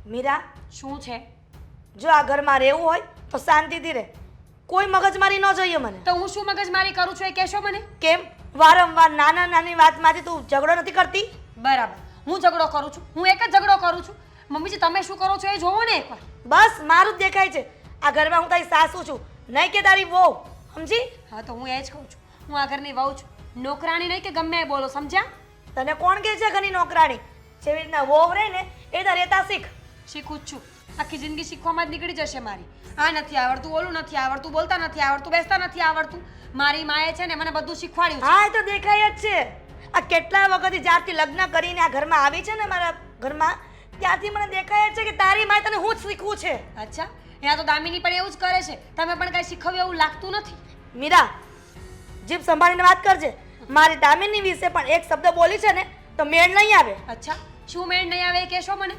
મીરા, શું છે? જો આ ઘરમાં રહેવું હોય તો શાંતિથી રહે, કોઈ મગજમારી ન જોઈએ મને. તો હું શું મગજમારી કરું છું એ કહેશો મને? કેમ વારંવાર નાના નાની વાતમાંથી તું ઝઘડો નથી કરતી? બરાબર, હું ઝઘડો કરું છું, હું એક જ ઝઘડો કરું છું. મમ્મીજી તમે શું કરો છો એ જોવો ને એકવાર. બસ મારું જ દેખાય છે. આ ઘરમાં હું તારી સાસુ છું, નહીં કે તારી વહુ, સમજી? હા તો હું એ જ કહું છું, હું આ ઘરની વહુ છું, નોકરાણી નહીં કે ગમે એ બોલો, સમજ્યા? તને કોણ કહે છે ઘરની નોકરાણી? જેવી રીતના વહુ રહે ને એ તો રહેતા શીખ. શીખું જ છું, આખી જિંદગી શીખવામાં જ નીકળી જશે મારી. આ નથી આવડતું, ઓલું નથી આવડતું, બોલતા નથી આવડતું, બેસતા નથી આવડતું. મારી માએ છે ને મને બધું શીખવાડ્યું છે. હા એ તો દેખાય જ છે. આ કેટલા વખતથી જ્યારથી લગ્ન કરીને આ ઘરમાં આવી છે ને મારા ઘરમાં, ત્યારથી મને દેખાય જ છે કે તારી માએ તને હું જ શીખવું છે. અચ્છા, અહીંયા તો દામિની પણ એવું જ કરે છે, તમે પણ કાંઈ શીખવ્યું એવું લાગતું નથી. મીરા, જીભ સંભાળીને વાત કરજે. મારી દામિની વિશે પણ એક શબ્દ બોલી છે ને તો મેળ નહીં આવે. અચ્છા, શું મેળ નહીં આવે એ કહેશો મને?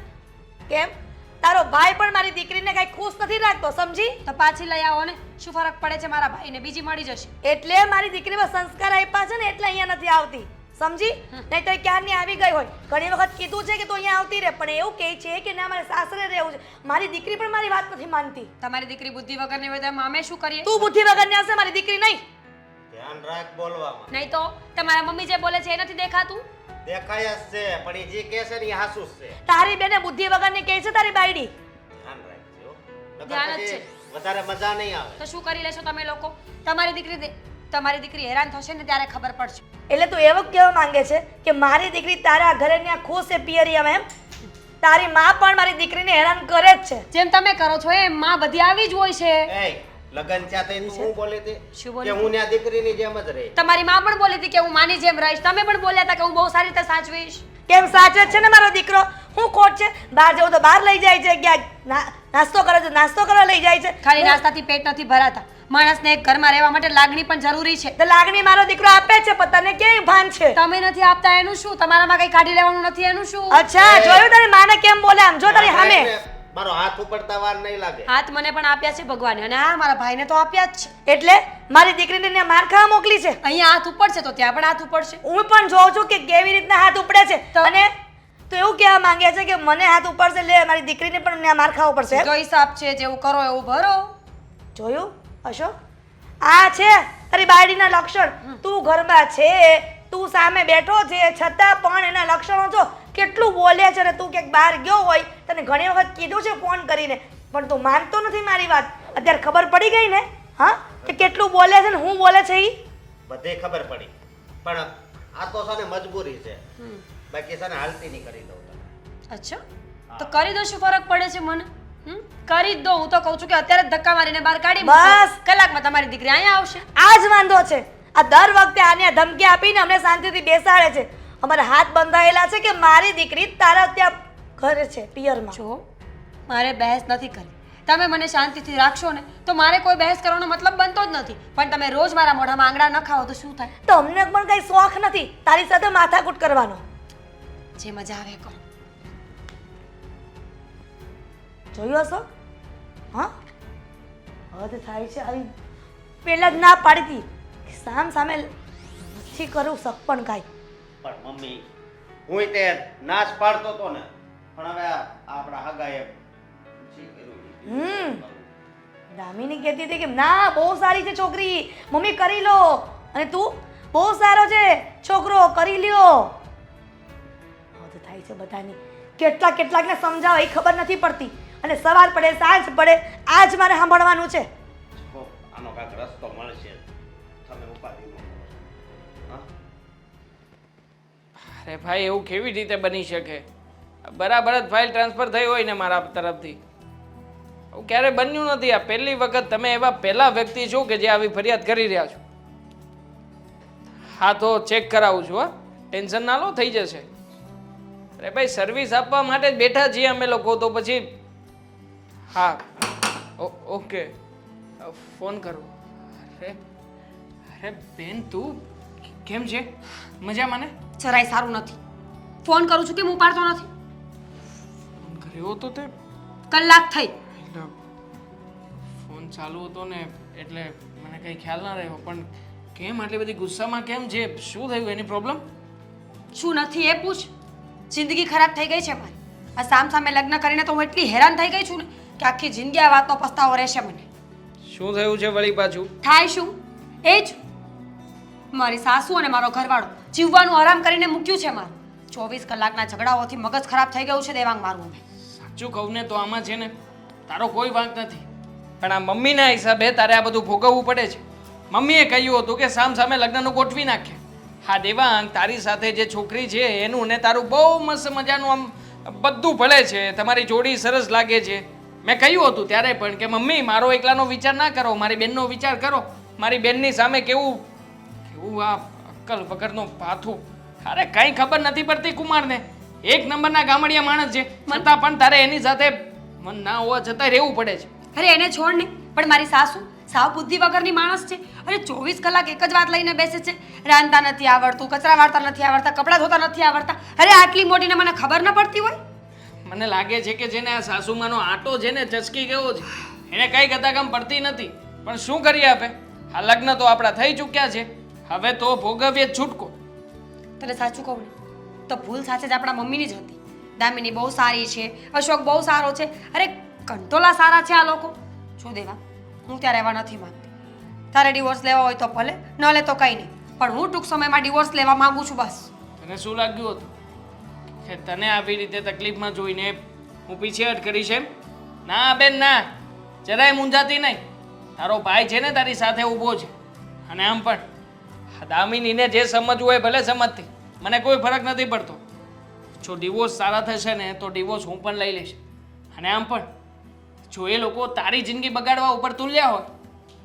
કેમ? તારો ભાઈ પણ મારી દીકરીને કઈ ખુશ નથી રાખતો, સમજી? તો પાછી લઈ આવો ને, શું ફરક પડે છે મારા ભાઈને? બીજી મળી જશે. એટલે મારી દીકરીમાં સંસ્કાર આપ્યા છે ને એટલે અહીંયા નથી આવતી, સમજી? નહીં તો ક્યારની આવી ગઈ હોય. ઘણી વખત કીધું છે કે તું અહીંયા આવતી રહે, પણ એવું કહે છે કે ના મારે સાસરે રહેવું છે. મારી દીકરી પણ મારી વાત નથી માનતી. તમારી દીકરી બુદ્ધિ વગરની હોય તો અમે શું કરીએ? તું બુદ્ધિ વગરની હશે, મારી દીકરી નહીં. ધ્યાન રાખ બોલવામાં. નહીં તો તમારા મમ્મી જે બોલે છે એ નથી દેખાતું? દેખાય જ છે, પણ એ જે કહે છે ને એ હાસુ જ છે. તારી બેને બુદ્ધિ વગરની કહે છે તારી બાયડી. ધ્યાન રાખજો હો. નકર ધ્યાન જ પછી છે. વધારે મજા નહીં આવે. તો શું કરી લેશો તમે લોકો? તમારી દીકરી હેરાન થશે ને ત્યારે ખબર પડશે. એટલે તું એવું કહેવા માંગે છે કે મારી દીકરી તારા ઘરે ત્યાં ખુશ છે પિયરિયામાં એમ? તારી માં પણ મારી દીકરીને હેરાન કરે જ છે. જેમ તમે કરો છો એમ માં બધી આવી જ હોય છે. એય લગન થયા તઈ તું હું બોલી હતી શું કે બોલી? હું ત્યાં દીકરીની જેમ જ રહી. તમારી માં પણ બોલી હતી કે હું માની જેમ રહીશ. તમે પણ બોલ્યા હતા કે હું બહુ સારી રીતે સાચવીશ. કેમ સાચે જ છે ને મારો દીકરો? હું ખોટ છે? બહાર જવું તો બહાર લઈ જાય છે, ક્યાંક નાસ્તો કરે તો નાસ્તો કરવા લઈ જાય છે. ખાલી નાસ્તાથી પેટ નથી ભરાતા. માણસને એક ઘરમાં રહેવા માટે લાગણી પણ જરૂરી છે. તો લાગણી મારો દીકરો આપે છે, પણ તને ક્યાંય ભાન છે? તમે નથી આપતા એનું શું? તમારામાં કઈ કાઢી લેવાનું નથી એનું શું? અચ્છા, જોયું તારી માને કેમ બોલે આમ? જો તારી સામે મારો હાથ ઉપડતા વાર નહીં લાગે. હાથ મને પણ આપ્યા છે ભગવાને, અને હા મારા ભાઈને તો આપ્યા જ છે. એટલે મારી દીકરીને ત્યાં માર ખાવા મોકલી છે. અહીંયા હાથ ઉપડશે તો ત્યાં પણ હાથ ઉપડશે. હું પણ જોઉં છું કે કેવી રીતના હાથ ઉપડે છે. તો? અને તું એવું કહેવા માંગે છે કે મને હાથ ઉપડશે લે મારી દીકરીને પણ ત્યાં માર ખાવો પડશે એમ? જો હિસાબ છે, જેવું કરો એવું ભરો. જોયું અશોક? આ છે તારી બાયડીના લક્ષણ. તું ઘરમાં છે, તું સામે બેઠો છે, છતાં પણ એના લક્ષણો જો કેટલું બોલે છે. ને તું ક્યાંક બહાર ગયો હોય, તને ઘણી વખત કીધું છે ફોન કરીને, પણ તું માનતો નથી મારી વાત. અત્યારે ખબર પડી ગઈ ને હા કે કેટલું બોલે છે ને હું બોલે છે ઈ? બધે ખબર પડી, પણ આ તો છે ને મજબૂરી છે. બાકી છે ને હાલતી નહીં કરી દઉં તને. અચ્છા, તો કરી દો, શું ફરક પડે છે મને? કરી જ દો. હું તો કહું છું કે અત્યારે જ ધક્કા મારીને બહાર કાઢી મૂકો. બસ. કલાકમાં તમારી દીકરી અહીંયા આવશે. આ જ વાંધો છે. આ દર વખતે આને ધમકી આપીને અમને શાંતિથી બેસાડે છે. અમારા હાથ બંધાયેલા છે કે મારી દીકરી તારા ત્યાં ઘરે છે પિયરમાં. જો મારે બહેસ નથી કરવી. તમે મને શાંતિથી રાખશો ને તો મારે કોઈ બહેસ કરવાનો મતલબ બનતો જ નથી. પણ તમે રોજ મારા મોઢામાં આંગળા ન ખાઓ તો શું થાય? તો અમને પણ કઈ શોખ નથી તારી સાથે માથાકૂટ કરવાનો. જે મજા આવે કરો. જોયું હશો? હા, હદ થાય છે આવી. પહેલા જ ના પાડી હતી કે સામે નથી કરું શક પણ કાંઈ. પણ મમ્મી હું તે નાશ પાડતો તો ને, પણ હવે આપણા હગાએ જી કર્યું. દામિની કહેતી હતી કે ના બહુ સારી છે છોકરી, મમ્મી કરી લો. અને તું બહુ સારો છે છોકરો, કરી લ્યો. હદ થાય છે બધાની. કેટલાકને સમજાવો એ ખબર નથી પડતી. અને સવાર પડે સાંજ પડે આજ મારે સાંભળવાનું છે. જો આનો કાંઈક રસ્તો મળશે, તમે ઉપાધિ ન કરો. હા? અરે ભાઈ, એવું કેવી રીતે બની શકે? બરાબર જ ફાઇલ ટ્રાન્સફર થઈ હોય ને મારા તરફથી. આવું ક્યારે બન્યું નથી. આ પહેલી વખત તમે એવા પહેલા વ્યક્તિ છો કે જે આવી ફરિયાદ કરી રહ્યા છો. હા તો ચેક કરાવું છું. હા, ટેન્શન ના લો, થઈ જશે. અરે ભાઈ, સર્વિસ આપવા માટે જ બેઠા છીએ અમે લોકો, તો પછી હા ઓકે ફોન કરું. અરે બેન, તું કેમ છે? મજામાં ને? જરાય સારું નથી. ફોન કરું છું કે હું ઉપાડતો નથી. ફોન કર્યો તો તે કલાક થઈ. ફોન ચાલુ હતો ને એટલે મને કંઈ ખ્યાલ ના રહ્યો. પણ કેમ આટલી બધી ગુસ્સામાં કેમ છે? શું થયું? એની પ્રોબ્લેમ શું નથી એ પૂછ. જિંદગી ખરાબ થઈ ગઈ છે મારી. આ સામે લગ્ન કરીને તો હું એટલી હેરાન થઈ ગઈ છું ને કે આખી જિંદગી આ વાતનો પસ્તાવો રહેશે મને. શું થયું છે વળી પાછું? થાય શું? એ જ મારી સાસુ અને મારો ઘરવાળો જીવવાનું આરામ કરીને મૂક્યું છે મારું. 24 કલાકના ઝઘડાઓથી મગજ ખરાબ થઈ ગયું છે દેવાંગ મારું. સાચું કહું ને તો આમાં છે ને તારો કોઈ વાંક નથી, પણ આ મમ્મીના હિસાબે તારે આ બધું ભોગવવું પડે છે. મમ્મીએ કહ્યું હતું કે સામે લગ્નનું ગોઠવી નાખે. હા દેવાંગ, તારી સાથે જે છોકરી છે એનું ને તારું બહુ મસ્ત મજાનું આમ બધું ભળે છે, તમારી જોડી સરસ લાગે છે. મેં કહ્યું હતું ત્યારે પણ કે મમ્મી મારો એકલાનો વિચાર ના કરો, મારી બેનનો વિચાર કરો. મારી બેનની સામે કેવું આ અક્કલ વગરનો પાથું. અરે કંઈ ખબર નથી પડતી કુમારને. એક નંબરના ગામડિયા માણસ છે, છતાં પણ તારે એની સાથે મન ના હોવા છતાંય રહેવું પડે છે. અરે એને છોડ ને, પણ મારી સાસુ સાવ બુદ્ધિ વગરની માણસ છે. અરે 24 કલાક એક જ વાત લઈને બેસે છે, રાંધતા નથી આવડતું, કચરા વાળતા નથી આવડતા, કપડાં ધોતા નથી આવડતા. અરે આટલી મોટીને મને ખબર ન પડતી હોય? મને લાગે છે કે જેને આ સાસુમાનો આટો છે ને ચસકી ગયો છે, એને કઈ કદાકામ પડતી નથી. પણ શું કરી આપે, આ લગ્ન તો આપણા થઈ ચૂક્યા છે, હવે તો ભોગવીએ જ છૂટકો. તને સાચું કહું ને તો ભૂલ સાચે જ આપણા મમ્મીની જ હતી. દામિની બહુ સારી છે, અશોક બહુ સારો છે, અરે કંટોલા સારા છે આ લોકો. જો દેવા, હું ત્યાં રહેવા નથી માંગતી. તારે ડિવોર્સ લેવા હોય તો ભલે, ન લે તો કંઈ નહીં, પણ હું ટૂંક સમયમાં ડિવોર્સ લેવા માંગુ છું બસ. તને શું લાગ્યું હતું કે તને આવી રીતે તકલીફમાં જોઈને હું પીછેહટ કરીશ એમ? ના બેન ના, જરાય મૂંઝાતી નહીં. તારો ભાઈ છે ને તારી સાથે ઊભો છે. અને આમ પણ દામિનીને જે સમજવું હોય ભલે સમજતી, મને કોઈ ફરક નથી પડતો. જો ડિવોર્સ સારા થશે ને તો ડિવોર્સ હું પણ લઈ લઈશ. અને આમ પણ જો એ લોકો તારી જિંદગી બગાડવા ઉપર તુલ્યા હોય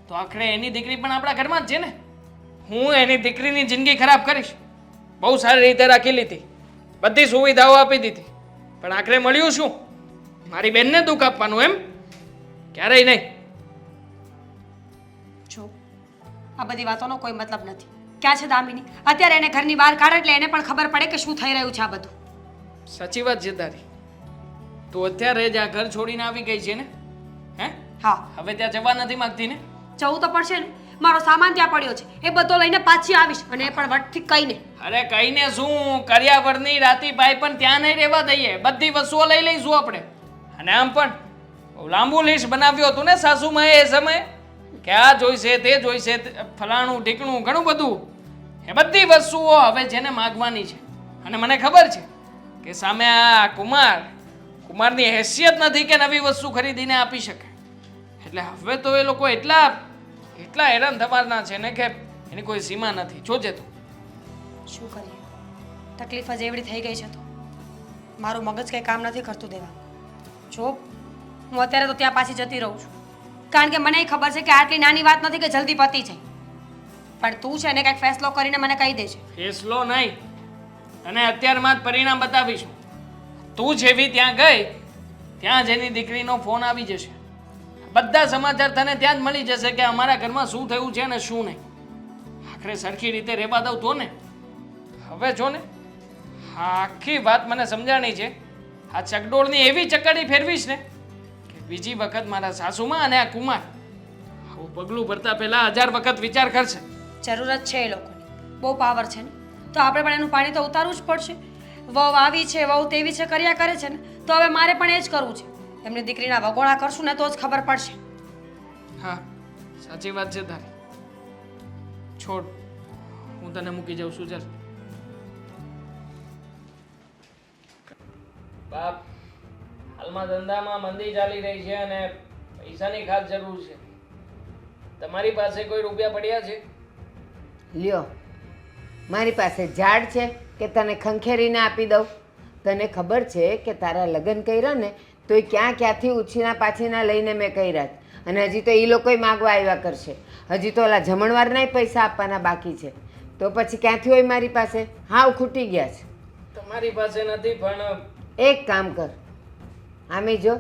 તો આખરે એની દીકરી પણ આપણા ઘરમાં જ છે ને. હું એની દીકરીની જિંદગી ખરાબ કરીશ? બહુ સારી રીતે રાખી લીધી, બધી સુવિધાઓ આપી દીધી, પણ આખરે મળ્યું શું? મારી બેનને દુઃખ આપવાનું એમ? ક્યારેય નહીં. જો આ બધી વાતોનો કોઈ મતલબ નથી. ક્યાં છે દામિની? અત્યારે એને ઘરની બહાર કાઢે એટલે એને પણ ખબર પડે કે શું થઈ રહ્યું છે આ બધું. સાચી વાત છે તારી. તું અત્યારે જ આ ઘર છોડીને આવી ગઈ છે ને? હે? હા, હવે ત્યાં જવા નથી માંગતી ને? જવું તો પડશે ને. મારો સામાન ત્યાં પડ્યો છે, એ બધો લઈને પાછી આવીશ, અને એ પણ વટથી કહીને. અરે કહીને શું, કર્યાવરની રાતી ભાઈ પણ ત્યાં નહીં રહેવા દઈએ, બધી વસ્તુઓ લઈ લઈશું આપણે. અને આમ પણ બહુ લાંબુ લિસ્ટ બનાવ્યું હતું ને સાસુમાએ એ સમયે કે આ જોઈશે તે જોઈશે, ફલાણું ઢીકણું ઘણું બધું. એ બધી વસ્તુઓ હવે જેને માગવાની છે. અને મને ખબર છે કે સામે આ કુમારની હેસિયત નથી કે નવી વસ્તુ ખરીદીને આપી શકે. એટલે હવે તો એ લોકો એટલા હેરાન થવાના છે ને કે એની કોઈ સીમા નથી. જોજે તું. શું કરીએ, તકલીફ જ એવડી થઈ ગઈ છે તો મારું મગજ કંઈ કામ નથી કરતું દેવા. જો હું અત્યારે તો ત્યાં પાછી જતી રહું છું, કારણ કે મને ખબર છે કે આટલી નાની વાત નથી કે જલ્દી પતી જાય. પણ તું છે ને કંઈક ફેસલો કરીને મને કહી દેજે. ફેસલો નહીં, તને અત્યારમાં જ પરિણામ બતાવીશું. તું જેવી ત્યાં ગઈ ત્યાં જ એની દીકરીનો ફોન આવી જશે. બધા સમાચાર તને ત્યાં જ મળી જશે કે અમારા ઘરમાં શું થયું છે અને શું નહીં. આખરે સરખી રીતે રહેવા દઉં તો ને. હવે જો ને આખી વાત મને સમજાણી છે. આ ચકડોળની એવી ચકડી ફેરવીશ ને કે બીજી વખત મારા સાસુમાં અને આ કુમાર આવું પગલું ભરતા પહેલા 1000 વખત વિચાર કરશે. જરૂરત છે એ લોકોની, બહુ પાવર છે ને, તો આપણે પણ એનું પાણી તો ઉતારવું જ પડશે. વહુ આવી છે, વહુ તેવી છે કર્યા કરે છે ને, તો હવે મારે પણ એ જ કરવું છે. એમની દીકરીના વગોણા કરશું ને તો જ ખબર પડશે. હા સાચી વાત છે તારી. છોડ, હું તને મૂકી જાઉં છું. ચાલ બાપ, હાલમાં ધંધામાં મંદી ચાલી રહી છે અને પૈસાની ખાસ જરૂર છે. તમારી પાસે કોઈ રૂપિયા પડ્યા છે? લ્યો, મારી પાસે ઝાડ છે કે તને ખંખેરીને આપી દઉં? તને ખબર છે કે તારા લગ્ન કર્યા ને તો એ ક્યાંથી ઉછીના પાછીના લઈને મેં કર્યા છે, અને હજી તો એ લોકોય માગવા આવ્યા કરશે. હજી તો ઓલા જમણવારનાય પૈસા આપવાના બાકી છે. તો પછી ક્યાંથી હોય મારી પાસે? હાવ ખૂટી ગયા છે. તમારી પાસે નથી, પણ એક કામ કર, આમે જો,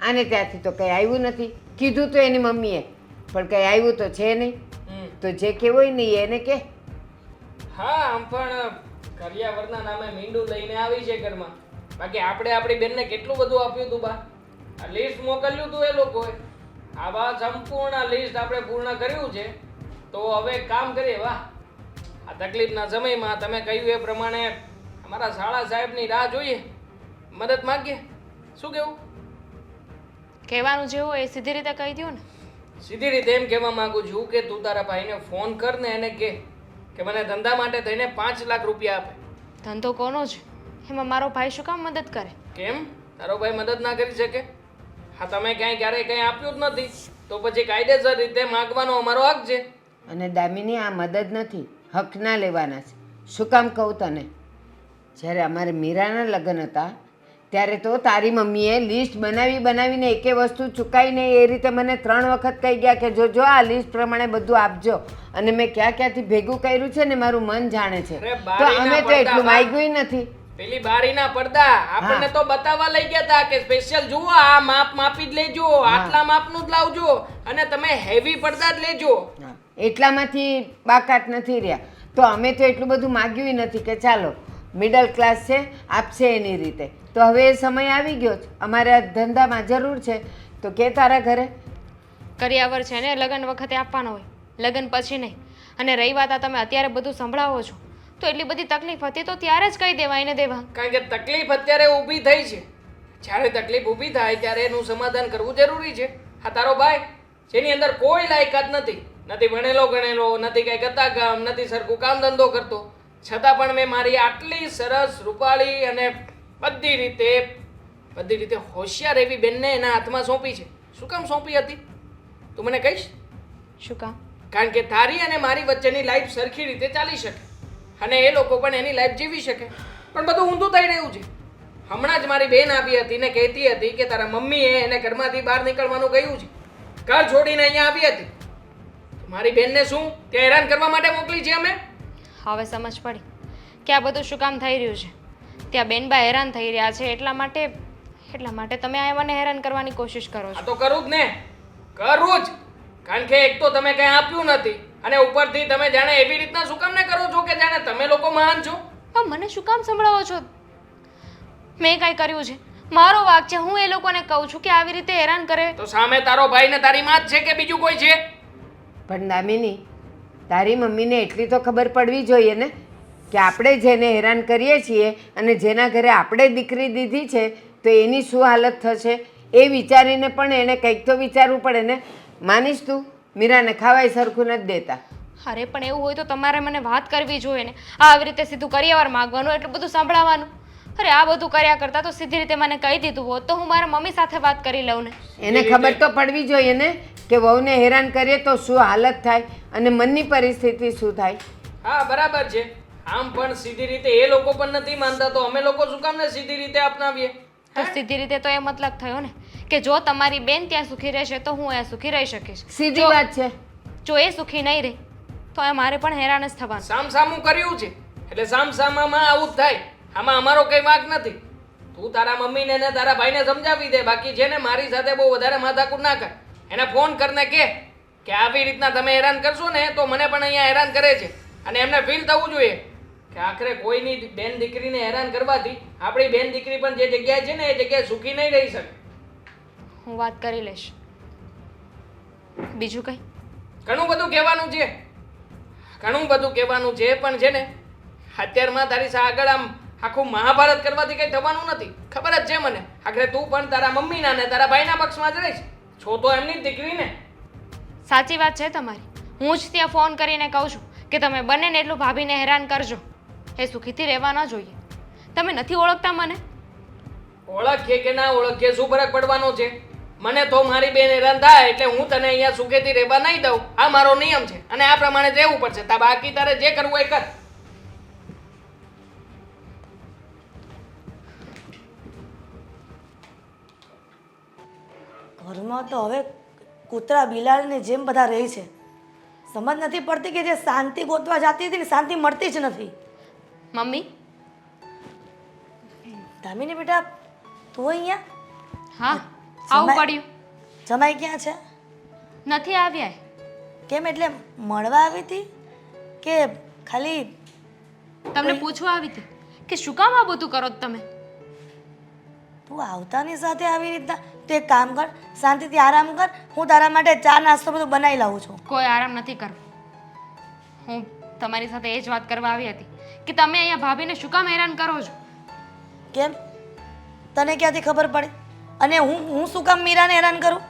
આને ત્યાંથી તો કંઈ આવ્યું નથી. કીધું તો એની મમ્મીએ, પણ કંઈ આવ્યું તો છે નહીં. તો જે કહેવું હોય ને એને કે. હા, આમ પણ કરિયાવરના નામે મીંડું લઈને આવી છે ઘરમાં. બાકી આપણે આપણી બેનને કેટલું બધું આપ્યું હતું બા. આ લિસ્ટ મોકલ્યું હતું એ લોકોએ. આવા સંપૂર્ણ લિસ્ટ આપણે પૂર્ણ કર્યું છે. તો હવે કામ કરીએ. વાહ, આ તકલીફના સમયમાં તમે કહ્યું એ પ્રમાણે અમારા શાળા સાહેબની રાહ જોઈએ. મદદ માંગીએ શું કેવું? કહેવાનું જે હોય એ સીધી રીતે કહી દો ને. સીધી રીતે એમ કહેવા માંગુ છું કે તું તારા ભાઈને ફોન કર ને એને કે મને ધંધા માટે થઈને 5 લાખ રૂપિયા આપે. ધંધો કોનો છે? એમાં મારો ભાઈ શું કામ મદદ કરે? કેમ તારો ભાઈ મદદ ના કરી શકે? હા, તમે ક્યારેય કંઈ આપ્યું જ નથી તો પછી કાયદેસર રીતે માંગવાનો અમારો હક છે. અને દામિની આ મદદ નથી, હક ના લેવાના છે. શું કામ કહું તને, જ્યારે અમારે મીરાના લગ્ન હતા ત્યારે તો તારી મમ્મીએ લિસ્ટ બનાવીને એકે વસ્તુ ચૂકાઈને એ રીતે મને 3 વખત કહી ગયા કે જો આ લિસ્ટ પ્રમાણે બધું આપજો. અને મેં ક્યાંથી ભેગું કર્યું છે ને મારું મન જાણે છે. અરે તો બારીના અમે તો પડદા એટલું બા- માંગ્યું નથી. પેલી બારીના પડદા આપણને તો બતાવવા લઈ ગયા હતા કે સ્પેશિયલ જુઓ આ માપ માપી જ લેજો, આટલા માપનું જ લાવજો અને તમે હેવી પડદા જ લેજો. હા, એટલામાંથી બાકાત નથી રહ્યા. તો અમે તો એટલું બધું માગ્યું નથી કે ચાલો મિડલ ક્લાસ છે આપશે એની રીતે. તો હવે એ સમય આવી ગયો છે, અમારે આ ધંધામાં જરૂર છે તો કે તારા ઘરે. કરિયાવર છે ને લગ્ન વખતે આપવાનો હોય, લગ્ન પછી નહીં. અને રહી વાત આ તમે અત્યારે બધું સંભળાવો છો તો એટલી બધી તકલીફ હતી તો ત્યારે જ કહી દેવાય ને દેવા. કારણ કે તકલીફ અત્યારે ઊભી થઈ છે. જ્યારે તકલીફ ઊભી થાય ત્યારે એનું સમાધાન કરવું જરૂરી છે. આ તારો ભાઈ જેની અંદર કોઈ લાયકાત નથી, નથી ભણેલો ગણેલો, નથી કઈ ગતા કામ, નથી સરખું કામ ધંધો કરતો, છતાં પણ મેં મારી આટલી સરસ રૂપાળી અને બધી રીતે હોશિયાર એવી બેનને એના હાથમાં સોંપી છે. શું કામ સોંપી હતી તું મને કહીશ? શું કામ? કારણ કે તારી અને મારી વચ્ચેની લાઈફ સરખી રીતે ચાલી શકે અને એ લોકો પણ એની લાઈફ જીવી શકે. પણ બધું ઊંધું થઈ રહ્યું છે. હમણાં જ મારી બેન આવી હતી ને કહેતી હતી કે તારા મમ્મીએ એને ઘરમાંથી બહાર નીકળવાનું કહ્યું છે, ઘર છોડીને અહીંયા આવી હતી. મારી બેનને શું ત્યાં હેરાન કરવા માટે મોકલી છે અમે? હવે સમજ પડી કે આ બધું શું કામ થઈ રહ્યું છે. ત્યાં બેનબા હેરાન થઈ રહ્યા છે એટલા માટે તમે આ મને હેરાન કરવાની કોશિશ કરો આ છો. તો કરું જ ને, કરું જ. કારણ કે એક તો તમે કંઈ આપ્યું નથી અને ઉપરથી તમે જાણે એવી રીતના શું કામ ને કરો છો કે જાણે તમે લોકો મહાન છો. પણ મને શું કામ સંભળાવો છો? મેં કાંઈ કર્યું છે? મારો વાંક છે. હું એ લોકોને કહું છું કે આવી રીતે હેરાન કરે. તો સામે તારો ભાઈ ને તારી માં જ છે કે બીજું કોઈ છે? પણ દામિની, તારી મમ્મીને એટલી તો ખબર પડવી જોઈએ ને કે આપણે જેને હેરાન કરીએ છીએ અને જેના ઘરે આપણે દીકરી દીધી છે તો એની શું હાલત થશે એ વિચારીને પણ એણે કંઈક તો વિચારવું પડે ને. માનીશ તું, મીરાને ખાવાય સરખું નથી દેતા. અરે પણ એવું હોય તો તમારે મને વાત કરવી જોઈએ ને. આવી રીતે સીધું કરિયાવર માગવાનું, એટલું બધું સાંભળવાનું. અરે આ બધું કર્યા કરતાં તો સીધી રીતે મને કહી દીધું હોત તો હું મારા મમ્મી સાથે વાત કરી લઉં ને. એને ખબર તો પડવી જોઈએ ને કે વહુને હેરાન કરીએ તો શું હાલત થાય અને મનની પરિસ્થિતિ શું થાય. હા બરાબર છે. આમ પણ સીધી રીતે એ લોકો પણ નથી માનતા તો અમે લોકો શું કામ ને સીધી રીતે અપનાવીએ? તો સીધી રીતે તો એ મતલબ થયો ને કે જો તમારી બેન ત્યાં સુખી રહેશે તો હું અહીંયા સુખી રહી શકીશ. સીધી વાત છે. જો એ સુખી નહીં રહે તો એ મારે પણ હેરાન જ થવાનું. સામસામું કર્યું છે એટલે સામસામામાં આવું જ થાય. આમાં અમારો કઈ વાંક નથી. તું તારા મમ્મીને ને તારા ભાઈને સમજાવી દે. બાકી છે ને મારી સાથે બહુ વધારે માથાકૂટ ના કર. એને ફોન કરને કે આવી રીતના તમે હેરાન કરશો ને તો મને પણ અહીંયા હેરાન કરે છે અને એમને ફીલ થવું જોઈએ કે આખરે કોઈની બેન દીકરીને હેરાન કરવાથી આપણી બેન દીકરી પણ જે જગ્યાએ છે ને એ જગ્યાએ સુખી નહીં રહી શકે. હું વાત કરી લઈશ. બીજું કંઈ? ઘણું બધું કહેવાનું છે, ઘણું બધું કહેવાનું છે પણ છે ને અત્યારમાં તારી સાથે આગળ આમ આખું મહાભારત કરવાથી કંઈ થવાનું નથી. ખબર જ છે મને. આખરે તું પણ તારા મમ્મીના ને તારા ભાઈના પક્ષમાં જ રહીશ. છો તો એમની જ દીકરી ને. સાચી વાત છે તમારી. હું જ ત્યાં ફોન કરીને કહું છું કે તમે બંનેને એટલું ભાભીને હેરાન કરજો. એ સુખીથી રહેવા ન જોઈએ. તમે નથી ઓળખતા મને. ઓળખીએ કે ના ઓળખીએ શું ફરક પડવાનો છે? મને તો મારી બેન હેરાન થાય એટલે હું તને અહીંયા સુખેથી રહેવા નહીં દઉં. આ મારો નિયમ છે અને આ પ્રમાણે જ રહેવું પડશે. બાકી તારે જે કરવું એ કર. ઘરમાં તો હવે કૂતરા બિલાડીની જેમ બધા રહે છે. સમજ નથી પડતી કે જે શાંતિ ગોતવા જતી હતી ને શાંતિ મળતી જ નથી. મમ્મી. દામિની બેટા તું અહીંયા? હા આવું પડ્યું. જમાઈ ક્યાં છે? નથી આવ્યા. કેમ એટલે મળવા આવી હતી કે ખાલી તમને પૂછવા આવી હતી કે શું કામ આ બધું કરો છો તમે? તું આવતાની સાથે આવી રીતના તું એક કામ કર, શાંતિથી આરામ કર. હું તારા માટે ચા નાસ્તો બધું બનાવી લાવું છું. કોઈ આરામ નથી કરવો. હું તમારી સાથે એ જ વાત કરવા આવી હતી કે તમે અહીંયા ભાભીને શું કામ હેરાન કરો છો? કેમ તને ક્યાંથી ખબર પડે? અને હું શું કામ મીરાને હેરાન કરું?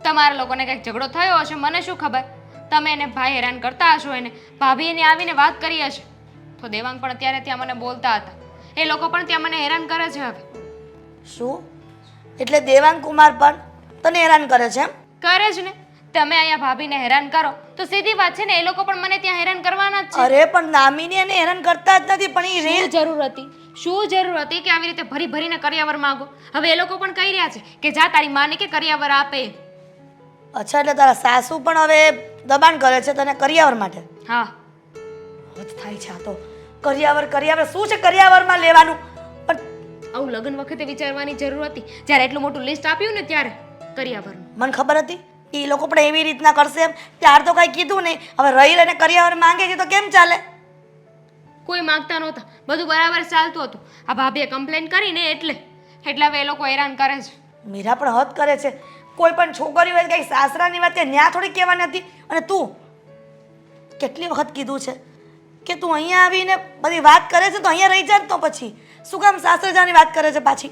તમારા લોકોને કંઈક ઝઘડો થયો હશે, મને શું ખબર. તમે એને ભાઈ હેરાન કરતા હશો, એને ભાભી એને આવીને વાત કરી હશે. તો દેવાંગ પણ અત્યારે ત્યાં મને બોલતા હતા. એ લોકો પણ ત્યાં મને હેરાન કરે છે હવે. શું? એટલે દેવાંગ કુમાર પણ તને હેરાન કરે છે એમ? કરે જ ને. તમે અહીંયા ભાભીને હેરાન કરો તો સીધી વાત છે ને, એ લોકો પણ મને ત્યાં હેરાન કરવાના જ છે. અરે પણ દામિની એને હેરાન કરતા જ નથી, પણ એ શું જરૂર હતી? શું જરૂર હતી કે આવી રીતે ભરી ભરીને કરિયાવર માંગો? હવે એ લોકો પણ કહી રહ્યા છે કે જા તારી માને કે કરિયાવર આપે. અચ્છા, એટલે તારા સાસુ પણ હવે દબાણ કરે છે તને કરિયાવર માટે? હા, હદ થાય છે આ તો. કરિયાવર શું છે કરિયાવરમાં લેવાનું? પણ આવું લગ્ન વખતે વિચારવાની જરૂર હતી જ્યારે એટલું મોટું લિસ્ટ આપ્યું ને ત્યારે કરિયાવરનું. મને ખબર હતી એ લોકો પણ એવી રીતના કરશે એમ. ત્યાર તો કાંઈ કીધું નહીં. હવે રહી રહીને કરિયાવર માંગે છે તો કેમ ચાલે? કોઈ માંગતા નહોતા, બધું બરાબર ચાલતું હતું. આ ભાભીએ કમ્પ્લેન કરીને એટલે હવે એ લોકો હેરાન કરે છે. મીરા પણ હદ કરે છે. કોઈ પણ છોકરી હોય કંઈ સાસરાની વાત ન્યા થોડી કહેવાની હતી. અને તું કેટલી વખત કીધું છે કે તું અહીંયા આવીને બધી વાત કરે છે તો અહીંયા રહી જાત. તો પછી શું કામ સાસરે જવાની વાત કરે છે પાછી?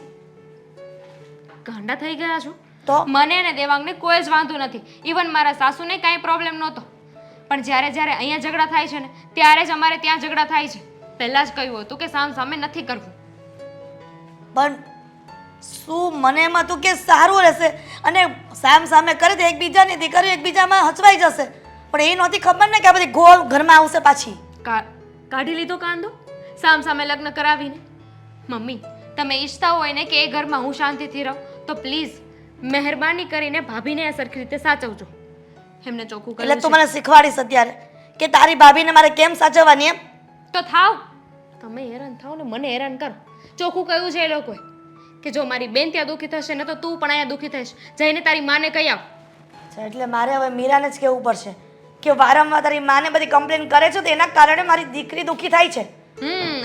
ગાંડા થઈ ગયા છો તો મને અને દેવાંગને કોઈ જ વાંધો નથી. ઇવન મારા સાસુને કાંઈ પ્રોબ્લેમ નહોતો, પણ જ્યારે અહીંયા ઝઘડા થાય છે ને ત્યારે જ અમારે ત્યાં ઝઘડા થાય છે. પહેલાં જ કહ્યું હતું કે સામે નથી કરવું. પણ શું મને એમ હતું કે સારું રહેશે અને સામે કરે તો એકબીજાની દીકરીઓ એકબીજામાં હચવાઈ જશે. પણ એ નહોતી ખબર ને કે આ બધી ગોળ ઘરમાં આવશે પાછી. કાઢી લીધો કાંદો સામે લગ્ન કરાવીને. મમ્મી, તમે ઈચ્છતા હોય ને કે એ ઘરમાં હું શાંતિથી રહું તો પ્લીઝ મહેરબાની કરીને ભાભીને આ સરખી રીતે સાચવજો. એમને ચોખ્ખું એટલે કહ્યું તું છે. મને શીખવાડીશ અત્યારે કે તારી ભાભીને મારે કેમ સાચવવાની એમ? તો થાવ. તમે હેરાન થાવ ને મને હેરાન કરો. ચોખ્ખું કહ્યું છે એ લોકોએ કે જો મારી બેન ત્યાં દુઃખી થશે ને તો તું પણ અહીંયા દુઃખી થઈશ. જઈને તારી માને કહી આવ. અચ્છા, એટલે મારે હવે મીરાને જ કહેવું પડશે કે વારંવાર તારી માને બધી કમ્પ્લેન કરે છે તો એના કારણે મારી દીકરી દુઃખી થાય છે.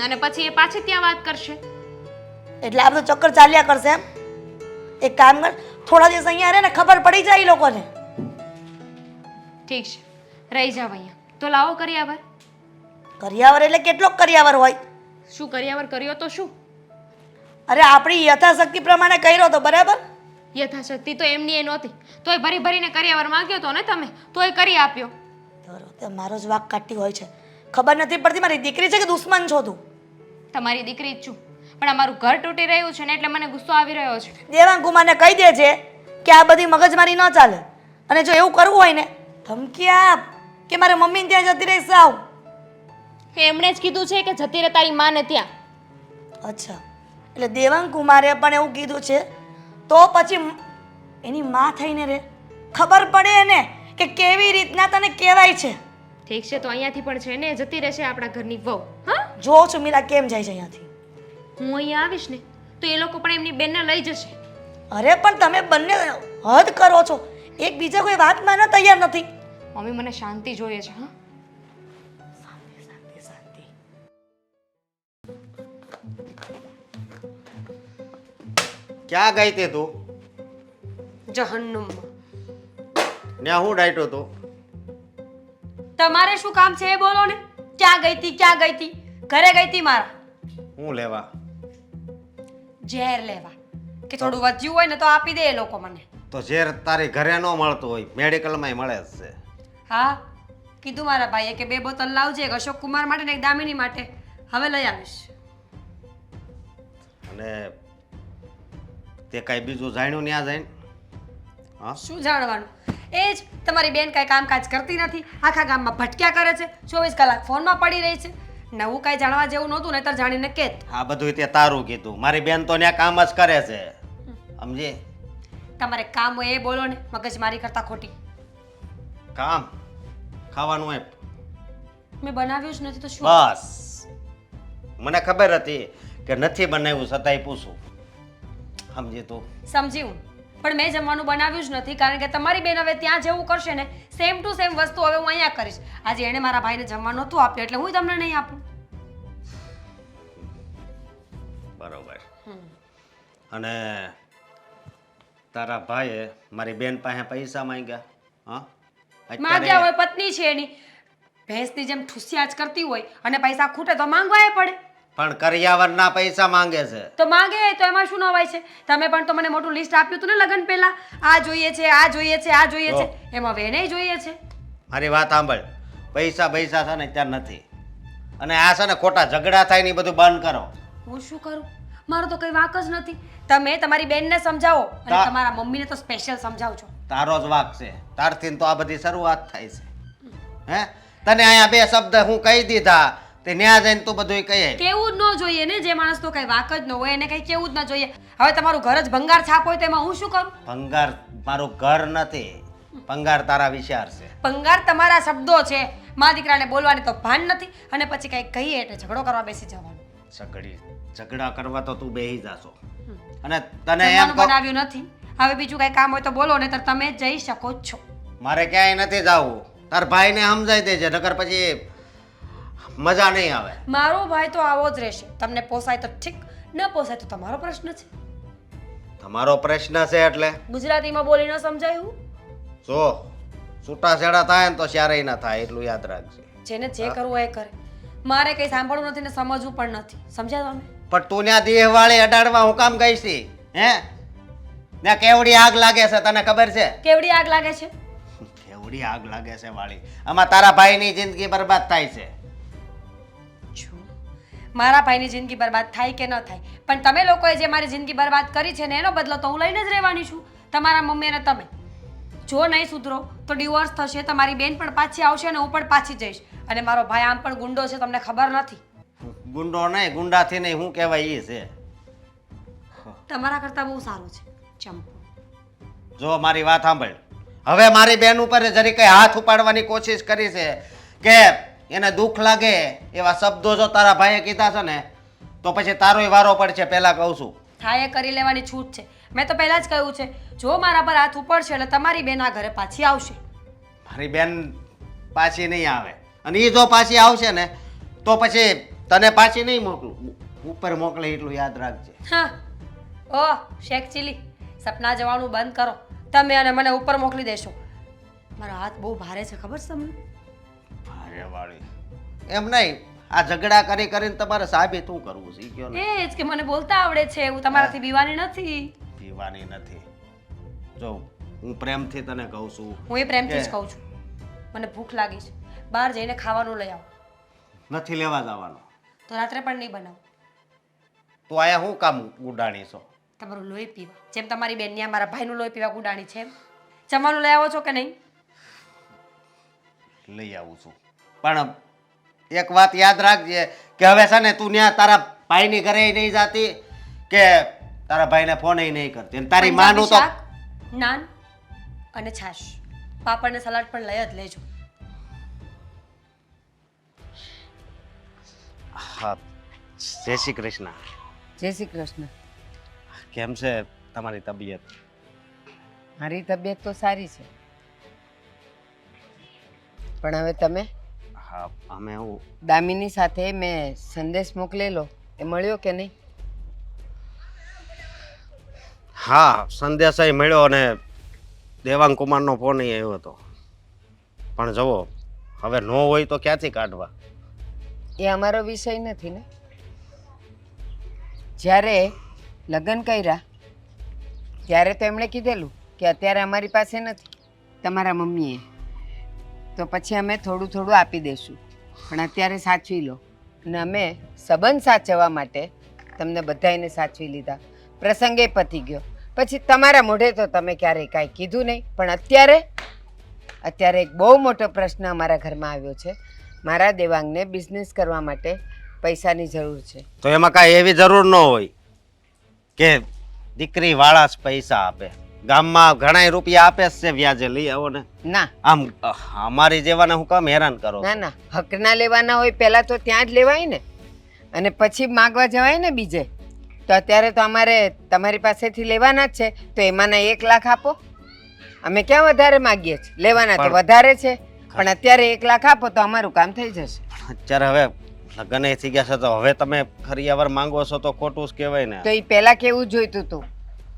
અને પછી એ પાછી ત્યાં વાત કરશે. એટલે આ બધું ચક્કર ચાલ્યા કરશે એમ? એક કામ કર, થોડા દિવસ અહીંયા રહે ને ખબર પડી જાય એ લોકોને. ઠીક છે, રહી જાવ અહીંયા. તો લાવો કરિયાવર. કરિયાવર એટલે કેટલો કરિયાવર હોય? શું કરિયાવર કર્યો તો શું? અરે આપણી યથાશક્તિ પ્રમાણે કર્યો તો બરાબર. યથાશક્તિ તો એમની એ નહોતી, તોય ભરી ભરીને કરિયાવર માંગ્યો તો ને તમે, તોય કરી આપ્યો. તે મારો જ વાક કાઢતી હોય છે. ખબર નથી પડતી મારી દીકરી છે કે દુશ્મન છો તું? તમારી દીકરી જ છું, પણ અમારું ઘર તૂટી રહ્યું છે ને એટલે મને ગુસ્સો આવી રહ્યો છે. દેવાંગ કુમારને કહી દે છે કે આ બધી મગજમારી ન ચાલે. અને જો એવું કરવું હોય ને ધમકી આપ કે મારે મમ્મીને ત્યાં જતી રહીશ આવ. એમણે જ કીધું છે કે જતી રહે તારી માને ત્યાં. અચ્છા, એટલે દેવાંગ કુમારે પણ એવું કીધું છે તો પછી એની માં થઈને રે ખબર પડે એને કે કેવી રીતના તને કહેવાય છે. ઠીક છે, તો અહીંયાથી પણ છે ને જતી રહેશે આપણા ઘરની વહુ. હા, જોઉં છું મીરા કેમ જાય છે અહીંયાથી. હું અહીંયા આવીશ ને તો એ લોકો પણ એમની બેનને લઈ જશે. અરે પણ તમે બંને હદ કરો છો. એકબીજા કોઈ વાત માનવા તૈયાર નથી. મમ્મી, મને શાંતિ જોઈએ છે. હા, ક્યાં ગઈ તે તું? જહન્નુમમાં. ને હું ડાયટો તો? તમારે શું કામ છે એ બોલો ને. ક્યાં ગઈ હતી? ઘરે ગઈ હતી મારા. હું લેવા? ઝેર લેવા. કે થોડું વધ્યું હોય ને તો આપી દે એ લોકો મને. તો ઝેર તારી ઘરે ન મળતું હોય, મેડિકલમાંય મળે જ છે. હા, કીધું મારા ભાઈએ કે 2 બોતલ લાવજે, એક અશોક કુમાર માટે ને એક દામિની માટે. હવે લઈ આવીશ. અને તે કાંઈ બીજું જાણ્યું ત્યાં જઈને? હા, શું જાણવાનું? એ જ તમારી બેન કાંઈ કામકાજ કરતી નથી, આખા ગામમાં ભટક્યા કરે છે, 24 કલાક ફોનમાં પડી રહી છે. નવું કાંઈ જાણવા જેવું નહોતું, નહીતર જાણીને કેત. આ બધું તે તારું કીધું. મારી બેન તો ત્યાં કામ જ કરે છે, સમજે? તમારે કામ હોય એ બોલો ને, મગજ મારી કરતા ખોટી. કામ ખાવાનું હોય મેં બનાવ્યું જ નથી તો શું? બસ. મને ખબર હતી કે નથી બનાવ્યું છતાંય પૂછું, સમજી તું? સમજી હું, પણ મેં જમવાનું બનાવ્યું જ નથી, કારણ કે તમારી બેન હવે ત્યાં જેવું કરશે ને સેમ ટુ સેમ વસ્તુ હવે હું અહીંયા કરીશ. આજે એણે મારા ભાઈને જમવા નહોતું આપ્યું એટલે હું તમને નહીં આપું. બરોબર. અને તારા ભાઈએ મારી બેન પાસે પૈસા માંગ્યા? હા, માંગ્યા હોય, પત્ની છે એની. ભેંસની જેમ ઠુસિયા જ કરતી હોય અને પૈસા ખૂટે તો માંગવા પડે. પણ કરિયાવરના પૈસા માંગે છે. તો માંગે તો એમાં શું નવાય છે? તમે પણ તો મને મોટું લિસ્ટ આપ્યું હતું ને લગ્ન પહેલા, આ જોઈએ છે, આ જોઈએ છે, આ જોઈએ છે. એમાં વેને જોઈએ છે. મારી વાત સાંભળ, પૈસા છે ને ત્યાં નથી. અને આ છે ને ખોટા ઝઘડા થાય ને એ બધું બંધ કરો. હું શું કરું? મારો તો કઈ વાંક જ નથી. તમે તમારી બેનને સમજાવો અને તમારા મમ્મીને તો સ્પેશિયલ સમજાવજો. તારો જ વાક છે. તારથી તો આ બધી શરૂઆત થાય છે. હે, તને અહીંયા બે શબ્દ હું કહી દીધા તે ન્યા જઈને તું બધું કહે. કેવું જ ન જોઈએ ને, જે માણસ તો કઈ વાક જ ન હોય એને કઈ કેવું જ ન જોઈએ. હવે તમારું ઘર જ ભંગાર છાપ હોય તો એમાં હું શું કરું? ભંગાર મારું ઘર નથી, ભંગાર તારા વિચાર છે. ભંગાર તમારા શબ્દો છે. મા દીકરાને બોલવાની તો ભાન નથી અને પછી કઈ કહીએ એટલે ઝઘડો કરવા બેસી જવાનું. ઝઘડા કરવા તો તું બેહી જાશો. અને તને એમ જમવાનું કહું, બનાવ્યું નથી. હવે બીજું કઈ કામ હોય તો બોલો ને, તમે જઈ શકો જ છો. મારે ક્યાંય નથી જાવું. તાર ભાઈને સમજાઈ દેજે, નકર પછી મજા નહીં આવે. મારો ભાઈ તો આવો જ રહેશે. તમને પોસાય તો ઠીક, ન પોસાય તો તમારો પ્રશ્ન છે. તમારો પ્રશ્ન છે એટલે ગુજરાતીમાં બોલી ન સમજાયું? જો છૂટાછેડા થાય ને તો ક્યારેય ના થાય, એટલું યાદ રાખજે. જેને જે કરવું એ કરે. મારે કઈ સાંભળવું નથી ને સમજવું પણ નથી. સમજ્યા તમે? પણ તું ત્યાં દેહવાળી અડાડવા હું કામ ગઈ છી? હે, ત્યાં કેવડી આગ લાગે છે તને ખબર છે? કેવડી આગ લાગે છે? કેવડી આગ લાગે છે વાળી. આમાં તારા ભાઈની જિંદગી બરબાદ થાય છે. જો, મારા ભાઈની જિંદગી બરબાદ થાય કે ન થાય, પણ તમે લોકોએ જે મારી જિંદગી બરબાદ કરી છે ને એનો બદલો તો હું લઈને જ રહેવાની છું. તમારા મમ્મી અને તમે જો નહીં સુધરો તો ડિવોર્સ થશે. તમારી બેન પણ પાછી આવશે અને હું પણ પાછી જઈશ. અને મારો ભાઈ આમ પણ ગુંડો છે, તમને ખબર નથી? ગુંડો નહીં, ગુંડાથી નહીં, હું કહેવાય એ છે. તમારા કરતાં બહુ સારું છે ચંપુ. જો મારી વાત સાંભળ, હવે મારી બેન ઉપર જરી કઈ હાથ ઉપાડવાની કોશિશ કરી છે કે એને દુઃખ લાગે એવા શબ્દો જો તારા ભાઈએ કીધા છે ને તો પછી તારોય વારો પડશે. પહેલા કહું છું, થાય એ કરી લેવાની છૂટ છે. મેં તો પહેલા જ કહ્યું છે, જો મારા પર હાથ ઉપડશે એટલે તમારી બેન આ ઘરે પાછી આવશે. મારી બેન પાછી નહીં આવે. અને એ જો પાછી આવશે ને તો પછી તને પાછી નહીં મોકલું, ઉપર મોકલે એટલું યાદ રાખજે. હા, ઓહ શેખ ચીલી, સપના જવાનું બંધ કરો. તમે અને મને ઉપર મોકલી દેશો. મારો હાથ બહુ ભારે છે, ખબર છે તમને? અરે વાળી, એમ નહીં, આ ઝઘડા કરી કરીને તમારે સાબિત શું કરવું છે ઈ કયો ને. એ જ કે મને બોલતા આવડે છે, હું તમારાથી બીવાની નથી. પીવાની નથી. જો હું પ્રેમથી તને કહું છું. હું એ પ્રેમથી જ કહું છું. મને ભૂખ લાગી છે, બહાર જઈને ખાવાનું લઈ આવો. નથી લેવા જવાનો તો રાત્રે પણ નહીં બનાવો. તો આયા શું કામ ઉડાણી છો? તમારું લોહી પીવા, જેમ તમારી બેનની આ મારા ભાઈનું લોહી પીવા ગુડાણી છે એમ. જમવાનું લઈ આવો છો કે નહીં? લઈ આવું છું, પણ એક વાત યાદ રાખજે કે હવે છે ને તું ત્યાં તારા ભાઈની ઘરે નહીં જાતી કે તારા ભાઈને ફોન નહીં કરતી. અને તારી માનું તો શાક, નાન અને છાશ, પાપડ ને સલાડ પણ લઈ જ લેજો. હા, જય શ્રી કૃષ્ણ. જય શ્રી કૃષ્ણ. કેમ છે તમારી તબિયત? મારી તબિયત તો સારી છે, પણ હવે તમે હા, અમે હું દામિની સાથે મેં સંદેશ મોકલેલો એ મળ્યો કે નહીં? હા, સંદેશ મળ્યો અને દેવાંગ કુમારનો ફોન આવ્યો હતો. પણ જુઓ, હવે નો હોય તો ક્યાંથી કાઢવા? એ અમારો વિષય નથી ને. જ્યારે લગ્ન કર્યા ત્યારે તો એમણે કીધેલું કે અત્યારે અમારી પાસે નથી તમારા મમ્મીએ, તો પછી અમે થોડું થોડું આપી દઈશું, પણ અત્યારે સાચવી લો. અને અમે સંબંધ સાચવવા માટે તમને બધાને સાચવી લીધા. પ્રસંગે પતી ગયો, પછી તમારા મોઢે તો તમે ક્યારેય કાંઈ કીધું નહીં. પણ અત્યારે એક બહુ મોટો પ્રશ્ન અમારા ઘરમાં આવ્યો છે. મારા દેવાંગને બિઝનેસ કરવા માટે પૈસાની જરૂર છે. તો એમાં કાંઈ એવી જરૂર ન હોય કે દીકરી વાળા જ પૈસા આપે. ગામમાં ઘણા રૂપિયા આપે જ છે વ્યાજે, લઈ આવો ને. ના આમ અમારી જેવાને હું કામ હેરાન કરો? ના ના, હકના લેવાના હોય પહેલાં તો ત્યાં જ લેવાય ને, અને પછી માગવા જવાય ને બીજે. તો અત્યારે તો અમારે તમારી પાસેથી લેવાના જ છે, તો એમાંના 1 લાખ આપો. અમે ક્યાં વધારે માગીએ છીએ? લેવાના તો વધારે છે, પણ અત્યારે 1 લાખ આપો તો અમારું કામ થઈ જશે. અત્યારે હવે લગ્ન થઈ ગયા છે તો હવે તમે ખરીયાવર માંગો છો તો ખોટું જ કહેવાય ને. તો એ પહેલાં કેવું જોઈતું હતું?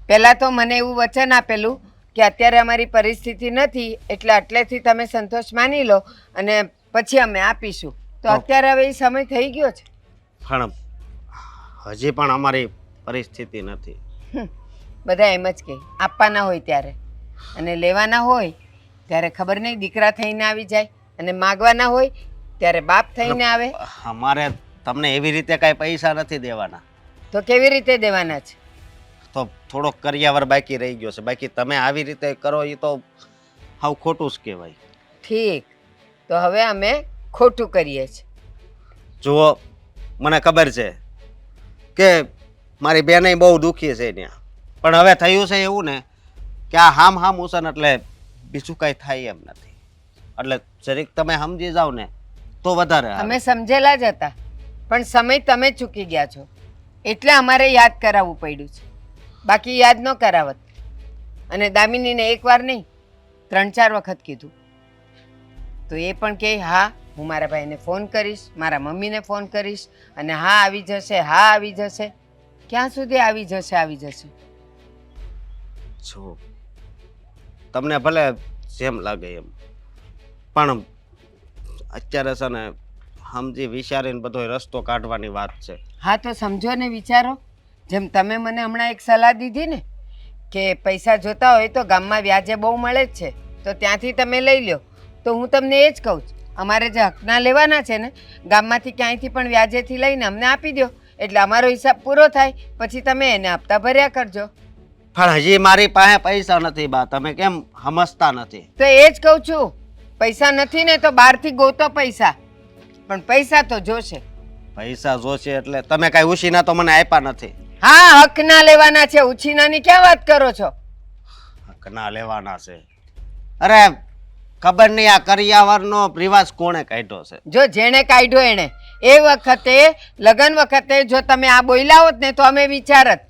પહેલાં તો મને એવું વચન આપેલું કે અત્યારે અમારી પરિસ્થિતિ નથી એટલે આટલેથી તમે સંતોષ માની લો અને પછી અમે આપીશું. તો અત્યારે હવે એ સમય થઈ ગયો છે. પણ હજી પણ અમારી પરિસ્થિતિ નથી. બધા એમ જ કહે આપવાના હોય ત્યારે, અને લેવાના હોય ત્યારે ખબર નહીં દીકરા થઈને આવી જાય, અને માગવાના હોય ત્યારે બાપ થઈને આવે. અમારે તમને એવી રીતે કાંઈ પૈસા નથી દેવાના. તો કેવી રીતે દેવાના છે? તો થોડોક કરિયાવર બાકી રહી ગયો છે. બાકી તમે આવી રીતે કરો એ તો હાવ ખોટું જ કહેવાય. ઠીક, તો હવે અમે ખોટું કરીએ છીએ. જુઓ, મને ખબર છે કે મારી બેને બહુ દુઃખી છે ત્યાં, પણ હવે થયું છે એવું ને કે આ હામ ઉસન એટલે બીજું કાંઈ થાય એમ નથી. એટલે જરીક તમે સમજી જાઓ ને તો વધારે સારું. અમે સમજેલા જ હતા, પણ સમય તમે ચૂકી ગયા છો એટલે અમારે યાદ કરાવવું પડ્યું છે. બાકી યાદ ન કરાવત. અને દામિનીને એકવાર નહીં 3-4 વખત કીધું તો એ પણ કહે હા હું મારા ભાઈને ફોન કરીશ, મારા મમ્મીને ફોન કરીશ, અને હા આવી જશે, હા આવી જશે. ક્યાં સુધી આવી જશે? જો તમને ભલે જેમ લાગે એમ, પણ અત્યારે છે ને સમજી વિચારીને બધો રસ્તો કાઢવાની વાત છે. હા તો સમજો ને વિચારો. જેમ તમે મને હમણાં એક સલાહ દીધી ને કે પૈસા જોતા હોય તો ગામમાં વ્યાજે બહુ મળે જ છે, તો ત્યાંથી તમે લઈ લો. તો હું તમને એ જ કહું છું, અમારે જે હકના લેવાના છે ને ગામમાંથી ક્યાંયથી પણ વ્યાજેથી લઈને અમને આપી દો, એટલે અમારો હિસાબ પૂરો થાય, પછી તમે એને હપ્તા ભર્યા કરજો. પણ હજી મારી પાસે પૈસા નથી બા, તમે કેમ સમજતા નથી? તો એ જ કહું છું, પૈસા નથી ને તો બહારથી ગોતો પૈસા, પણ પૈસા તો જોશે. પૈસા જોશે એટલે તમે કાંઈ ઉછીના તો મને આપ્યા નથી. હા, હકના લેવાના છે, ઉછીનાની ક્યાં વાત કરો છો? હકના લેવાના છે. અરે ખબર નહીં આ કરિયાવરનો રિવાજ કોણે કાઢ્યો છે. જો જેણે કાઢ્યો એણે. એ વખતે લગ્ન વખતે જો તમે આ બોલ્યા હોત ને તો અમે વિચારત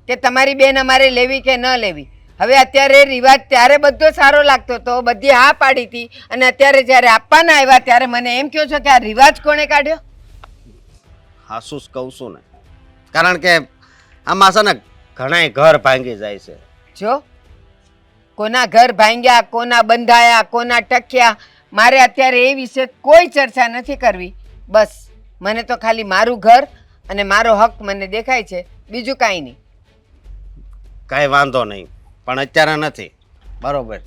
કે તમારી બેન અમારે લેવી કે ન લેવી. હવે અત્યારે રિવાજ ત્યારે બધો સારો લાગતો હતો, બધી હા પાડી હતી, અને અત્યારે જ્યારે આપવાના આવ્યા ત્યારે મને એમ કહો છો કે આ રિવાજ કોણે કાઢ્યો? હાસુસ કહું છું ને, કારણ કે આમાં છે ને ઘણાય ઘર ભાંગી જાય છે. જો કોના ઘર ભાંગ્યા, કોના બંધાયા, કોના ટક્યા, મારે અત્યારે એ વિશે કોઈ ચર્ચા નથી કરવી. બસ મને તો ખાલી મારું ઘર અને મારો હક મને દેખાય છે, બીજું કાંઈ નહીં. કાંઈ વાંધો નહીં, પણ અત્યારે નથી. બરોબર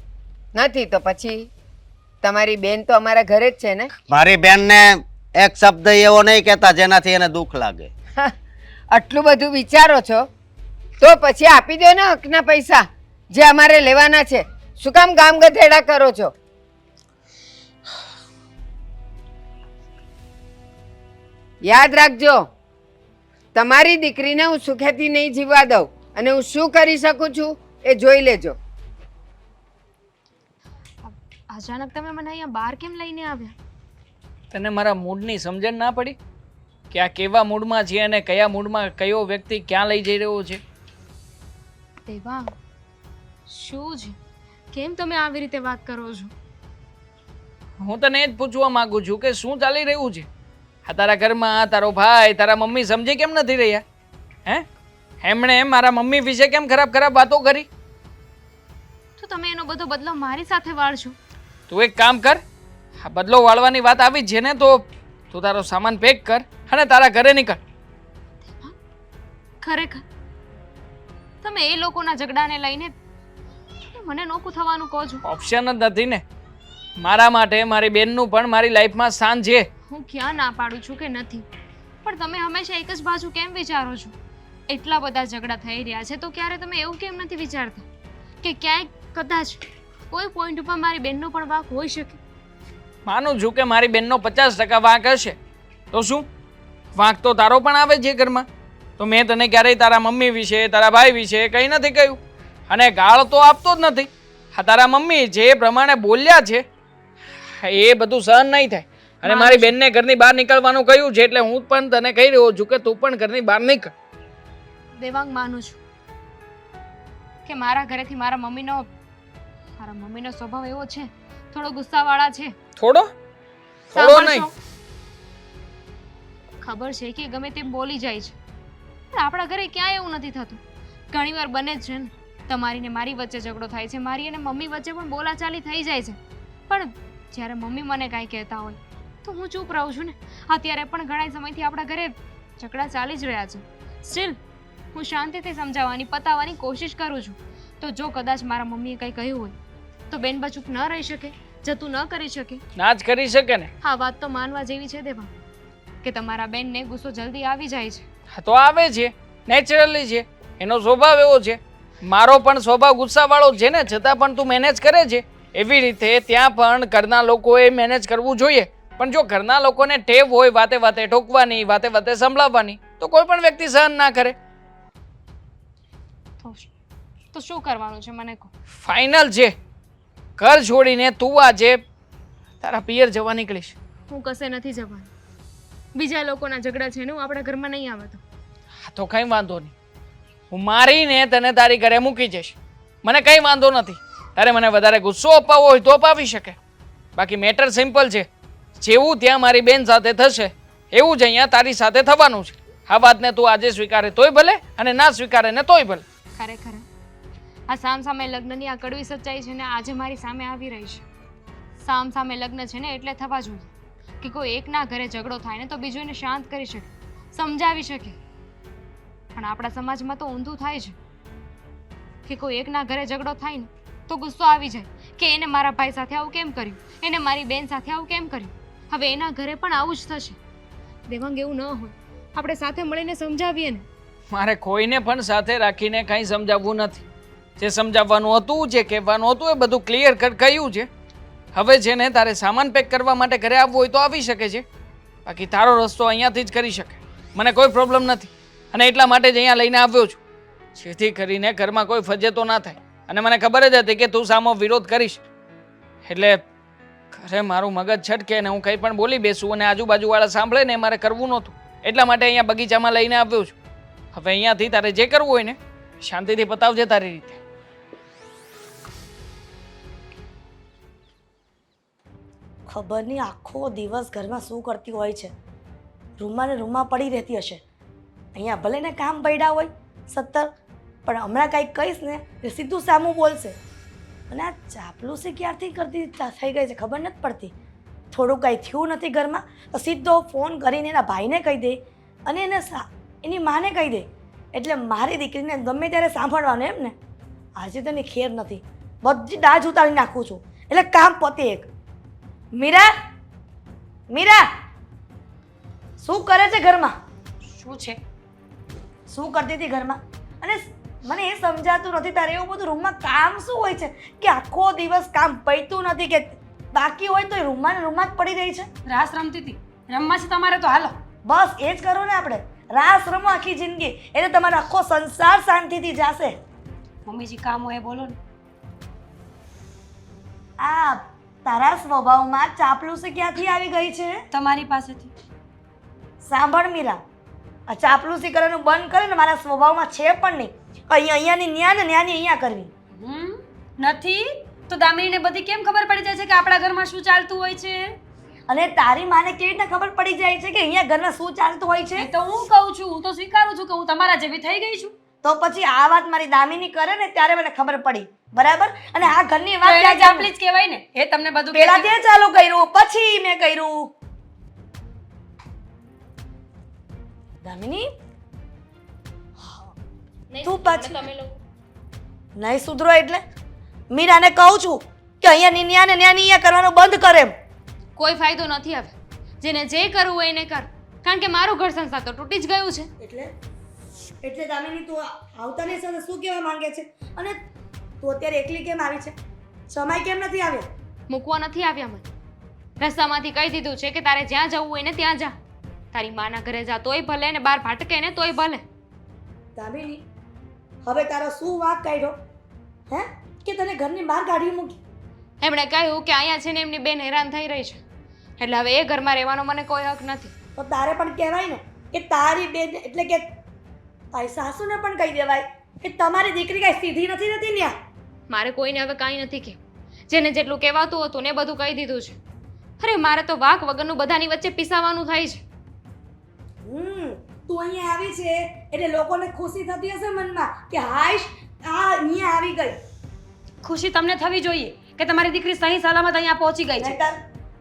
નથી તો પછી તમારી બેન તો અમારા ઘરે જ છે ને? મારી બેનને એક શબ્દ એવો નહીં કહેતા જેનાથી એને દુઃખ લાગે. આટલું બધું વિચારો છો તો પછી આપી દો ને હકના પૈસા જે અમારે લેવાના છે. શું કામ ગામ ગધેડા કરો છો? યાદ રાખજો, તમારી દીકરીને હું સુખેથી નહીં જીવવા દઉં, અને હું શું કરી શકું છું એ જોઈ લેજો. અચાનક તમે મને અહીંયા બહાર કેમ લઈને આવ્યા? તને મારા મૂડની સમજણ ના પડી કે આ કેવા મૂડમાં છે અને કયા મૂડમાં કયો વ્યક્તિ ક્યાં લઈ જઈ રહ્યો છે? દેવાંગ, શું છે? કેમ તમે આવી રીતે વાત કરો છો? હું તને એ જ પૂછવા માંગુ છું કે શું ચાલી રહ્યું છે આ તારા ઘરમાં? તારો ભાઈ, તારા મમ્મી સમજી કેમ નથી રહ્યા? હે, એમણે મારા મમ્મી વિશે કેમ ખરાબ વાતો કરી? તો તમે એનો બધો બદલો મારી સાથે વાળશો? તું એક કામ કર, આ બદલો વાળવાની વાત આવી છે ને તો તું તારો સામાન પેક કર અને તારા ઘરે નીકળ. ખરેખર તમે એ લોકોના ઝઘડાને લઈને મને નોખું થવાનું કહો છો? ઓપ્શન જ નથી ને મારા માટે. મારી બેનનું પણ મારી લાઈફમાં સ્થાન છે. હું ક્યાં ના પાડું છું કે નથી, પણ તમે હંમેશા એક જ બાજુ કેમ વિચારો છો? એટલા બધા ઝઘડા થઈ રહ્યા છે તો ક્યારે તમે એવું કેમ નથી વિચારતા કે ક્યાંય કદાચ કોઈ પોઈન્ટ ઉપર મારી બેનનો પણ વાંક હોઈ શકે? માનું છું કે મારી બેનનો 50% વાંક હશે, તો શું વાંક તો તારો પણ આવે છે ઘરમાં. તો મેં તને ક્યારેય તારા મમ્મી વિશે, તારા ભાઈ વિશે કંઈ નથી કહ્યું, અને ગાળ તો આપતો જ નથી. હા, તારા મમ્મી જે પ્રમાણે બોલ્યા છે એ બધું સહન નહીં થાય, અને મારી બેનને ઘરની બહાર નીકળવાનું કહ્યું છે, એટલે હું પણ તને કહી રહ્યો છું કે તું પણ ઘરની બહાર નીકળ. દેવાંગ, માનું છું કે મારા ઘરેથી મારા મમ્મીનો સ્વભાવ એવો છે, થોડો ગુસ્સાવાળા છે. થોડો નહીં, ખબર છે કે ગમે તેમ બોલી જાય છે, પણ આપણા ઘરે ક્યાંય એવું નથી થતું. ઘણીવાર બને જ છે ને, તમારી ને મારી વચ્ચે ઝઘડો થાય છે, મારી અને મમ્મી વચ્ચે પણ બોલાચાલી થઈ જાય છે, પણ જ્યારે મમ્મી મને કાંઈ કહેતા હોય તો હું ચૂપ રહું છું ને. અત્યારે પણ ઘણા સમયથી આપણા ઘરે ઝઘડા ચાલી જ રહ્યા છે, સ્ટીલ હું શાંતિથી સમજાવવાની પતાવવાની કોશિશ કરું છું. તો જો કદાચ મારા મમ્મીએ કંઈ કહ્યું હોય તો બેનબા ચૂપ ન રહી શકે, જતું ન કરી શકે. ના જ કરી શકે ને. હા, વાત તો માનવા જેવી છે દેવા, કે તમારા બેનને ગુસ્સો જલ્દી આવી જાય છે. હા તો આવે છે, નેચરલી છે, એનો સ્વભાવ એવો છે. મારો પણ સ્વભાવ ગુસ્સાવાળો છે ને, છતાં પણ તું મેનેજ કરે છે. એવી રીતે ત્યાં પણ ઘરના લોકોએ મેનેજ કરવું જોઈએ. પણ જો ઘરના લોકોને ટેવ હોય વાતે વાતે ઠોકવાની, વાતે વાતે સંભળાવવાની, તો કોઈ પણ વ્યક્તિ સહન ના કરે. તો શું કરવાનું છે મને કહો. ફાઇનલ છે, ઘર છોડીને તું આજે તારા પિયર જવા નીકળીશ. હું કશે નથી જવાની. બીજા લોકોના ઝઘડા છે ને હું આપણા ઘરમાં નહીં આવે તો. હા તો કંઈ વાંધો નહીં, હું મારીને તને તારી ઘરે મૂકી જઈશ. મને કંઈ વાંધો નથી. તારે મને વધારે ગુસ્સો અપાવવો હોય તો અપાવી શકે. બાકી મેટર સિમ્પલ છે, જેવું ત્યાં મારી બેન સાથે થશે એવું જ અહીંયા તારી સાથે થવાનું છે. આ વાતને તું આજે સ્વીકારે તોય ભલે અને ના સ્વીકારે ને તોય ભલે. ખરેખર આ સામે લગ્નની આ કડવી સચ્ચાઈ છે ને આજે મારી સામે આવી રહી છે. સામે લગ્ન છે ને એટલે થવા જોઈએ કે કોઈ એકના ઘરે ઝઘડો થાય ને તો બીજું એને શાંત કરી શકે, સમજાવી શકે. પણ આપણા સમાજમાં તો ઊંધું થાય છે કે કોઈ એકના ઘરે ઝઘડો થાય ને તો ગુસ્સો આવી જાય કે એને મારા ભાઈ સાથે આવું કેમ કર્યું, એને મારી બેન સાથે આવું કેમ કર્યું. હવે એના ઘરે પણ આવું જ થશે. દેવાંગ એવું ન હોય, આપણે સાથે મળીને સમજાવીએ ને. મારે કોઈને પણ સાથે રાખીને કંઈ સમજાવવું નથી. જે સમજાવવાનું હતું, જે કહેવાનું હતું એ બધું ક્લિયર કટ કહ્યું છે. હવે છે ને તારે સામાન પેક કરવા માટે ઘરે આવવું હોય તો આવી શકે છે. બાકી તારો રસ્તો અહીંયાથી જ કરી શકે, મને કોઈ પ્રોબ્લેમ નથી. અને એટલા માટે જ અહીંયા લઈને આવ્યો છું, જેથી કરીને ઘરમાં કોઈ ફજેતો ના થાય. અને મને ખબર જ હતી કે તું સામો વિરોધ કરીશ, એટલે ઘરે મારું મગજ છટકે ને હું કંઈ પણ બોલી બેસું અને આજુબાજુવાળા સાંભળે ને એ મારે કરવું નહોતું. એટલા માટે અહીંયા બગીચામાં લઈને આવ્યો છું. હવે અહીંયાથી તારે જે કરવું હોય ને શાંતિથી પતાવજે તારી રીતે. ખબર નહીં આખો દિવસ ઘરમાં શું કરતી હોય છે. રૂમમાં ને રૂમમાં પડી રહેતી હશે. અહીંયા ભલે ને કામ પડ્યા હોય 70, પણ હમણાં કાંઈક કહીશ ને એ સીધું સામું બોલશે. અને આ ચાપલુસી ક્યારથી કરતી થઈ ગઈ છે ખબર નથી પડતી. થોડું કાંઈ થયું નથી ઘરમાં તો સીધો ફોન કરીને એના ભાઈને કહી દે અને એની માને કહી દે. એટલે મારી દીકરીને ગમે ત્યારે સાંભળવાનું એમ ને. આજે તો એની ખેર નથી, બધી દાજ ઉતારી નાખું છું એટલે કામ પતે એક. મીરા, મીરા, શું કરે છે ઘરમાં? શું છે? શું કરતી હતી ઘરમાં? અને મને એ સમજાતું નથી તારે એવું બધું રૂમમાં કામ શું હોય છે કે આખો દિવસ કામ પૈતું નથી કે બાકી હોય તો રૂમમાં ને રૂમમાં જ પડી રહી છે. રાસ રમતી હતી, રમવા છે તમારે તો હાલો. બસ એ જ કરો ને આપણે, રાસ રમો આખી જિંદગી, એટલે તમારો આખો સંસાર શાંતિથી જશે. મમ્મીજી કામ હોય એ બોલો ને. આ તારા સ્વભાવમાં ચાપલુસી ક્યાંથી આવી ગઈ છે? તમારી પાસેથી. સાંભળ મીરા, આ ચાપલુસી કરવાનું બંધ કરે ને, મારા સ્વભાવમાં છે પણ નહીં. અહીંયાની ન્યા ને ન્યાની અહીંયા કરવી. નથી તો દામિનીને બધી કેમ ખબર પડી જાય છે કે આપણા ઘરમાં શું ચાલતું હોય છે? અને તારી માને કેવી રીતના ખબર પડી જાય છે કે અહીંયા ઘરમાં શું ચાલતું હોય છે? એ તો હું કહું છું, હું તો સ્વીકારું છું કે હું તમારા જેવી થઈ ગઈ છું. તો પછી આ વાત મારી દામિની કરે ને ત્યારે મને ખબર પડી, બરાબર? અને આ ઘરની તો એને વાત ચાપલી જ કહેવાય ને, એ તમને બધું પેલા કહેતી. તે ચાલુ કર્યું પછી મેં કર્યું. દામિની તું પાછી નહીં સુધરો એટલે મીરાને કહું છું કે અહીંયા નિન્યા ને ન્યા નિયા કરવાનું બંધ કરે એમ. કોઈ ફાયદો નથી હવે. જેને જે કરવું હોય એને કર, કારણ કે મારું ઘર સંસાર તો તૂટી જ ગયું છે. એટલે દામિની તું આવતાની સાથે શું કહેવા માંગે છે? અને તું અત્યારે એકલી કેમ આવી છે? સમય કેમ નથી આવ્યો? મૂકવા નથી આવ્યા મને. રસ્તામાંથી કહી દીધું છે કે તારે જ્યાં જવું હોય ને ત્યાં જા. તારી માના ઘરે જા તોય ભલે ને બહાર ભટકે ને તોય ભલે. દામિની હવે તારો શું વાંક કાઢ્યો હે કે તને ઘરની બહાર કાઢી મૂકી? એમણે કહ્યું કે અહીંયા છે ને એમની બેન હેરાન થઈ રહી છે, એટલે હવે એ ઘરમાં રહેવાનો મને કોઈ હક નથી. તો તારે પણ કહેવાય ને કે તારી બેન એટલે કે તારી સાસુને પણ કહી દેવાય કે તમારી દીકરી કાંઈ સીધી નથી રહેતી ન્યા. મારે કોઈને હવે કાંઈ નથી કે જેને જેટલું કહેવાતું હતું ને બધું કહી દીધું છે. અરે મારે તો વાક વગરનું બધાની વચ્ચે પીસાવાનું થાય છે. તું અહીંયા આવી છે એટલે લોકોને ખુશી થતી હશે મનમાં કે હાઈશ આ અહીંયા આવી ગઈ. ખુશી તમને થવી જોઈએ કે તમારી દીકરી સહી સલામત અહીંયા પહોંચી ગઈ છે. નહીંતર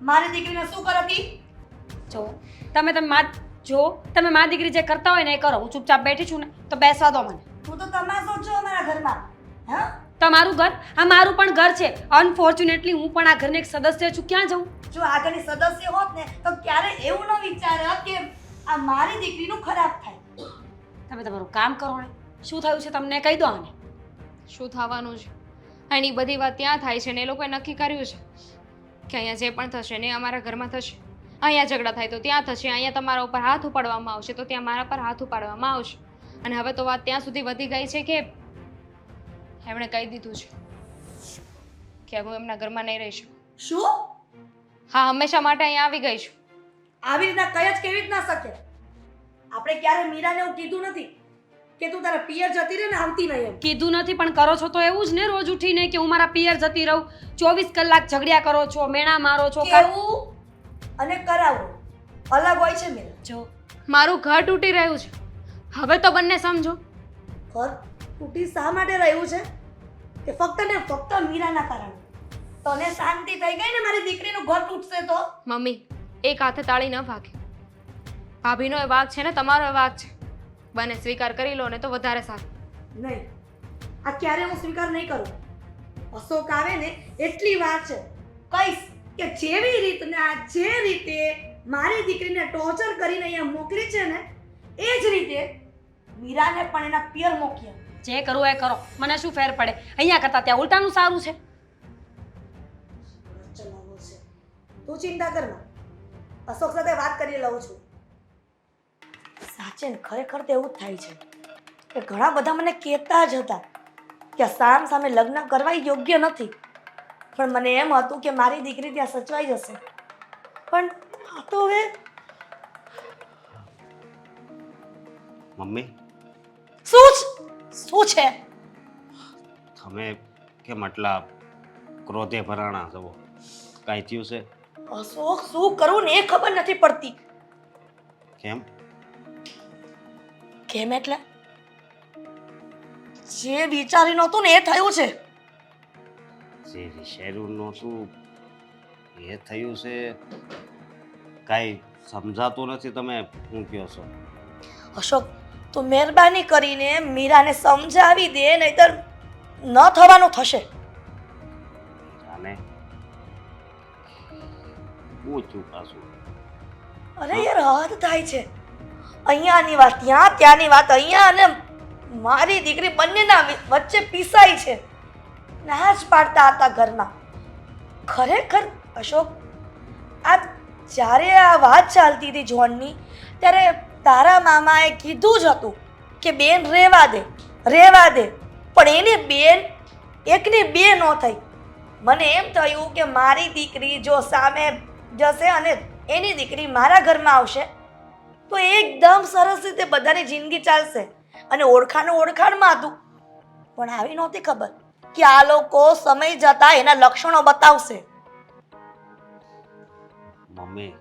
મારી દીકરીને શું કરતી? જો તમે જો તમે મા દીકરી જે કરતા હોય ને એ કરો. હું ચૂપચાપ બેઠી છું ને તો બેસવા દો મને. તું તો તમાશો છો અમારા ઘરમાં. હા, તમારું ઘર આ મારું પણ ઘર છે. અનફોર્ચ્યુનેટલી હું પણ આ ઘરની એક સદસ્ય છું. ક્યાં જાઉં? જો આગળની સદસ્ય હોત ને તો ક્યારે એવું ન વિચારે કે આ મારી દીકરીનું ખરાબ થાય. તમે તમારું કામ કરો ને. શું થયું છે તમને કહી દો આને. શું થવાનું છે? એની બધી વાત ત્યાં થાય છે ને એ લોકોએ નક્કી કર્યું છે કે અહીંયા જે પણ થશે ને એ અમારા ઘરમાં થશે. અહીંયા ઝઘડા થાય તો ત્યાં થશે, અહીંયા તમારા ઉપર હાથ ઉપાડવામાં આવશે તો ત્યાં મારા પર હાથ ઉપાડવામાં આવશે. અને હવે તો વાત ત્યાં સુધી વધી ગઈ છે કે એમણે કહી દીધું છે કે હું એમના ઘરમાં નહીં રહી શકું. શું? હા, હંમેશા માટે અહીંયા આવી ગઈ છું. આવી રીતના કઈ જ કેવી રીતના શકે? આપણે ક્યારે મીરાને એવું કીધું નથી કે તું તારા પિયર જતી રહે ને આવતી નહીં એમ. કીધું નથી પણ કરો છો તો એવું જ ને રોજ ઉઠીને કે હું મારા પિયર જતી રહું. 24 કલાક ઝઘડ્યા કરો છો, મેણા મારો છો. કેવું અને કરાવવું અલગ હોય છે મીરા. જો મારું ઘર તૂટી રહ્યું છે. હવે તો બંને સમજો. ઘર તૂટી શા માટે રહ્યું છે? કે ફક્ત ને ફક્ત મીરાના કારણે. તને શાંતિ થઈ ગઈ ને મારી દીકરીનું ઘર તૂટશે તો? મમ્મી, એક હાથે તાળી ન ભાગે. ભાભીનો એ વાંક છે ને તમારો એ વાંક છે. બંને સ્વીકાર કરી લો ને તો વધારે સારું. નહીં, આ ક્યારે હું સ્વીકાર નહીં કરું. અશોક આવે ને એટલી વાત છે કહીશ કે જેવી રીતના જે રીતે મારી દીકરીને ટોર્ચર કરીને અહીંયા મોકલી છે ને એ જ રીતે મીરાને પણ એના પિયર મોકલ્યા. જે કરવું એ કરો. મને શું ફેર પડે? અહીંયા કરતા ત્યાં ઉલટાનું સારું છે. ચલાવો છે. તું ચિંતા કર માં. અશોક સાથે વાત કરી લઉં છું. સાચે ને ખરેખર તો એવું જ થાય છે કે ઘણા બધા મને કહેતા જ હતા કે સામ સામે લગ્ન કરવા યોગ્ય નથી, પણ મને એમ હતું કે મારી દીકરી ત્યાં સચવાઈ જશે. પણ આ તો હવે મમ્મી, શું છે? તમે કેમ આટલા ક્રોધે ભરાણા છો? કાંઈ થયું છે? અશોક શું કરું ને એ ખબર નથી પડતી. કેમ? કેમ એટલે જે વિચારી નહોતું ને એ થયું છે. જે વિચાર્યું નહોતું એ થયું છે. કાંઈ સમજાતું નથી. તમે શું કહો છો? અશોક, તું મહેરબાની કરીને મીરાને સમજાવી દે, નહીતર ન થવાનું થશે. જાને હું છું પાછું. અરે યાર, હદ થાય છે. અહીંયાની વાત ત્યાં, ત્યાંની વાત અહીંયા, અને મારી દીકરી બંનેના વચ્ચે પીસાઈ છે. ના જ પાડતા હતા ઘરમાં. ખરેખર અશોક, આ જ્યારે આ વાત ચાલતી હતી જોનની, ત્યારે તારા મામાએ કીધું જ હતું કે બેન રહેવા દે, રહેવા દે. પણ એની બેન એકની બે ન થઈ. મને એમ થયું કે મારી દીકરી જો સામે જશે અને એની દીકરી મારા ઘરમાં આવશે તો એકદમ સરસ રીતે બધાની જિંદગી ચાલશે અને ઓળખાણમાં હતું. પણ આવી નહોતી ખબર કે આ લોકો સમય જતા એના લક્ષણો બતાવશે. મમ્મી,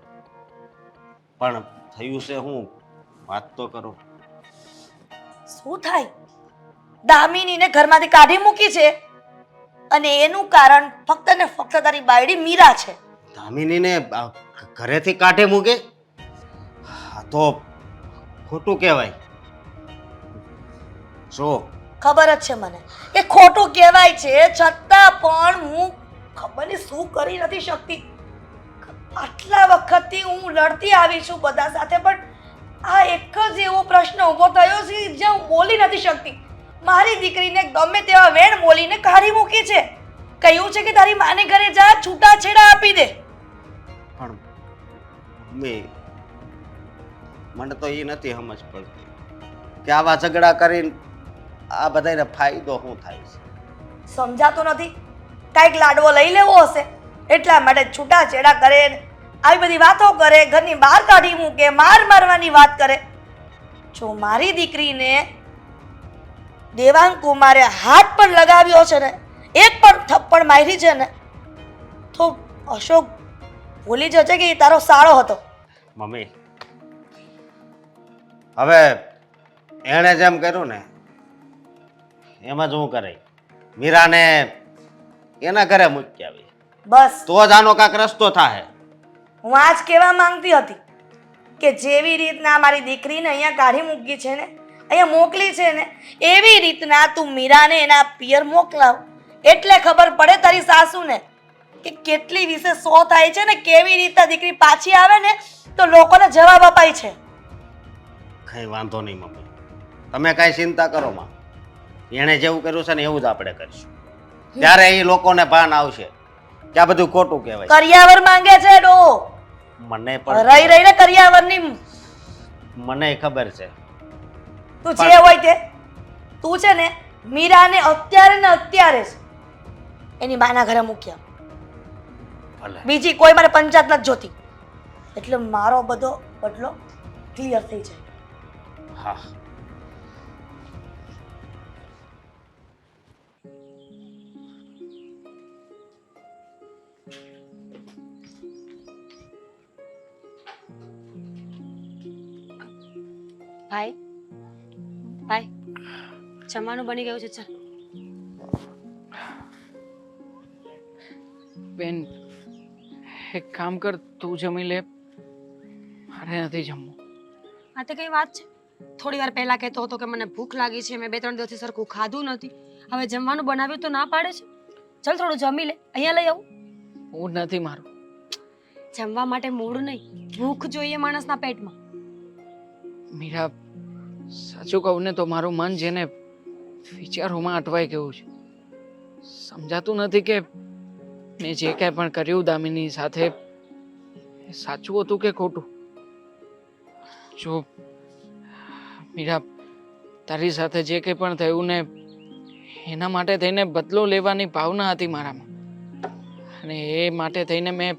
પણ થયું છે હું? વાત તો કરો. શું થાય? દામિનીને ઘરમાંથી કાઢી મૂકી છે અને એનું કારણ ફક્ત ને ફક્ત તારી બાયડી મીરા છે. દામિનીને ઘરેથી કાઢે મૂકે? આ તો ખોટું કહેવાય. શું? ખબર જ છે મને કે ખોટું કહેવાય છે, છતાં પણ હું ખબર નહીં શું કરી નથી શકતી. આટલા વખતથી હું લડતી આવી છું બધા સાથે, પણ આ એક જ એવો પ્રશ્ન ઊભો થયો છે જ્યાં હું બોલી નથી શકતી. મારી દીકરીને ગમે તેવા વેણ બોલીને કાઢી મૂકી છે. કહ્યું છે કે તારી માને ઘરે જા, છૂટાછેડા આપી દે. પણ મમ્મી, મને તો એ નથી સમજ પડતી કે આવા ઝઘડા કરીને આ બધાને ફાયદો શું થાય છે? સમજાતું નથી. કાંઈક લાડવો લઈ લેવો હશે એટલા માટે છૂટાછેડા કરે, આવી બધી વાતો કરે, ઘરની બહાર કાઢી મૂકે, માર મારવાની વાત કરે. જો મારી દીકરીને દેવાંગ કુમારે હાથ પણ લગાવ્યો છે ને, એક પણ થપ્પડ મારી છે ને, તો અશોક ભૂલી જશે કે એ તારો સાળો હતો. મમ્મી, હવે એણે જેમ કર્યું ને એમ જ હું કરે. મીરાને એના ઘરે મૂકી આવી બસ તો જ આનો કાંક રસ્તો થાય. હું આજ કહેવા માંગતી હતી કે જેવી રીતના મારી દીકરીને અહીંયા કાઢી મૂકી છે ને, અહીંયા મોકલી છે ને, એવી રીતના તું મીરાને એના પિયર મોકલાવ. એટલે ખબર પડે તારી સાસુને કે કેટલી વિશે સો થાય છે ને, કેવી રીતે દીકરી પાછી આવે ને તો લોકોને જવાબ અપાય છે. કઈ વાંધો નહીં મમ્મી, તમે કાંઈ ચિંતા કરો માં. એણે જેવું કર્યું છે ને એવું જ આપણે કરીશું. ત્યારે એ લોકોને ભાન આવશે કે આ બધું ખોટું કહેવાય. કરિયાવર માંગે છે ડો, મને પણ રહી રહીને કરિયાવરની. મને ખબર છે. તું જે હોય તે, તું છે ને મીરાને અત્યારે ને અત્યારે જ એની માના ઘરે મૂક્યા. ભલે બીજી કોઈ મારે પંચાયત નથી જોતી. એટલે મારો બધો બદલો ક્લિયર થઈ જાય. હા. ભાઈ ભાઈ જમવાનું બની ગયું છે, ચાલ. બેન એક કામ કર, તું જમી લે, મારે નથી જમવું. આ તે કઈ વાત છે? થોડી વાર પહેલા કહેતો હતો કે મને ભૂખ લાગી છે, મેં 2-3 દિવસથી સરખું ખાધું નથી, હવે જમવાનું બનાવ્યું તો ના પાડે છે. ચાલ થોડું જમી લે, અહીંયા લઈ આવું. મૂડ નથી મારું. જમવા માટે મૂડ નહીં, ભૂખ જોઈએ માણસના પેટમાં. મીરા, સાચું કહું ને તો મારું મન છે ને વિચારોમાં અટવાઈ ગયું છે. સમજાતું નથી કે મેં જે કાંઈ પણ કર્યું દામિની સાથે એ સાચું હતું કે ખોટું. જો મીરા, તારી સાથે જે કંઈ પણ થયું ને એના માટે થઈને બદલો લેવાની ભાવના હતી મારામાં, અને એ માટે થઈને મેં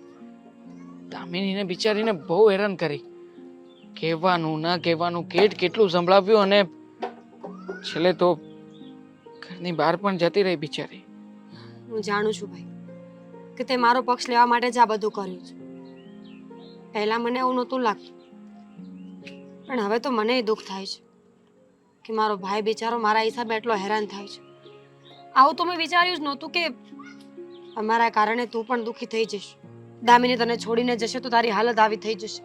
દામિનીને બિચારીને બહુ હેરાન કરી. કહેવાનું ના કહેવાનું કેટલું સંભળાવ્યું, અને છેલ્લે તો ઘરની બહાર પણ જતી રહી બિચારી. હું જાણું છું ભાઈ કે તે મારો પક્ષ લેવા માટે જ આ બધું કર્યું છે. પહેલા મને એવું નહોતું લાગતું, પણ હવે તો મને દુઃખ થાય છે કે મારો ભાઈ બિચારો મારા હિસાબે એટલો હેરાન થાય છે. આવું તો મેં વિચાર્યું જ નહોતું કે અમારા કારણે તું પણ દુઃખી થઈ જઈશ. દામિની તને છોડીને જશે તો તારી હાલત આવી થઈ જશે.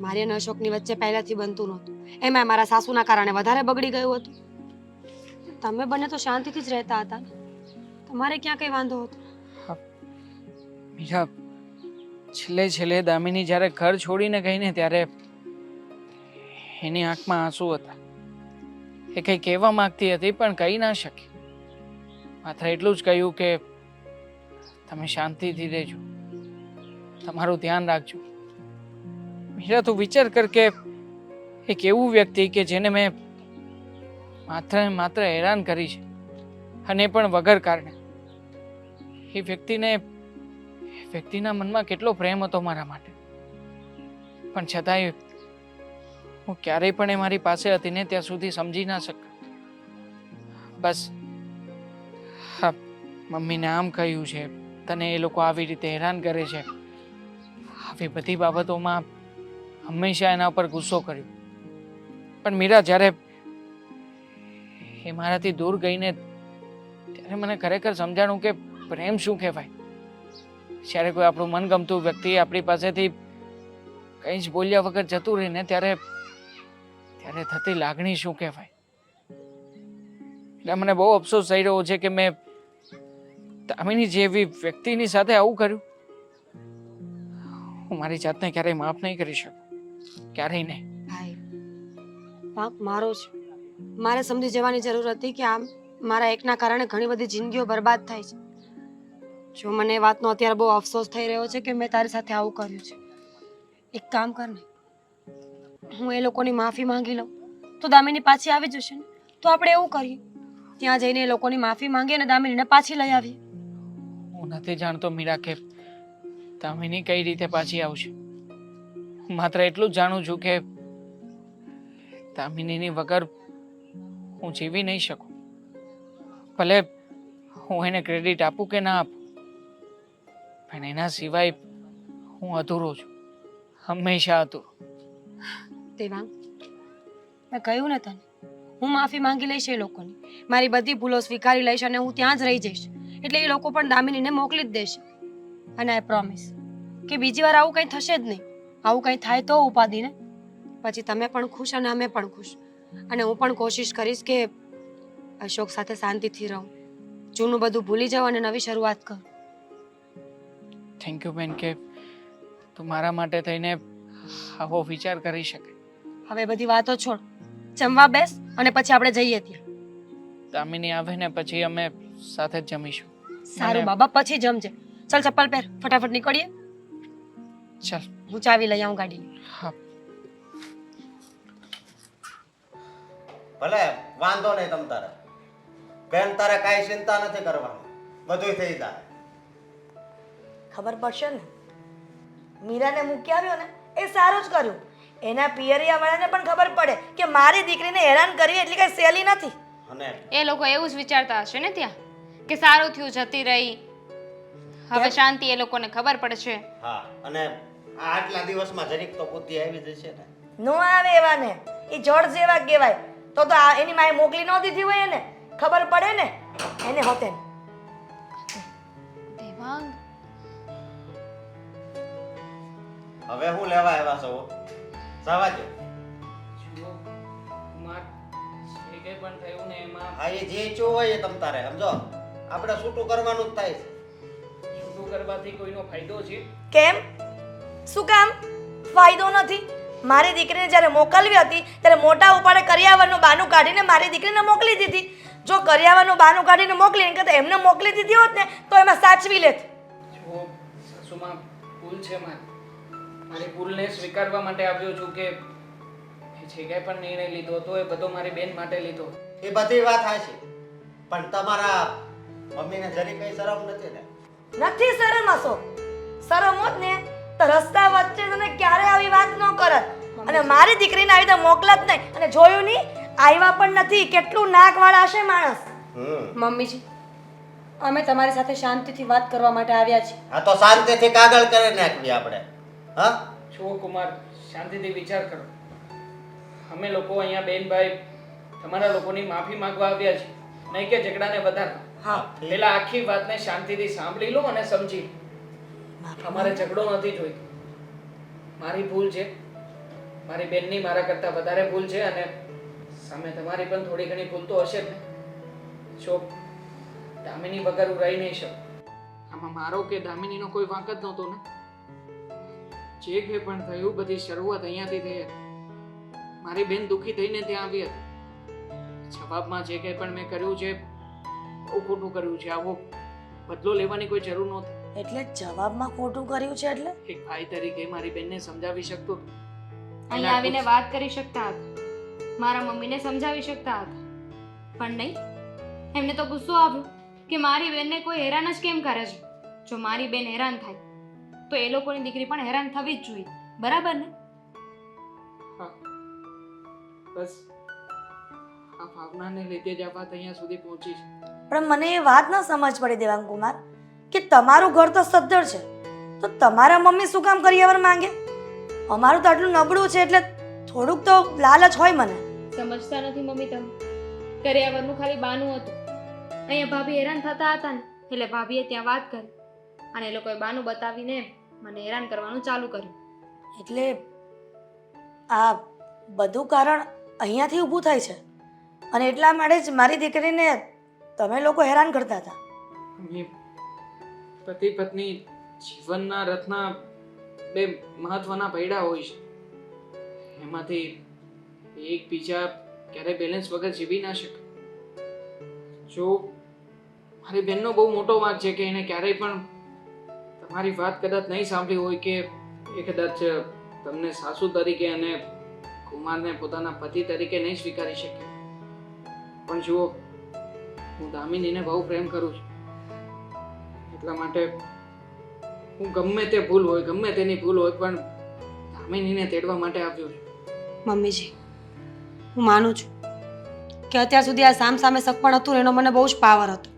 મારી અને અશોકની વચ્ચે પહેલાથી બનતું નહોતું, એમાં મારા સાસુના કારણે વધારે બગડી ગયું હતું. તમે બંને તો શાંતિથી જ રહેતા હતા ને, તમારે ક્યાં કઈ વાંધો હતો? મીરા, છેલ્લે દામિની જ્યારે ઘર છોડીને ગઈ ને ત્યારે એની આંખમાં આંસુ હતા. એ કંઈ કહેવા માંગતી હતી પણ કહી ના શકી. માત્ર એટલું જ કહ્યું કે તમે શાંતિથી રહેજો, તમારું ધ્યાન રાખજો. મીરા, તું વિચાર કર કે એક એવું વ્યક્તિ કે જેને મેં માત્ર ને માત્ર હેરાન કરી છે, અને એ પણ વગર કારણે. એ વ્યક્તિના મનમાં કેટલો પ્રેમ હતો મારા માટે, પણ છતાંય હું ક્યારેય પણ એ મારી પાસે હતી ને ત્યાં સુધી સમજી ના શક્યો. બસ હા, મમ્મીને આમ કહ્યું છે, તને એ લોકો આવી રીતે હેરાન કરે છે, આવી બધી બાબતોમાં હંમેશા એના ઉપર ગુસ્સો કર્યો. પણ મીરા, જ્યારે એ મારાથી દૂર ગઈને ત્યારે મને ખરેખર સમજાણું કે પ્રેમ શું કહેવાય. જ્યારે કોઈ આપણું મનગમતું વ્યક્તિ આપણી પાસેથી કંઈ જ બોલ્યા વગર જતું રહીને ત્યારે થતી લાગણી શું કહેવાય. એટલે મને બહુ અફસોસ થઈ રહ્યો છે કે મેં દામિની જેવી વ્યક્તિની સાથે આવું કર્યું. હું મારી જાતને ક્યારેય માફ નહીં કરી શકું, ક્યારેય નહીં. ભાઈ, વાંક મારો છે. મારે સમજી જવાની જરૂર હતી કે આમ મારા એકના કારણે ઘણી બધી જિંદગીઓ બરબાદ થાય છે. જો મને એ વાતનો અત્યારે બહુ અફસોસ થઈ રહ્યો છે કે મેં તારી સાથે આવું કર્યું છે. એક કામ કર ને, હું એ લોકોની માફી માંગી લઉં તો દામિની પાછી આવી જશે ને. તો આપણે એવું કરીએ, ત્યાં જઈને એ લોકોની માફી માંગીએ અને દામિનીને પાછી લઈ આવીએ. હું નથી જાણતો મીરા કે દામિની કઈ રીતે પાછી આવશે. માત્ર એટલું જ જાણું છું કે દામિનીની વગર હું જીવી નહીં શકું. ભલે હું એને ક્રેડિટ આપું કે ના આપું, પણ એના સિવાય હું અધૂરો છું, હંમેશા અધૂરો. દેવાંગ, મેં કહ્યું ને તને, હું માફી માંગી લઈશ એ લોકોની, મારી બધી ભૂલો સ્વીકારી લઈશ અને હું ત્યાં જ રહી જઈશ. એટલે એ લોકો પણ દામિનીને મોકલી જ દેશે. અને આઈ પ્રોમિસ કે બીજી વાર આવું કંઈ થશે જ નહીં. આવું કંઈ થાય તો ઉપાધિ ને પછી તમે પણ ખુશ અને અમે પણ ખુશ. અને હું પણ કોશિશ કરીશ કે અશોક સાથે શાંતિથી રહું, જૂનું બધું ભૂલી જાઉં અને નવી શરૂઆત કરું. થેન્ક યુ બેન કે તું મારા માટે થઈને આવો વિચાર કરી શકે. હવે બધી વાતો છોડ, જમવા બેસ અને પછી આપણે જઈએ ત્યાં. દામિની આવે ને પછી અમે સાથે જ જમીશું. સારું બાબા, પછી જમજે. ચાલ ચપ્પલ પહેર, ફટાફટ નીકળીએ. ચાલ. હું ચાવી લઈ આવું ગાડીની. હા. ભલે વાંધો નહીં તમ તારે બેન, તારે કાંઈ ચિંતા નથી કરવાની, બધું થઈ જાય. ખબર પડશે ને, મીરાને મૂકી આવ્યો ને એ સારું જ કર્યું. એના પિયરિયા વાળાને પણ ખબર પડે કે મારી દીકરીને હેરાન કરવી એટલી કઈ સહેલી નથી. અને એ લોકો એવું જ વિચારતા હશે ને ત્યાં કે સારું થયું જતી રહી, હવે શાંતિ. એ લોકોને ખબર પડશે. હા, અને આ આટલા દિવસમાં જરીક તો બુદ્ધિ આવી જશે ને. નો આવે એવાને, એ જળ જેવા કહેવાય. તો એની માએ મોકલી ન દીધી હોય એને ખબર પડે ને એને હોતે. દેવાંગ, હવે હું લેવા આવ્યા છો? જવા દો. જુઓ કુમાર, જે કંઈ પણ થયું ને એમાં હા, એ જે ઈચ્છું હોય એ તમ તારે સમજો, આપણે છૂટું કરવાનું જ થાય છે. છૂટું કરવાથી કોઈનો ફાયદો છે? કેમ? શું કામ ફાયદો નથી? મારી દીકરીને જ્યારે મોકલવી હતી ત્યારે મોટા ઉપાડે કરિયાવરનું બાનું કાઢીને મારી દીકરીને મોકલી દીધી. જો કરિયાવરનું બાનું કાઢીને મોકલી કે એમને મોકલી દીધી હોત ને તો એમાં સાચવી લેત. જુઓ સાસુમાં ભૂલ છે મારી ભૂલને સ્વીકારવા માટે આવ્યો છું કે જે કંઈ પણ નિર્ણય લીધો હતો એ બધો મારી બેન માટે લીધો. એ બધી વાત હાચી, પણ તમારા મમ્મીને જરી કઈ શરમ નથી ને? નથી શરમ હશો. શરમ હોત ને તો રસ્તા વચ્ચે તને ક્યારે આવી વાત ન કરત અને મારી દીકરીને આવી રીતે મોકલત નહીં. અને જોયું નહીં, આવ્યા પણ નથી. કેટલું નાકવાળા હશે માણસ. મમ્મીજી, અમે તમારી સાથે શાંતિથી વાત કરવા માટે આવ્યા છીએ. હા, તો શાંતિથી કાગળ કરી નાખવી આપણે. હા, જુઓ કુમાર, શાંતિથી વિચાર કરો. અમે લોકો અહીંયા બેન ભાઈ તમારા લોકોની માફી માંગવા આવ્યા છીએ, નહીં કે ઝઘડાને વધારવા. હા, પહેલા આખી વાતને શાંતિથી સાંભળી લો અને સમજી લો. અમારે ઝઘડો નથી જોઈતો. મારી ભૂલ છે, મારી બેનની મારા કરતા વધારે ભૂલ છે અને સામે તમારી પણ થોડી ઘણી ભૂલ તો હશે જ ને. જો દામિની વગર હું રહી નહીં શકું. આમાં મારો કે દામિનીનો કોઈ વાંક જ નહોતો ને. જે કંઈ પણ થયું બધી શરૂઆત અહીંયાથી થઈ હતી. મારી બેન દુઃખી થઈને ત્યાં આવી હતી. જવાબમાં જે કંઈ પણ મેં કર્યું છે બહુ ખોટું કર્યું છે. આવો બદલો લેવાની કોઈ જરૂર નહોતી. એટલે જવાબમાં ખોટું કર્યું છે એટલે એક ભાઈ તરીકે મારી બેનને સમજાવી શકતો હતો. અહીં આવીને વાત કરી શકતા હતા, મારા મમ્મીને સમજાવી શકતા હતા, પણ નહીં. એમને તો ગુસ્સો આવ્યો કે મારી બેનને કોઈ હેરાન જ કેમ કરે છે. જો મારી બેન હેરાન થાય તો એ લોકોની દીકરી પણ હેરાન થવી જ જોઈએ, બરાબર ને? હા, બસ આ ભાવનાને લીધે જ આ વાત અહીંયા સુધી પહોંચી છે. પણ મને એ વાત ન સમજ પડી દેવાંગ કુમાર કે તમારું ઘર તો સદ્ધર છે તો તમારા મમ્મી શું કામ કરિયાવર માંગે? અમારું તો આટલું નબળું છે એટલે થોડુંક તો લાલચ હોય મને. સમજતા નથી મમ્મી તમે. કરિયાવરનું ખાલી બાનું હતું. અહીંયા ભાભી હેરાન થતા હતા ને એટલે ભાભીએ ત્યાં વાત કરી અને એ લોકોએ બાનું બતાવીને મને હેરાન કરવાનું ચાલુ કર્યું. એટલે આ બધું કારણ અહીંયાથી ઊભું થાય છે અને એટલા માટે જ મારી દીકરીને તમે લોકો હેરાન કરતા હતા. પતિ પત્ની જીવનના રથના બે મહત્વના પૈડા હોય છે. એમાંથી એકબીજા ક્યારેય બેલેન્સ વગર જીવી ના શકે. જો મારી બેનનો બહુ મોટો વાંક છે કે એને ક્યારેય પણ તમારી વાત કદાચ નહીં સાંભળી હોય કે એ કદાચ તમને સાસુ તરીકે અને કુમારને પોતાના પતિ તરીકે નહીં સ્વીકારી શકે. પણ જુઓ, હું દામિનીને બહુ પ્રેમ કરું છું. એટલા માટે હું ગમે તે ભૂલ હોય, ગમે તેની ભૂલ હોય, પણ દામિનીને તેડવા માટે આવ્યો છું. મમ્મીજી, હું માનું છું કે અત્યાર સુધી આ સામસામે સગપણ હતું ને એનો મને બહુ જ પાવર હતો.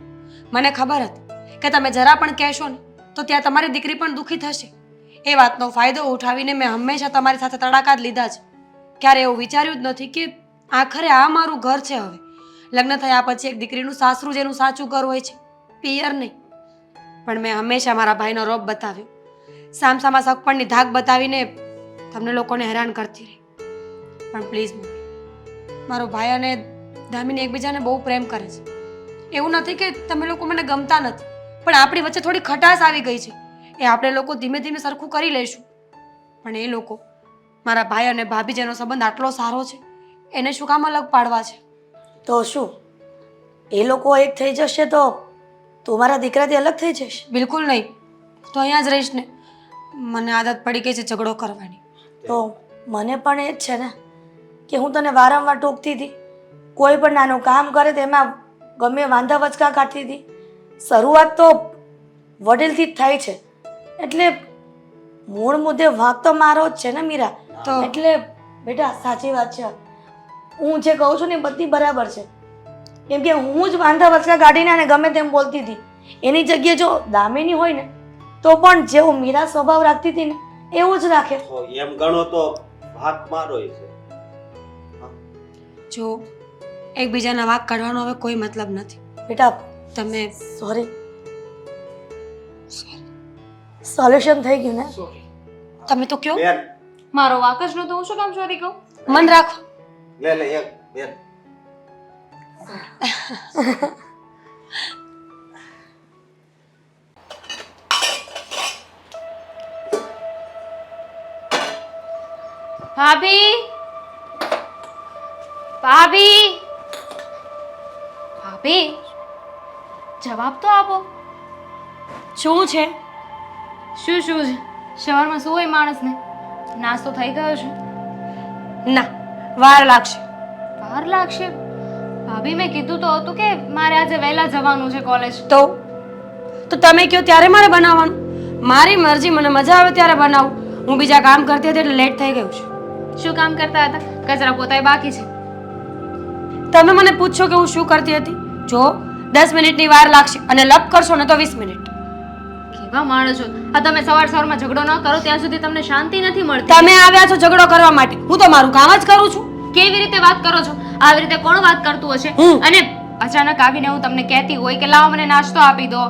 મને ખબર હતી કે તમે જરા પણ કહેશો ને તો ત્યાં તમારી દીકરી પણ દુઃખી થશે. એ વાતનો ફાયદો ઉઠાવીને મેં હંમેશા તમારી સાથે તડાકા જ લીધા છે. ક્યારે એવું વિચાર્યું જ નથી કે આખરે આ મારું ઘર છે. હવે લગ્ન થયા પછી એક દીકરીનું સાસરું જેનું સાચું ઘર હોય છે, પિયર નહીં. પણ મેં હંમેશા મારા ભાઈનો રોપ બતાવ્યો. સામસામા સગપણની ધાક બતાવીને તમને લોકોને હેરાન કરતી રહી. પણ પ્લીઝ મમ્મી, મારો ભાઈ અને દામિની એકબીજાને બહુ પ્રેમ કરે છે. એવું નથી કે તમે લોકો મને ગમતા નથી, પણ આપણી વચ્ચે થોડી ખટાશ આવી ગઈ છે. એ આપણે લોકો ધીમે ધીમે સરખું કરી લઈશું. પણ એ લોકો, મારા ભાઈ અને ભાભી જેનો સંબંધ આટલો સારો છે, એને શું કામ અલગ પાડવા છે? તો શું એ લોકો એક થઈ જશે તો તું મારા દીકરાથી અલગ થઈ જઈશ? બિલકુલ નહીં. તો અહીંયા જ રહીશ ને. મને આદત પડી ગઈ છે ઝઘડો કરવાની. તો મને પણ એ જ છે ને કે હું તને વારંવાર ટોકતી હતી. કોઈ પણ નાનું કામ કરે તેમાં ગમે વાંધા વચકા કાઢતી હતી. શરૂઆત તો વડીલથી જ થાય છે, એટલે મૂળ મુદ્દે વાંક તો મારો જ છે ને મીરા. તો- એટલે બેટા સાચી વાત છે, હું જે કહું છું ને એ બધી બરાબર છે. કેમ કે હું જ વાંધા વચકા કાઢીને અને ગમે તેમ બોલતી હતી. એની જગ્યાએ જો દામિની હોય ને તો પણ જેવું મીરા સ્વભાવ રાખતી હતી ને એવું જ રાખે. તો એમ ગણો તો ભાગ મારો છે. જો એકબીજાના વાંક કાઢવાનો હવે કોઈ મતલબ નથી. બેટા તમે સોરી, સોલ્યુશન થઈ ગયું ને? તમે તો કયો બેન મારો વાક જ નહોતો, હું શું કામ સોરી કહું? મન રાખો. લે લે એક બેન. ભાભી, ભાભી, ભાભી, જવાબ તો આપો. શું છે? શું શું છે? સવારમાં શું હોય માણસને? નાસ્તો થઈ ગયો છે? ના, વાર લાગશે. વાર લાગશે? ભાભી, મેં કીધું તો હતું કે મારે આજે વહેલા જવાનું છે કોલેજ. તો તમે કહો ત્યારે મારે બનાવવાનું? મારી મરજી, મને મજા આવે ત્યારે બનાવું. હું બીજા કામ કરતી હતી એટલે લેટ થઈ ગયું છે. શું કામ કરતા હતા? કચરા પોતાય બાકી છે. તમે મને પૂછશો કે હું શું કરતી હતી? જો 10 મિનિટની વાર લાગશે અને લપ કરશો ને તો 20 મિનિટ. કેવા માણસ છો આ તમે? સવારમાં ઝઘડો ન કરો ત્યાં સુધી તમને શાંતિ નથી મળતી. તમે આવ્યા છો ઝઘડો કરવા માટે, હું તો મારું કામ જ કરું છું. કેવી રીતે વાત કરો છો? આવી રીતે કોણ વાત કરતું હશે? હું. અને અચાનક આવીને હું તમને કહેતી હોય કે લાવો મને નાસ્તો આપી દો,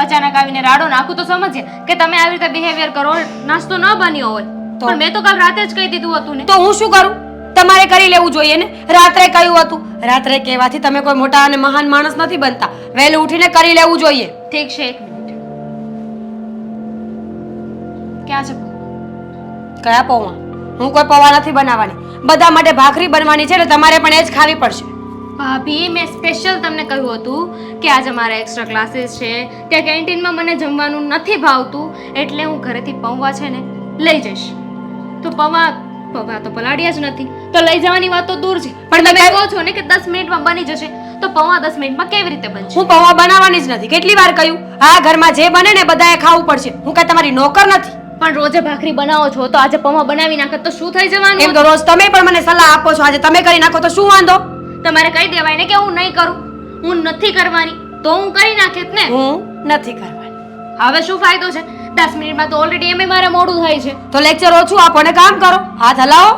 અચાનક આવીને રાડો નાખું તો સમજીએ કે તમે આવી રીતે બિહેવિયર કરો, નાસ્તો ન બન્યો હોય. તો? પણ મેં તો કાલ રાતે જ કહી દીધું હતું ને. તો હું શું કરું? તમારે કરી લેવું જોઈએ ને. રાત્રે કહ્યું હતું. રાત્રે કહેવાથી તમે કોઈ મોટા અને મહાન માણસ નથી બનતા. વહેલું ઉઠીને કરી લેવું જોઈએ. ઠીક છે, 1 મિનિટ. ક્યાં છે? કયા પૌવા? હું કોઈ પૌવા નથી બનાવવાની. બધા માટે ભાખરી બનવાની છે એટલે તમારે પણ એ જ ખાવી પડશે. ભાભી, મેં સ્પેશિયલ તમને કહ્યું હતું કે આજે મારા એક્સ્ટ્રા ક્લાસીસ છે, ત્યાં કેન્ટીનમાં મને જમવાનું નથી ભાવતું, એટલે હું ઘરેથી પૌવા છે ને લઈ જઈશ. તો પૌવા તો પલાળ્યા જ નથી, તો લઈ જવાની વાત તો દૂર છે. પણ પણ તમે તમે કહો છો ને કે 10 મિનિટમાં બની જશે, તો પૌવા 10 મિનિટમાં કેવી રીતે બનશે? હું પૌવા બનાવવાની જ નથી. કેટલી વાર કહ્યું? આ ઘરમાં જે બને ને બધાએ ખાવું પડશે. હું કઈ તમારી નોકર નથી. પણ રોજે ભાખરી બનાવો છો તો આજે પૌવા બનાવી નાખો તો શું થઈ જવાનું? એમ તો રોજ તમે પણ મને સલાહ આપો છો. આજે તમે કરી નાખો તો શું વાંધો? તમારે કહી દેવાય ને કે હું નહીં કરું, હું નથી કરવાની, તો હું કરી નાખેત ને. હું નથી કરવાની. હવે શું ફાયદો છે? 10 મિનિટમાં તો ઓલરેડી એમે મારે મોડું થાય છે. તો લેક્ચર ઓછું આપો ને કામ કરો. હાથ હલાવો.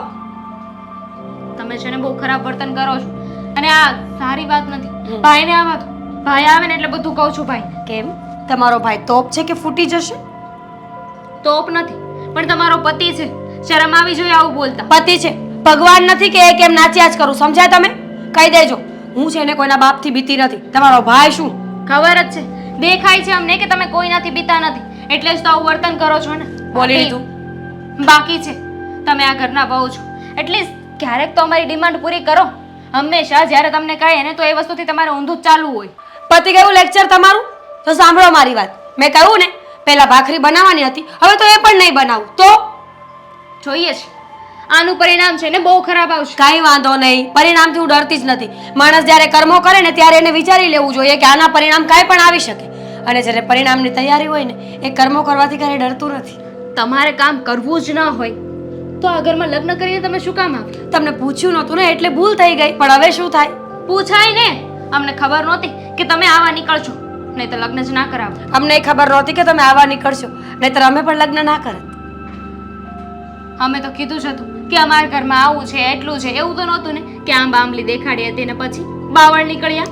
તમે છે ને બહુ ખરાબ વર્તન કરો છો અને આ સારી વાત નથી. ભાઈને આવવા દો. ભાઈ આવે ને એટલે બધું કહું છું. ભાઈ કેમ? તમારો ભાઈ તોપ છે કે ફૂટી જશે? તોપ નથી, પણ તમારો પતિ છે. શરમ આવી જોઈએ આવું બોલતા. પતિ છે, ભગવાન નથી કે એ કેમ નાચ્યા જ કરું. સમજ્યા તમે? કહી દેજો, હું છે ને કોઈના બાપથી બીતી નથી. તમારો ભાઈ શું? ખબર જ છે, દેખાય છે અમને કે તમે કોઈનાથી બીતા નથી, એટલે જ તો આવું વર્તન કરો છો ને. બોલી લીધું. બાકી છે, તમે આ ઘરના બહુ છો, એટલે ક્યારેક તો અમારી ડિમાન્ડ પૂરી કરો. હંમેશા જ્યારે તમને કહીએ ને તો એ વસ્તુથી તમારે ઊંધું જ ચાલવું હોય. પતિ ગયું લેક્ચર તમારું? તો સાંભળો મારી વાત. મેં કહ્યું ને પહેલા ભાખરી બનાવવાની હતી, હવે તો એ પણ નહીં બનાવું. તો જોઈએ છે આનું પરિણામ છે ને બહુ ખરાબ આવશે. કાંઈ વાંધો નહીં. પરિણામથી હું ડરતી જ નથી. માણસ જ્યારે કર્મો કરે ને ત્યારે એને વિચારી લેવું જોઈએ કે આના પરિણામ કાંઈ પણ આવી શકે. અને જ્યારે પરિણામની તૈયારી હોય ને એ કર્મો કરવાથી ક્યારેય ડરતું નથી. તમારે કામ કરવું જ ન હોય તો આ ઘરમાં લગ્ન કરીને તમે શું કામ આવ્યા? તમને પૂછ્યું નહોતું ને એટલે ભૂલ થઈ ગઈ. પણ હવે શું થાય? પૂછાય ને. અમને ખબર નહોતી કે તમે આવા નીકળશો, નહીં તો લગ્ન જ ના કરાવો. અમને ખબર નહોતી કે તમે આવા નીકળશો, નહીંતર અમે પણ લગ્ન ના કરત. અમે તો કીધું જ હતું કે અમારા ઘરમાં આવું છે, એટલું છે. એવું તો નહોતું ને કે આમ બામલી દેખાડી હતી ને પછી બાવળ નીકળ્યા.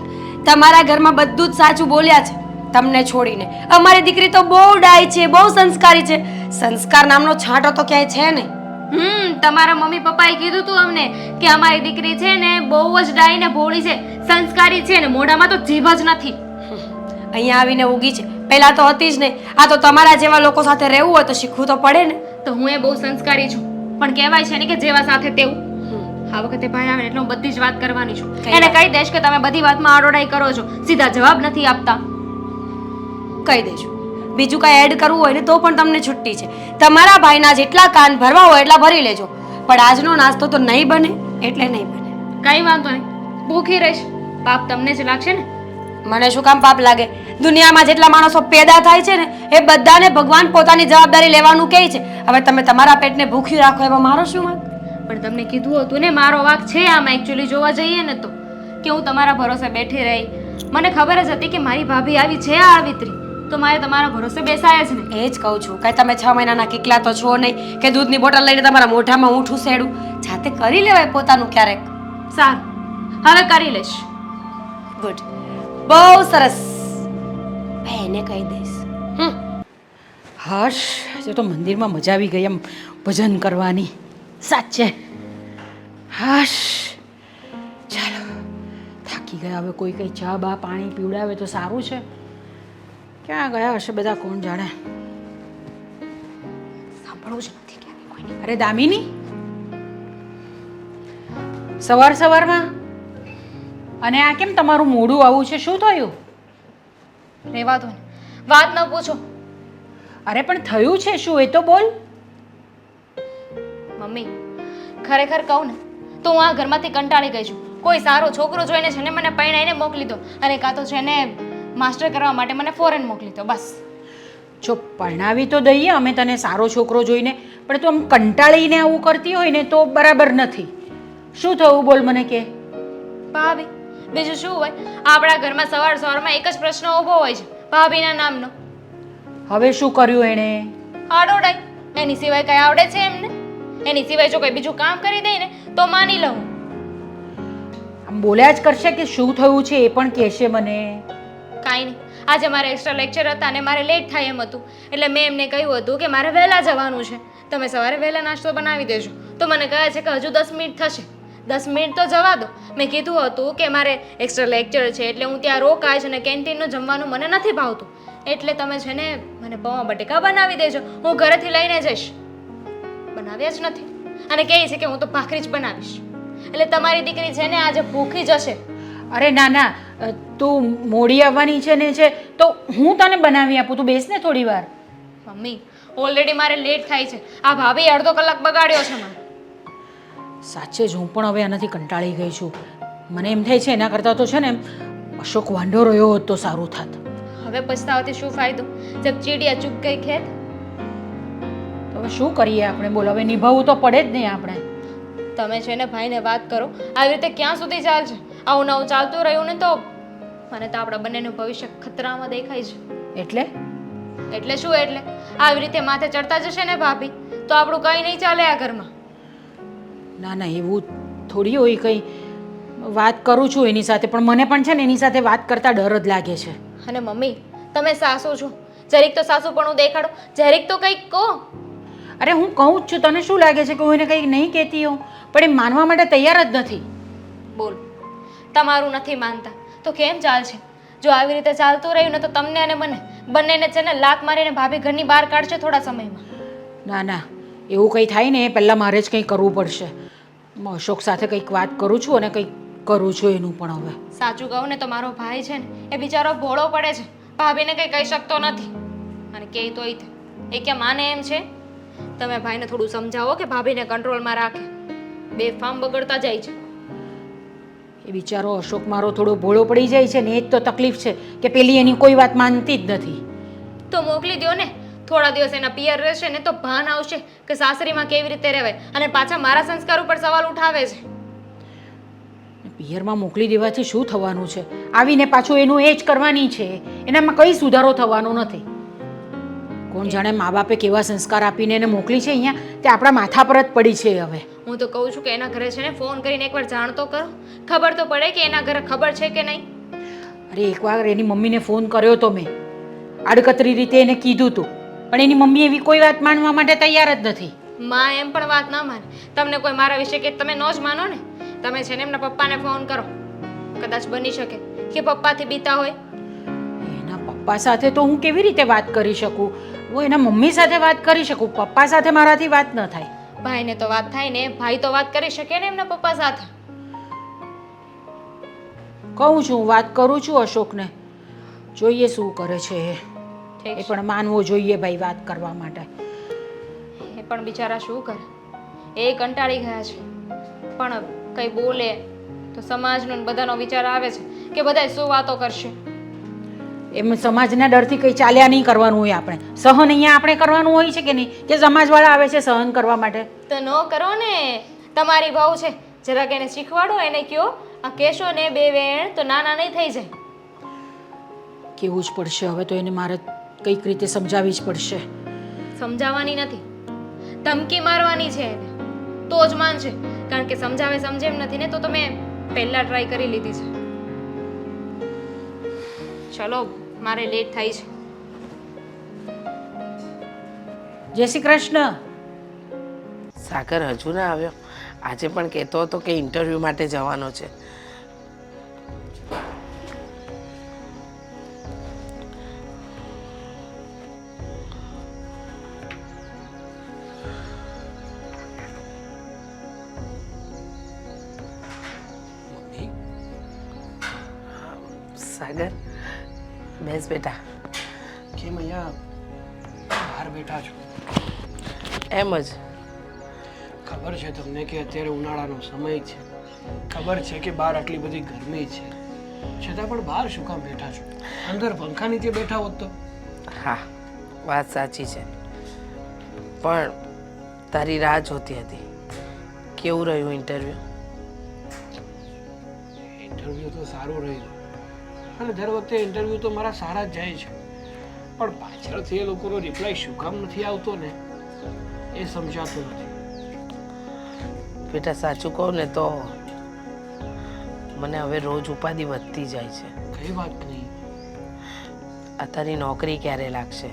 તમારા ઘરમાં બધું જ સાચું બોલ્યા છે તમને છોડીને. અમારી દીકરી તો બહુ ડાય છે, બહુ સંસ્કારી છે. સંસ્કાર નામનો છાંટો તો ક્યાંય છે નહીં. તમારા મમ્મી પપ્પાએ કીધું તું અમને કે અમારી દીકરી છે ને બહુ જ ડાઈ ને ભોળી છે, સંસ્કારી છે ને મોઢામાં તો જીભ જ નથી. અહીંયા આવીને ઊગી છે, પહેલા તો હતી જ નહીં. આ તો તમારા જેવા લોકો સાથે રહેવું હોય તો શીખવું તો પડે ને. તો હું એ બહુ સંસ્કારી છું, પણ કહેવાય છે ને કે જેવા સાથે તેવું. આ વખતે ભાઈ આવે ને એટલે હું બધી જ વાત કરવાની છું. એને કહી દઈશ કે તમે બધી વાતમાં આડોડાઈ કરો છો, સીધા જવાબ નથી આપતા. કહી દેજો. બીજું કાંઈ એડ કરવું હોય ને તો પણ તમને છુટ્ટી છે. તમારા ભાઈના જેટલા કાન ભરવા હોય એટલા ભરી લેજો, પણ આજનો નાસ્તો તો નહીં બને એટલે નહીં બને. કઈ વાંધો નહીં, ભૂખી રહીશ. પાપ તમને જ લાગશે ને. મને શું કામ પાપ લાગે? દુનિયામાં જેટલા માણસો પેદા થાય છે ને એ બધાને ભગવાન પોતાની જવાબદારી લેવાનું કહે છે. હવે તમે તમારા પેટને ભૂખ્યું રાખો એમાં મારો શું વાંક? પણ તમને કીધું હતું ને મારો વાંક છે આમાં. એકચ્યુઅલી જોવા જઈએ ને તો કે હું તમારા ભરોસે બેઠી રહી. મને ખબર જ હતી કે મારી ભાભી આવી છે આ આવિત્રી, તો મારે તમારા ભરોસે બેસાય જ ને. એ જ કહું છું, કાંઈ તમે 6 મહિનાના કિકલા તો છો નહીં કે દૂધની બોટલ લઈને તમારા મોઢામાં ઊંઠું સેડું. જાતે કરી લેવાય પોતાનું ક્યારેક. સારું, હવે કરી લઈશ. ગુડ, બહુ સરસ. એને કહી દઈશ. હર્ષ, આજે તો મંદિરમાં મજા આવી ગઈ એમ ભજન કરવાની. સાચે હર્ષ, ચાલો થાકી ગયા. હવે કોઈ કંઈ ચા બા પાણી પીવડાવે તો સારું છે. ક્યાં ગયા હશે બધા કોણ જાણે. સાંભળવું જ નથી ક્યારેય કોઈને. અરે દામિની, સવારમાં અને આ કેમ તમારું મોઢું આવું છે? શું થયું? રહેવા દો ને, વાત ન પૂછો. અરે પણ થયું છે શું એ તો બોલ. મમ્મી, ખરેખર કહું ને તો હું આ ઘરમાંથી કંટાળી ગઈ છું. કોઈ સારો છોકરો જોઈને છે ને મને પરણાઈને મોકલી દો, અને કાં તો છે ને માસ્ટર કરવા માટે મને ફોરેન મોકલી દો, બસ. જો પરણાવી તો દઈએ અમે તને સારો છોકરો જોઈને, પણ તું આમ કંટાળીને આવું કરતી હોય ને તો બરાબર નથી. શું થયું બોલ મને કે. ભાભી, બીજું શું હોય? આપણા ઘરમાં સવારમાં એક જ પ્રશ્ન ઊભો હોય છે, ભાભીના નામનો. હવે શું કર્યું એણે? આડોડાઈ. એની સિવાય કઈ આવડે છે એમને? એની સિવાય જો કઈ બીજું કામ કરી દે ને તો માની લઉં. આમ બોલ્યા જ કરશે કે શું થયું છે એ પણ કહેશે મને. કાંઈ નહીં, આજે મારે એક્સ્ટ્રા લેક્ચર હતા અને મારે લેટ થાય એમ હતું, એટલે મેં એમને કહ્યું હતું કે મારે વહેલા જવાનું છે, તમે સવારે વહેલા નાસ્તો બનાવી દેજો. તો મને કહે છે કે હજુ 10 મિનિટ થશે. 10 મિનિટ તો જવા દો. મેં કીધું હતું કે મારે એક્સ્ટ્રા લેક્ચર છે એટલે હું ત્યાં રોકાઈશ અને કેન્ટીનનું જમવાનું મને નથી ભાવતું, એટલે તમે છે ને મને પૌવા બટેકા બનાવી દેજો, હું ઘરેથી લઈને જઈશ. બનાવ્યા જ નથી અને કહે છે કે હું તો ભાખરી જ બનાવીશ. એટલે તમારી દીકરી છે ને આજે ભૂખી જશે. અરે ના ના, તું મોડી આવવાની છે ને છે તો હું તને બનાવી આપું, તું બેસ ને થોડી વાર. મમ્મી, ઓલરેડી મારે લેટ થાય છે. આ ભાભી અડધો કલાક બગાડ્યો છે મને. સાચે જ હું પણ હવે આનાથી કંટાળી ગઈ છું. મને એમ થાય છે એના કરતાં તો છે ને અશોક વાંઢો રહ્યો હોત તો સારું થાત. હવે પછતાવાથી શું ફાયદો? જબ ચીડિયા ચૂપ ગઈ ખેત. તો હવે શું કરીએ આપણે બોલ, હવે નિભાવવું તો પડે જ નહીં આપણે. તમે છે ને ભાઈને વાત કરો. આવી રીતે ક્યાં સુધી ચાલશે? આવું નવું ચાલતું રહ્યું ને તો મને તો આપણા બંનેનું ભવિષ્ય ખતરામાં દેખાય છે. એટલે શું? એટલે આવી રીતે માથે ચડતા જશે ને ભાભી તો આપણું કંઈ નહીં ચાલે આ ઘરમાં. ના ના, એવું થોડી હોય. કંઈ વાત કરું છું એની સાથે, પણ મને પણ છે ને એની સાથે વાત કરતાં ડર જ લાગે છે. અને મમ્મી, તમે સાસુ છો, જરીક તો સાસુ પણ દેખાડો, જરીક તો કંઈક કહો. અરે હું કહું જ છું, તને શું લાગે છે કે હું એને કંઈક નહીં કહેતી હોઉં? પણ એ માનવા માટે તૈયાર જ નથી. બોલ, તમારું નથી માનતા તો કેમ ચાલશે? જો આવી રીતે ચાલતું રહ્યું ને તો તમને અને મને બંનેને છે ને લાત મારીને ભાભી ઘરની બહાર કાઢશે થોડા સમયમાં. ના ના, એવું કંઈ થાય ને એ પહેલાં મારે જ કંઈ કરવું પડશે. હું અશોક સાથે કંઈક વાત કરું છું અને કંઈક કરું છું એનું પણ. હવે સાચું કહું ને તો મારો ભાઈ છે ને એ બિચારો ભોળો પડે છે, ભાભીને કંઈ કહી શકતો નથી અને કહે તોય એ કે માને એમ છે. તમે ભાઈને થોડું સમજાવો કે ભાભીને કંટ્રોલમાં રાખે. બેફામ બગડતા જાય છે. એ બિચારો અશોક મારો થોડો ભોળો પડી જાય છે ને એ જ તો તકલીફ છે કે પેલી એની કોઈ વાત માનતી જ નથી. તો મોકલી દો ને, થોડા દિવસ એના પિયર રહેશે ને તો ભાન આવશે કે સાસરીમાં કેવી રીતે રહેવાય, અને પાછા મારા સંસ્કાર ઉપર સવાલ ઉઠાવે છે. પિયરમાં મોકલી દેવાથી શું થવાનું છે? આવીને પાછું એનું એ જ કરવાની છે, એનામાં કંઈ સુધારો થવાનો નથી. કોણ જાણે મા બાપે કેવા સંસ્કાર આપીને એને મોકલી છે અહીંયા, તે આપણા માથા પર જ પડી છે. હવે હું તો કહું છું કે એના ઘરે છે ને ફોન કરીને એકવાર જાણ તો કરો, ખબર તો પડે કે એના ઘરે ખબર છે કે નહીં. અરે એકવાર એની મમ્મીને ફોન કર્યો તો મેં, આડકતરી રીતે એને કીધું હતું, પણ એની મમ્મી એવી કોઈ વાત માનવા માટે તૈયાર જ નથી. માં એમ પણ વાત ના માને. તમને કોઈ મારા વિશે કે તમે ન જ માનો ને. તમે છે ને એમના પપ્પાને ફોન કરો. કદાચ બની શકે કે પપ્પાથી બીતા હોય. એના પપ્પા સાથે તો હું કેવી રીતે વાત કરી શકું? હું એના મમ્મી સાથે વાત કરી શકું, પપ્પા સાથે મારાથી વાત ન થાય. ભાઈને તો વાત થાય ને, ભાઈ તો વાત કરી શકે ને એમના પપ્પા સાથે. કહું છું, વાત કરું છું અશોકને, જોઈએ શું કરે છે એ. ઠીક એ છે. પણ માનવો જોઈએ ભાઈ વાત કરવા માટે. એ પણ બિચારા શું કરે, એ કંટાળી ગયા છે. પણ કંઈ બોલે તો સમાજનો ને બધાનો વિચાર આવે છે કે બધા શું વાતો કરશે. એમ સમાજના ડરથી કંઈ ચાલ્યા નહીં કરવાનું હોય આપણે. સહન અહીંયા આપણે કરવાનું હોય છે કે નહીં, કે સમાજવાળા આવે છે સહન કરવા માટે? તો ન કરો ને, તમારી વહુ છે, જરાક એને શીખવાડો, એને કયો આ કહેશો ને બે વેણ તો નાના નહીં થઈ જાય. કેવું જ પડશે હવે તો એને, મારે કંઈક રીતે સમજાવવી જ પડશે. સમજાવવાની નથી, ધમકી મારવાની છે એને, તો જ માનશે. કારણ કે સમજાવે સમજે એમ નથી ને, તો તમે પહેલા ટ્રાય કરી લીધી છે. ચલો, મારે લેટ થાય છે. જય શ્રી કૃષ્ણ. સાગર હજુ ના આવ્યો? આજે પણ કહેતો હતો કે ઇન્ટરવ્યૂ માટે જવાનો છે. સાગર, બેસ બેટા. કેમ અહીંયા બહાર બેઠા છો? એમ જ. ખબર છે તમને કે અત્યારે ઉનાળાનો સમય છે, ખબર છે કે બહાર આટલી બધી ગરમી છે, છતાં પણ બહાર શું કામ બેઠા છો? અંદર પંખા નીચે બેઠા હોત તો. હા, વાત સાચી છે, પણ તારી રાહ જોતી હતી. કેવું રહ્યું ઇન્ટરવ્યૂ? ઇન્ટરવ્યૂ તો સારું રહ્યું, અને દર વખતે ઇન્ટરવ્યૂ તો મારા સારા જ જાય છે, પણ પાછળથી એ લોકોનો રિપ્લાય શું કામ નથી આવતો ને, એ સમજાતું નથી. બેટા સાચું કહું ને તો મને હવે રોજ ઉપાધિ વધતી જાય છે. કઈ વાત નહીં. આ તારી નોકરી ક્યારે લાગશે?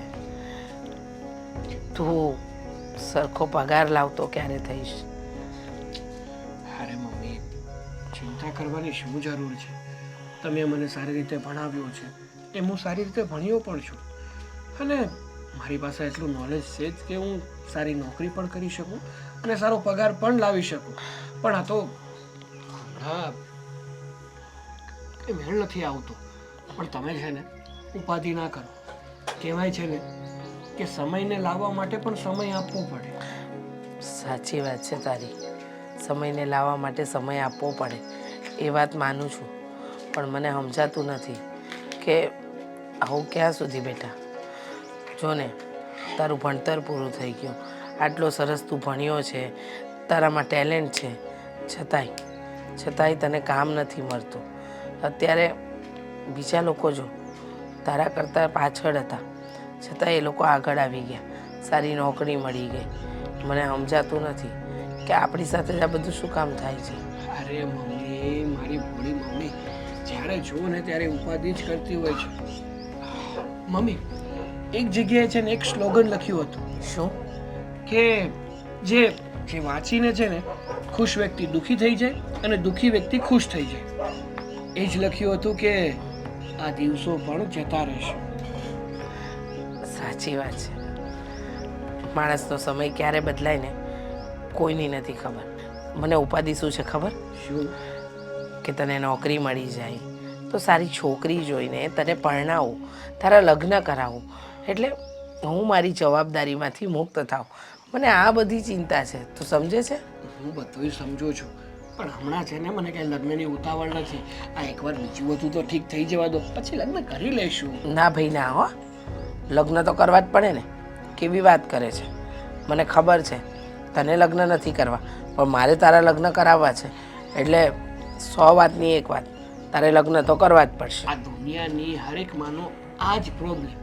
તું સરખો પગાર લાવતો ક્યારે થઈશ? અરે મમ્મી, ચિંતા કરવાની શું જરૂર છે? તમે મને સારી રીતે ભણાવ્યો છે, એમ હું સારી રીતે ભણ્યો પણ છું, અને મારી પાસે એટલું નોલેજ છે જ કે હું સારી નોકરી પણ કરી શકું અને સારો પગાર પણ લાવી શકું. પણ આ તો હમણાં કંઈ મેળ નથી આવતો. પણ તમે છે ને ઉપાધિ ના કરો. કહેવાય છે ને કે સમયને લાવવા માટે પણ સમય આપવો પડે. સાચી વાત છે તારી. સમયને લાવવા માટે સમય આપવો પડે, એ વાત માનું છું, પણ મને સમજાતું નથી કે આવું ક્યાં સુધી બેટા. જો ને, તારું ભણતર પૂરું થઈ ગયું, આટલો સરસ તું ભણ્યો છે, તારામાં ટેલેન્ટ છે, છતાંય તને કામ નથી મળતું. અત્યારે બીજા લોકો જો તારા કરતાં પાછળ હતા, છતાં એ લોકો આગળ આવી ગયા, સારી નોકરી મળી ગઈ. મને સમજાતું નથી કે આપણી સાથે જ આ બધું શું કામ થાય છે. અરે મમ્મી, મારી ભોળી મમ્મી, જ્યારે જુઓ ને ત્યારે ઉપાધિ જ કરતી હોય છે. મમ્મી, એક જગ્યાએ છે ને એક સ્લોગન લખ્યું હતું. શું? કે જે વાંચીને છે ને ખુશ વ્યક્તિ દુઃખી થઈ જાય અને દુઃખી વ્યક્તિ ખુશ થઈ જાય. એ જ લખ્યું હતું કે આ દિવસો પણ જતા રહેશે. સાચી વાત છે. માણસનો સમય ક્યારે બદલાય ને કોઈની નથી ખબર. મને ઉપાધિ શું છે ખબર? શું? કે તને નોકરી મળી જાય તો સારી છોકરી જોઈને તને પરણાવું, તારા લગ્ન કરાવું, એટલે હું મારી જવાબદારીમાંથી મુક્ત થાઉં. મને આ બધી ચિંતા છે, તું સમજે છે? હું બધું સમજુ છું, પણ હમણાં છે ને મને કંઈ લગ્નની ઉતાવળ નથી. આ એકવાર બીજું બધું તો ઠીક થઈ જવા દો, પછી લગ્ન કરી લઈશું. ના ભાઈ ના, હો, લગ્ન તો કરવા જ પડે ને. કેવી વાત કરે છે? મને ખબર છે તને લગ્ન નથી કરવા, પણ મારે તારા લગ્ન કરાવવા છે, એટલે 100 વાતની એક વાત, તારે લગ્ન તો કરવા જ પડશે. આ દુનિયાની હરેક માનો આ જ પ્રોબ્લેમ.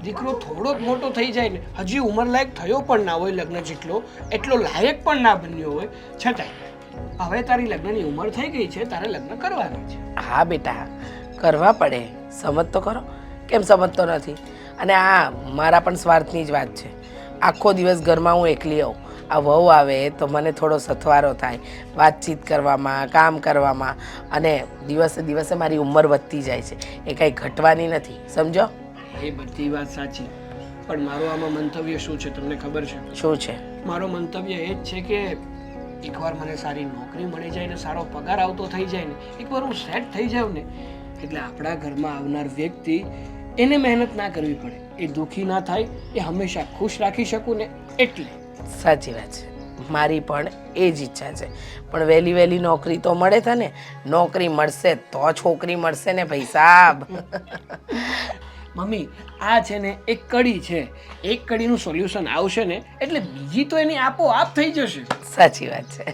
દીકરો થોડો જ મોટો થઈ જાય ને, હજી ઉંમર લાયક થયો પણ ના હોય લગ્ન જેટલો, એટલો લાયક પણ ના બન્યો હોય, છતાંય હવે તારી લગ્નની ઉંમર થઈ ગઈ છે, તારે લગ્ન કરવાના છે. હા બેટા, કરવા પડે. સમજ તો કરો. કેમ સમજતો નથી? અને આ મારા પણ સ્વાર્થની જ વાત છે. આખો દિવસ ઘરમાં હું એકલી આવું, આ વહુ આવે તો મને થોડો સથવારો થાય વાતચીત કરવામાં, કામ કરવામાં, અને દિવસે દિવસે મારી ઉંમર વધતી જાય છે. એ કાંઈ ઘટવાની નથી, સમજો? એ બધી વાત સાચી, પણ મારું આમાં મંતવ્ય શું છે તમને ખબર છે? શું છે? મારો મંતવ્ય એ જ છે કે એકવાર મને સારી નોકરી મળી જાય ને સારો પગાર આવતો થઈ જાય ને, એકવાર હું સેટ થઈ જાઉં ને, એટલે આપણા ઘરમાં આવનાર વ્યક્તિ એને મહેનત ના કરવી પડે, એ દુઃખી ના થાય, એ હંમેશા ખુશ રાખી શકું ને એટલે. સાચી વાત છે, મારી પણ એ જ ઈચ્છા છે. પણ વહેલી વહેલી નોકરી તો મળે તને. નોકરી મળશે તો છોકરી મળશે ને ભાઈ સાહેબ. મમ્મી આ છે ને એક કડી છે, એક કડીનું સોલ્યુશન આવશે ને એટલે બીજી તો એની આપોઆપ થઈ જશે. સાચી વાત છે.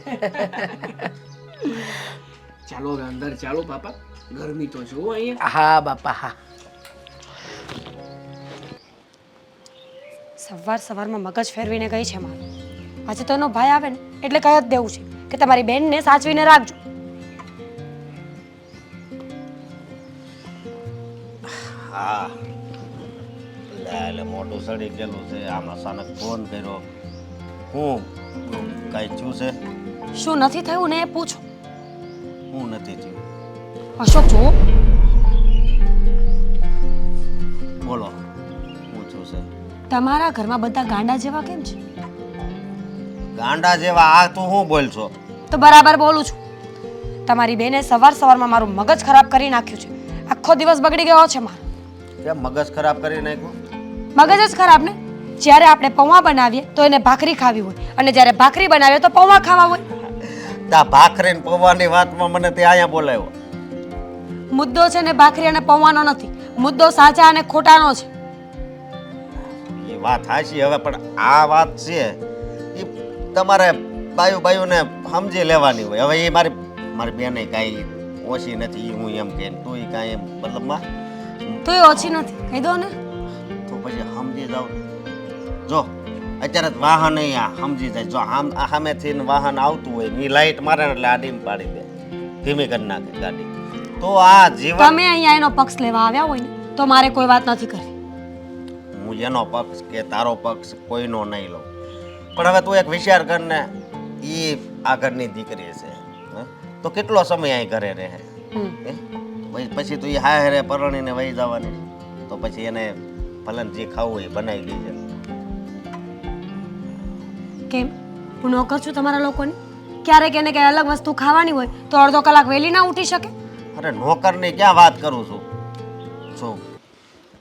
ચાલો હવે અંદર ચાલો પાપા, ગરમી તો જુઓ અહીંયા. હા બાપા હા. સવારમાં મગજ ફેરવીને ગઈ છે મારું. આજે તો એનો ભાઈ આવે ને એટલે કહી જ દેવું છે કે તમારી બેનને સાચવીને રાખજો. હા એટલે મોટું સડી ગયેલું છે. આમ અચાનક ફોન કર્યો, હું કાંઈ થયું છે? શું નથી થયું ને એ પૂછો. હું નથી થયું. અશોક જુઓ, બોલો હું થયું છે? તમારા ઘરમાં બધા ગાંડા જેવા કેમ છે? ગાંડા જેવા આ તું શું બોલશો? તો બરાબર બોલું છું. તમારી બેને સવારમાં મારું મગજ ખરાબ કરી નાખ્યું છે. આખો દિવસ બગડી ગયો છે મારો. કેમ મગજ ખરાબ કરી નાખ્યું? મગજ જ ખરાબ ને. જ્યારે આપણે પૌવા બનાવીએ તો એને ભાખરી ખાવી હોય, અને જ્યારે ભાખરી બનાવીએ તો પૌવા ખાવા હોય. તા ભાખરી ને પૌવાની વાતમાં મને તે અહીંયા બોલાવ્યો. મુદ્દો છે ને ભાખરી અને પૌવાનો નથી, મુદ્દો સાચા અને ખોટાનો છે. એ વાત હાચી, હવે પણ આ વાત છે એ તમારે બાયુને સમજી લેવાની હોય. હવે એ મારી બેને કાંઈ ઓછી નથી, ઈ હું એમ કે તું એ કાંઈ એમ મતલબમાં તો એ ઓછી નથી, કહી દો ને. તો પછી સમજી જાવ. જો અત્યારે જ વાહન અહીંયા સમજી જાય, જો સામેથી વાહન આવતું હોય ની લાઈટ મારે ને એટલે આ ડીમ પાડી દે, ધીમી કરી નાખે ગાડી. તો આ જીવન તમે અહીંયા એનો પક્ષ લેવા આવ્યા હોય ને તો મારે કોઈ વાત નથી કરવી. હું એનો પક્ષ કે તારો પક્ષ કોઈનો નહીં લઉં, પણ હવે તું એક વિચાર કર ને, એ આ ઘરની દીકરી છે હે? તો કેટલો સમય અહીં ઘરે રહે? હે? પછી તું એ હારે પરણીને વહી જવાની, તો પછી એને ભલે જે ખાવું હોય એ બનાવી દેજે. કેમ હું નોકર છું તમારા લોકોની? ક્યારેક એને કઈ અલગ વસ્તુ ખાવાની હોય તો અડધો કલાક વહેલી ના ઉઠી શકે? અરે નોકરની ક્યાં વાત કરું છું? શું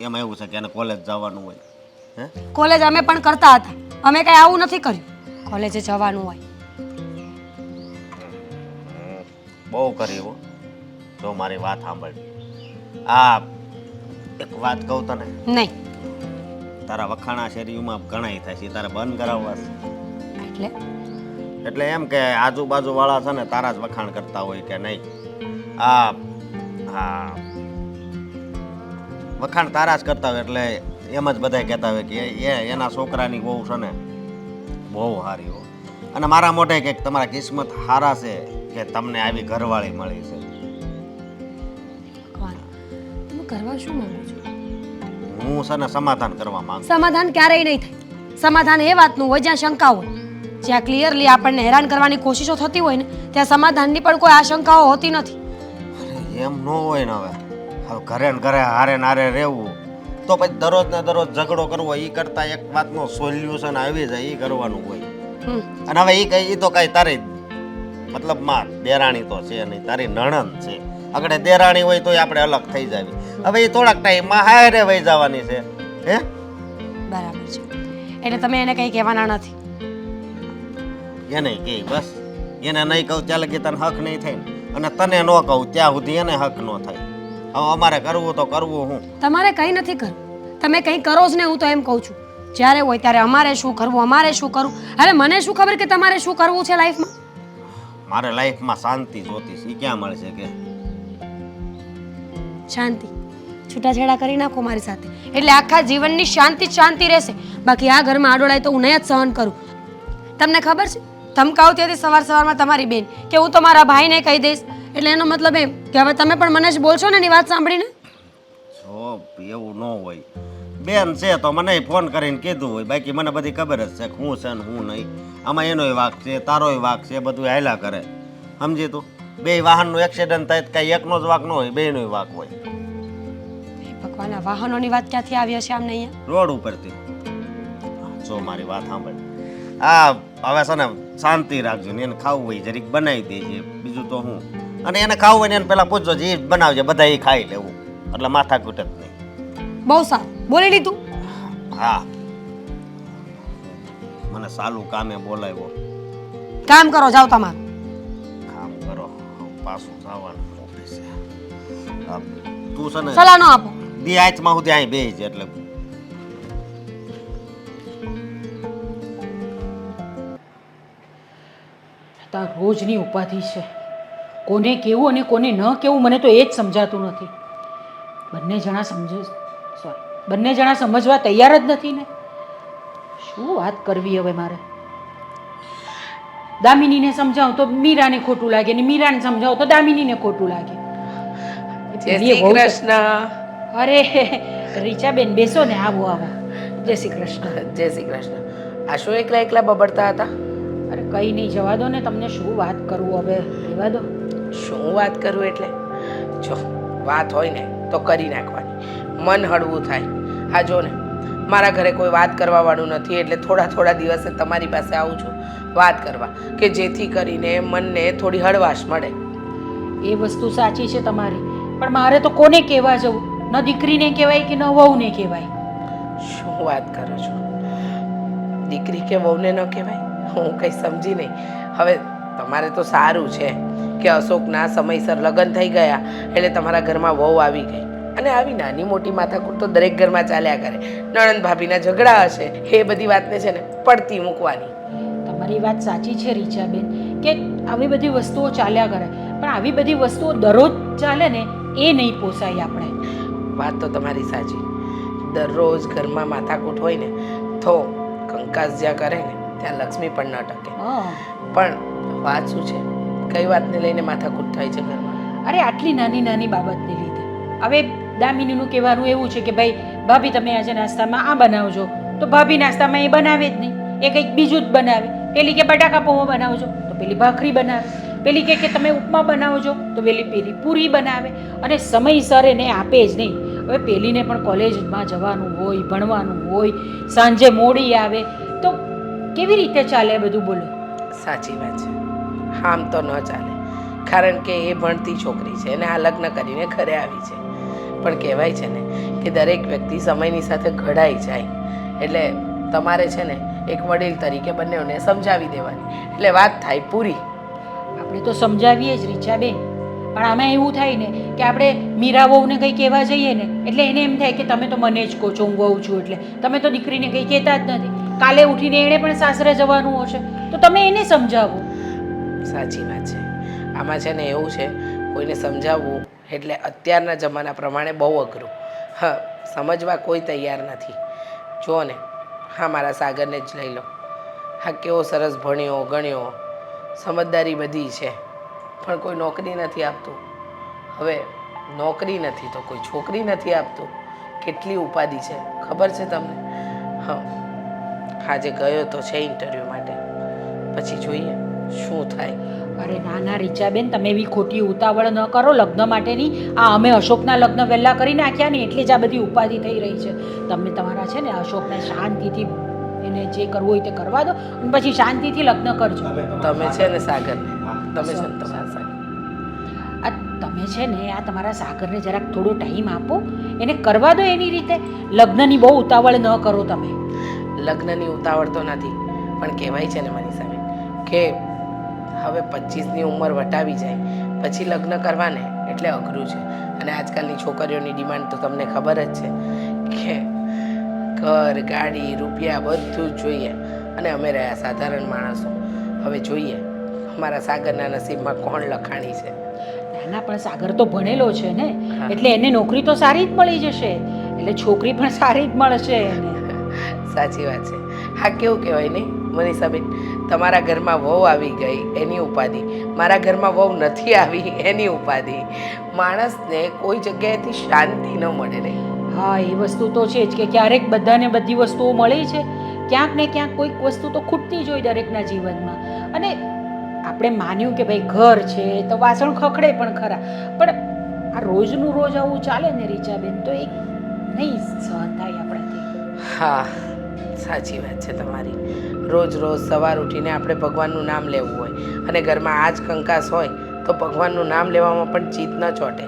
એમાં એવું છે કે એને કોલેજ જવાનું હોય? હે? કોલેજ અમે પણ કરતા હતા, અમે કઈ આવું નથી કર્યું. કોલેજે જવાનું હોય. બહુ કરી હો. જો મારી વાત સાંભળ, આ એક વાત કહું તને, નહીં. તારા વખાણા શેરીઓમાં ઘણાય થાય છે, તારે બંધ કરાવવા છે. એટલે એમ કે આજુબાજુ વાળા છે ને તારા જ વખાણ કરતા હોય કે નહીં, આ હા વખાણ તારા જ કરતા હોય, એટલે એમ જ બધા કહેતા હોય કે એના છોકરાની બહુ છે ને બહુ સારી હો. અને મારા મોઢે કે તમારા કિસ્મત સારા છે કે તમને આવી ઘરવાળી મળી છે. તમે કરવા શું માંગો છો? હું છે ને સમાધાન કરવા માંગુ. સમાધાન ક્યારેય નહીં થાય. સમાધાન એ વાતનું હોય જ્યાં શંકા હોય. જ્યાં ક્લિયરલી આપણને હેરાન કરવાની કોશિશો થતી હોય ને ત્યાં સમાધાનની પણ કોઈ આશંકાઓ હોતી નથી. એમ ન હોય ને, હવે ઘરે ને ઘરે હારે ને હારે રહેવું તો પછી દરરોજ ને દરરોજ ઝઘડો કરવો, એ કરતા એક વાતનો સોલ્યુશન આવી જાય એ કરવાનું હોય. અને હવે એ કઈ તો કઈ તારી મતલબમાં દેરાણી તો છે નહીં, તારી નણંદ છે. આગળ દેરાણી હોય તો આપણે અલગ થઈ જાવી. હવે એ થોડાક ટાઈમમાં હારે વહી જવાની છે. હે બરાબર છે. એટલે તમે એને કંઈ કહેવાના નથી? એને કે બસ એને નહીં કહું ત્યાં લગી તને હક નહીં થાય, અને તને ન કહું ત્યાં સુધી એને હક ન થાય. હવે અમારે કરવું તો કરવું હું. તમારે કંઈ નથી કરવું, તમે કંઈ કરો જ ને. હું તો એમ કહું છું જ્યારે હોય ત્યારે અમારે શું કરવું, અમારે શું કરવું. અરે મને શું ખબર કે તમારે શું કરવું છે લાઈફમાં? મારે લાઈફમાં શાંતિ જોતી છે, એ ક્યાં મળશે કે? શાંતિ છૂટાછેડા કરી નાખો મારી સાથે એટલે આખા જીવનની શાંતિ જ શાંતિ રહેશે. બાકી આ ઘરમાં આડોળાય તો હું નહીં જ સહન કરું. તમને ખબર છે ધમકાવતી હતી સવારમાં તમારી બેન કે હું તો મારા ભાઈને કહી દઈશ, એટલે એનો મતલબ એમ કે હવે તમે પણ મને જ બોલશો ને એની વાત સાંભળીને? જો એવું ન હોય, બેન છે તો મને ફોન કરીને કીધું હોય, બાકી મને બધી ખબર જ છે કે હું છે ને હું નહીં. આમાં એનોય વાંક છે, તારોય વાંક છે, બધું હાલ્યા કરે. સમજી તું? બે વાહનનું એક્સિડન્ટ થાય તો કાંઈ એકનો જ વાંક ન હોય, બેયનોય વાંક હોય. હે ભગવાન, આ વાહનોની વાત ક્યાંથી આવી હશે આમને અહીંયા? રોડ ઉપરથી. જો મારી વાત સાંભળ. આ હવે છે ને શાંતિ રાખજો ને, એને ખાવું હોય જરીક બનાવી દેજે, બીજું તો હું. અને એને ખાવું હોય ને એને પહેલાં પૂછજો જે બનાવજે, બધા એ ખાઈ લેવું, એટલે માથા કૂટ જ નહીં. બહુ સારું બોલી લીધું. હા, મને સાલું કામે બોલાવ્યો. કામ કરો, જાઓ તમારું. કામ કરો, પાછું જવાનું ઓફિસે. તું છે ને સલાહ ન આપો. દી આંચમાં સુધી અહીં બેસી છે એટલે તાર રોજની ઉપાધિ છે. કોને કેવું અને કોને ન કેવું મને તો એ જ સમજાતું નથી. બંને જણા સમજવા તૈયાર જ નથી ને. શું વાત કરવી હવે મારે? દામિનીને સમજાવું તો મીરાને ખોટું લાગે ને મીરાને સમજાવું તો દામિનીને ખોટું લાગે. જય શ્રી કૃષ્ણ. અરે રીચાબેન બેસો ને, આવો આવો. જય શ્રી કૃષ્ણ. જય શ્રી કૃષ્ણ. આ શું એકલા એકલા બબડતા હતા? અરે કંઈ નહીં, જવા દો ને. તમને શું વાત કરું હવે, રહેવા દો. શું વાત કરું એટલે? જો વાત હોય ને તો કરી નાખવાની, મન હળવું થાય. આ જો ને, મારા ઘરે કોઈ વાત કરવા વાળું નથી એટલે થોડા દિવસે તમારી પાસે આવું છું વાત કરવા, કે જેથી કરીને મનને થોડી હળવાશ મળે. એ વસ્તુ સાચી છે તમારી, પણ મારે તો કોને કહેવા જવું? ન દીકરીને કહેવાય કે ન વહુને કહેવાય. શું વાત કરો છો? દીકરી કે વહુને ન કહેવાય? હું કંઈ સમજી નહીં. હવે તમારે તો સારું છે કે અશોકના સમયસર લગ્ન થઈ ગયા એટલે તમારા ઘરમાં વહુ આવી ગઈ. અને આવી નાની મોટી માથાકૂટ તો દરેક ઘરમાં ચાલ્યા કરે. નણંદ ભાભીના ઝઘડા હશે, એ બધી વાતને છે ને પડતી મૂકવાની. તમારી વાત સાચી છે રીચાબેન, કે આવી બધી વસ્તુઓ ચાલ્યા કરે, પણ આવી બધી વસ્તુઓ દરરોજ ચાલે ને એ નહીં પોસાય આપણે. વાત તો તમારી સાચી. દરરોજ ઘરમાં માથાકૂટ હોય ને તો કંકાસ જ્યાં કરે ને ત્યાં લક્ષ્મી પણ ન ટકે. પણ વાત શું છે? કઈ વાતને લઈને માથાકૂટ થાય છે ઘરમાં? અરે આટલી નાની નાની બાબતને લીધે. હવે દામિનીનું કહેવાનું એવું છે કે ભાઈ ભાભી તમે આજે નાસ્તામાં આ બનાવજો, તો ભાભી નાસ્તામાં એ બનાવે જ નહીં, એ કંઈક બીજું જ બનાવે. પેલી કે બટાકા પૌવા બનાવજો તો પેલી ભાખરી બનાવે, પેલી કે તમે ઉપમા બનાવજો તો પેલી પૂરી બનાવે. અને સમયસર એને આપે જ નહીં. હવે પેલીને પણ કોલેજમાં જવાનું હોય, ભણવાનું હોય, સાંજે મોડી આવે, તો કેવી રીતે ચાલે બધું? બોલો. સાચી વાત છે. આમ તો ન ચાલે, કારણ કે એ ભણતી છોકરી છે અને આ લગ્ન કરીને ઘરે આવી છે. પણ કહેવાય છે ને કે દરેક વ્યક્તિ સમયની સાથે ઘડાઈ જાય. એટલે તમારે છે ને એક વડીલ તરીકે બંનેઓને સમજાવી દેવાની, એટલે વાત થાય પૂરી. આપણે તો સમજાવીએ જ રીચાબેન, પણ આમાં એવું થાય ને કે આપણે મીરા વહુને કંઈ કહેવા જઈએ ને એટલે એને એમ થાય કે તમે તો મને જ કહો છો, હું વહુ છું એટલે તમે તો દીકરીને કંઈ કહેતા જ નથી. કાલે ઉઠીને એણે પણ સાસરે જવાનું હશે તો તમે એને સમજાવો. સાચી વાત છે. આમાં છે ને એવું છે, કોઈને સમજાવવું એટલે અત્યારના જમાના પ્રમાણે બહુ અઘરું. હા, સમજવા કોઈ તૈયાર નથી. જુઓ ને, હા મારા સાગરને જ લઈ લો. હા કેવો સરસ ભણ્યો ગણ્યો, સમજદારી બધી છે, પણ કોઈ નોકરી નથી આપતું. હવે નોકરી નથી તો કોઈ છોકરી નથી આપતું. કેટલી ઉપાધિ છે ખબર છે તમને? હા, આજે ગયો તો છે ઇન્ટરવ્યૂ માટે, પછી જોઈએ શું થાય. અરે ના ના રીચાબેન, તમે એવી ખોટી ઉતાવળ ન કરો લગ્ન માટેની. આ અમે અશોકના લગ્ન વહેલા કરી નાખ્યા ને એટલે જ આ બધી ઉપાધિ થઈ રહી છે. તમે તમારા છે ને અશોકને શાંતિથી એને જે કરવું હોય તે કરવા દો અને પછી શાંતિથી લગ્ન કરજો. તમે છે ને સાગરને, તમે છે ને તમારા સાગર, આ તમે છે ને આ તમારા સાગરને જરાક થોડો ટાઈમ આપો, એને કરવા દો એની રીતે. લગ્નની બહુ ઉતાવળ ન કરો તમે. લગ્નની ઉતાવળ તો નથી, પણ કહેવાય છે ને મારી સામે કે હવે 25ની ઉંમર વટાવી જાય પછી લગ્ન કરવાને એટલે અઘરું છે. અને આજકાલની છોકરીઓની ડિમાન્ડ તો તમને ખબર જ છે કે ઘર ગાડી રૂપિયા બધું જ જોઈએ. અને અમે રહ્યા સાધારણ માણસો. હવે જોઈએ અમારા સાગરના નસીબમાં કોણ લખાણી છે. ના પણ સાગર તો ભણેલો છે ને, એટલે એને નોકરી તો સારી જ મળી જશે, એટલે છોકરી પણ સારી જ મળશે એને. સાચી વાત છે. હા કેવું કહેવાય નહીં મનીષાબેન, તમારા ઘરમાં વહુ આવી ગઈ એની ઉપાધિ, મારા ઘરમાં વહુ નથી આવી એની ઉપાધિ. માણસને કોઈ જગ્યાએથી શાંતિ ન મળે નહીં. હા એ વસ્તુ તો છે જ કે ક્યારેક બધાને બધી વસ્તુઓ મળી છે, ક્યાંક ને ક્યાંક કોઈક વસ્તુ તો ખૂટતી જ હોય દરેકના જીવનમાં. અને આપણે માન્યું કે ભાઈ ઘર છે તો વાસણ ખખડે પણ ખરા, પણ આ રોજનું રોજ આવું ચાલે ને રીચાબેન તો એક નહીં સહન થાય આપણાથી. હા સાચી વાત છે તમારી. રોજ રોજ સવાર ઉઠીને આપણે ભગવાનનું નામ લેવું હોય અને ઘરમાં આ જ કંકાસ હોય તો ભગવાનનું નામ લેવામાં પણ ચિત્ત ન ચોટે.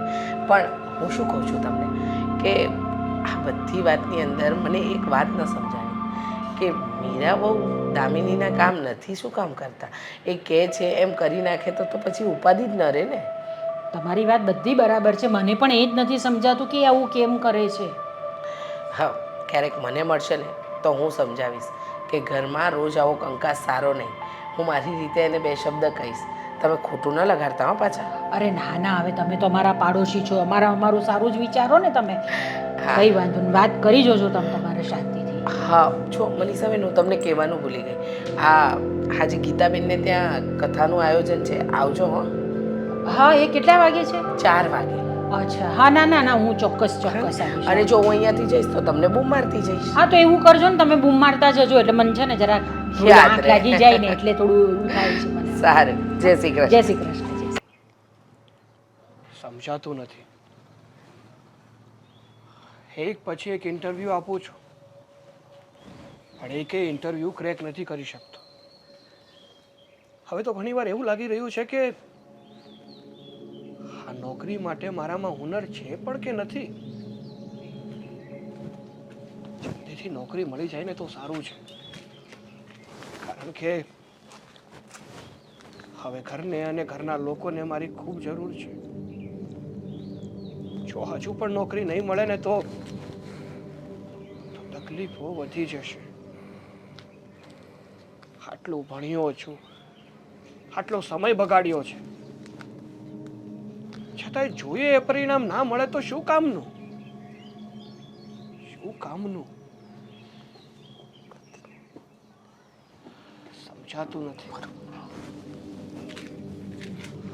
પણ હું શું કહું છું તમને કે આ બધી વાતની અંદર મને એક વાત ન સમજાણી કે મીરા બહુ દામિનીના કામ નથી શું કામ કરતા? એ કહે છે એમ કરી નાખે તો પછી ઉપાધિ જ ન રહે ને. તમારી વાત બધી બરાબર છે, મને પણ એ જ નથી સમજાતું કે આવું કેમ કરે છે. હા ક્યારેક મને મળશે ને તો હું સમજાવીશ કે ઘરમાં રોજ આવો કંકાસ સારો નહીં. હું મારી રીતે એને બે શબ્દ કહીશ. તમે ખોટું ન લગાડતા હો પાછા. અરે ના ના, હવે તમે તો અમારા પાડોશી છો, અમારું સારું જ વિચારો ને તમે. હા. કઈ વાંધો નહીં, વાત કરી જોજો તમે તમારે શાંતિથી. હા જો મનીષાબેન હું તમને કહેવાનું ભૂલી ગઈ. આજે ગીતાબેનને ત્યાં કથાનું આયોજન છે, આવજો હો. હા એ કેટલા વાગે છે? 4 વાગે. અચ્છા હા, ના ના ના, હું ચોક્કસ આવીશ. અને જો હું અહીંયાથી જઈશ તો તમને બૂમ મારતી જઈશ. હા તો એવું કરજો ને, તમે બૂમ મારતા જજો એટલે મને છે ને જરા યાદ આંખ રહે. લાગી જાય ને એટલે થોડું એવું થાય છે મને. સારું, જય શ્રી કૃષ્ણ. જય શ્રી કૃષ્ણ. જય શ્રી સમજાતું નથી. એક પછી એક ઇન્ટરવ્યૂ આપું છું પણ એકેય ઇન્ટરવ્યૂ ક્રેક નથી કરી શકતો. હવે તો ઘણીવાર એવું લાગી રહ્યું છે કે આ નોકરી માટે મારામાં હુનર છે પણ કે નથી. જલ્દીથી નોકરી મળી જાય ને તો સારું છે, કારણ કે હવે ઘરને અને ઘરના લોકોને મારી ખૂબ જરૂર છે. જો હજુ પણ નોકરી નહીં મળે ને તો તકલીફો વધી જશે. આટલું ભણ્યો છું, આટલો સમય બગાડ્યો છે, છતાંય જોઈએ એ પરિણામ ના મળે તો શું કામનું? શું કામનું? સમજાતું નથી.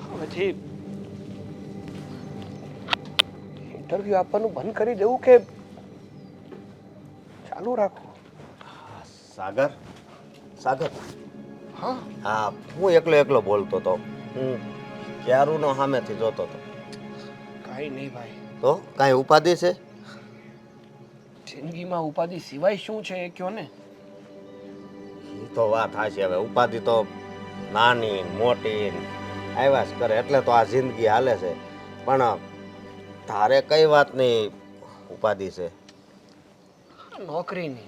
હવેથી ઇન્ટરવ્યુ આપવાનું બંધ કરી દેવું કે ચાલુ રાખવું? સાગર, સાગર, હા હા હું એકલો બોલતો હતો. હું ક્યારુનો સામેથી જોતો હતો. કાંઈ નહીં ભાઈ, તો કાંઈ ઉપાધિ છે? જિંદગીમાં ઉપાધિ સિવાય શું છે એ કયો ને. એ તો વાત હાચી. હવે ઉપાધિ તો નાની મોટી આવ્યા જ કરે, એટલે તો આ જિંદગી હાલે છે. પણ તારે કઈ વાતની ઉપાધિ છે? નોકરીની.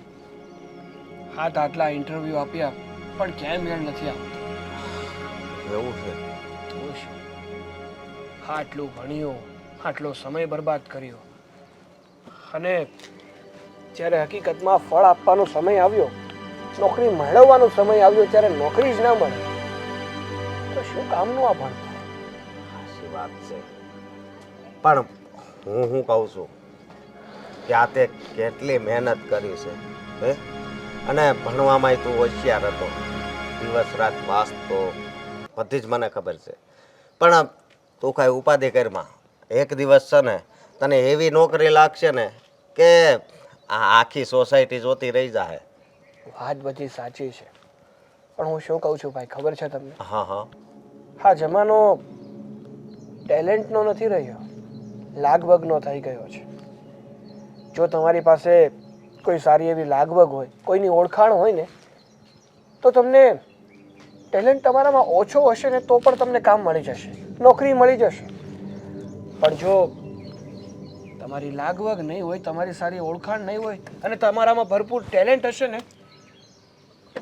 હાથ આટલા ઇન્ટરવ્યુ આપ્યા પણ ક્યાંય મેળ નથી આવતો. એવું છે? તો શું? આટલું ભણ્યો, આટલો સમય બરબાદ કર્યો, અને જ્યારે હકીકતમાં ફળ આપવાનો સમય આવ્યો, નોકરી મેળવવાનો સમય આવ્યો, ત્યારે નોકરી જ ના મળે તો શું કામનું આ ભણતર? સાચી વાત છે. પણ હું કહું છું કે આ તે કેટલી મહેનત કરી છે, હે? અને ભણવામાં તું હોશિયાર હતો, દિવસ રાત વાંચતો, બધી જ મને ખબર છે. પણ તું કાંઈ ઉપાધિ કરમાં, એક દિવસ છે ને તને એવી નોકરી લાગશે ને કે આ આખી સોસાયટી જોતી રહી જાય. વાત બધી સાચી છે, પણ હું શું કહું છું ભાઈ, ખબર છે તમને? હા હા. હા, જમાનો ટેલેન્ટનો નથી રહ્યો, લાગવગનો થઈ ગયો છે. જો તમારી પાસે કોઈ સારી એવી લાગવગ હોય, કોઈની ઓળખાણ હોય ને, તો તમને ટેલેન્ટ તમારામાં ઓછો હશે ને તો પણ તમને કામ મળી જશે, નોકરી મળી જશે. પણ જો તમારી લાગવગ નહીં હોય, તમારી સારી ઓળખાણ નહીં હોય અને તમારામાં ભરપૂર ટેલેન્ટ હશે ને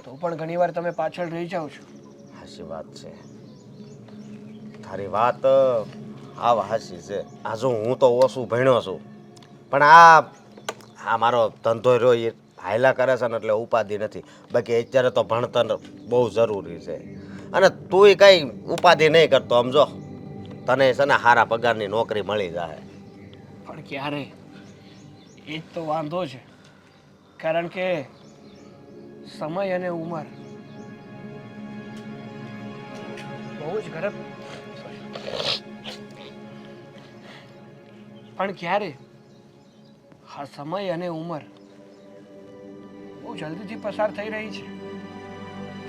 તો પણ ઘણીવાર તમે પાછળ રહી જાઓ છો. સાચી વાત છે તારી વાત. આવા હાચી છે. આ જો હું તો ઓછું ભણ્યો છું, પણ આ મારો ધંધો રહ્યો એ હાયલા કરે છે ને એટલે ઉપાધિ નથી. બાકી અત્યારે તો ભણતર બહુ જરૂરી છે. અને તુંય કંઈ ઉપાધિ નહીં કરતો, સમજો તને છે ને સારા પગારની નોકરી મળી જાય. પણ ક્યારે? એ જ તો વાંધો છે, કારણ કે સમય અને ઉંમર બહુ જ ગરબ. પણ ક્યારે? આ સમય અને ઉંમર બહુ જલ્દીથી પસાર થઈ રહી છે.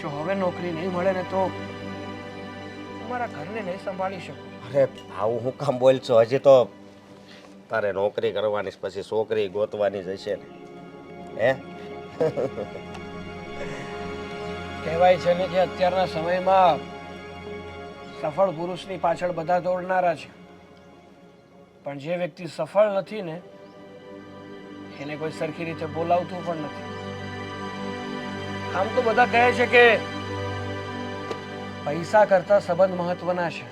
જો હવે નોકરી નહીં મળે ને તો હું મારા ઘરને નહીં સંભાળી શકું. અરે આવું હું કામ બોલ છો? હજી તો તારે નોકરી કરવાની છે, પછી છોકરી ગોતવાની જ હશે ને. હે કહેવાય છે ને કે અત્યારના સમયમાં સફળ પુરુષની પાછળ બધા દોડનારા છે, પણ જે વ્યક્તિ સફળ નથી ને એને કોઈ સરખી રીતે બોલાવતું પણ નથી. આમ તો બધા કહે છે કે પૈસા કરતા સંબંધ મહત્વના છે,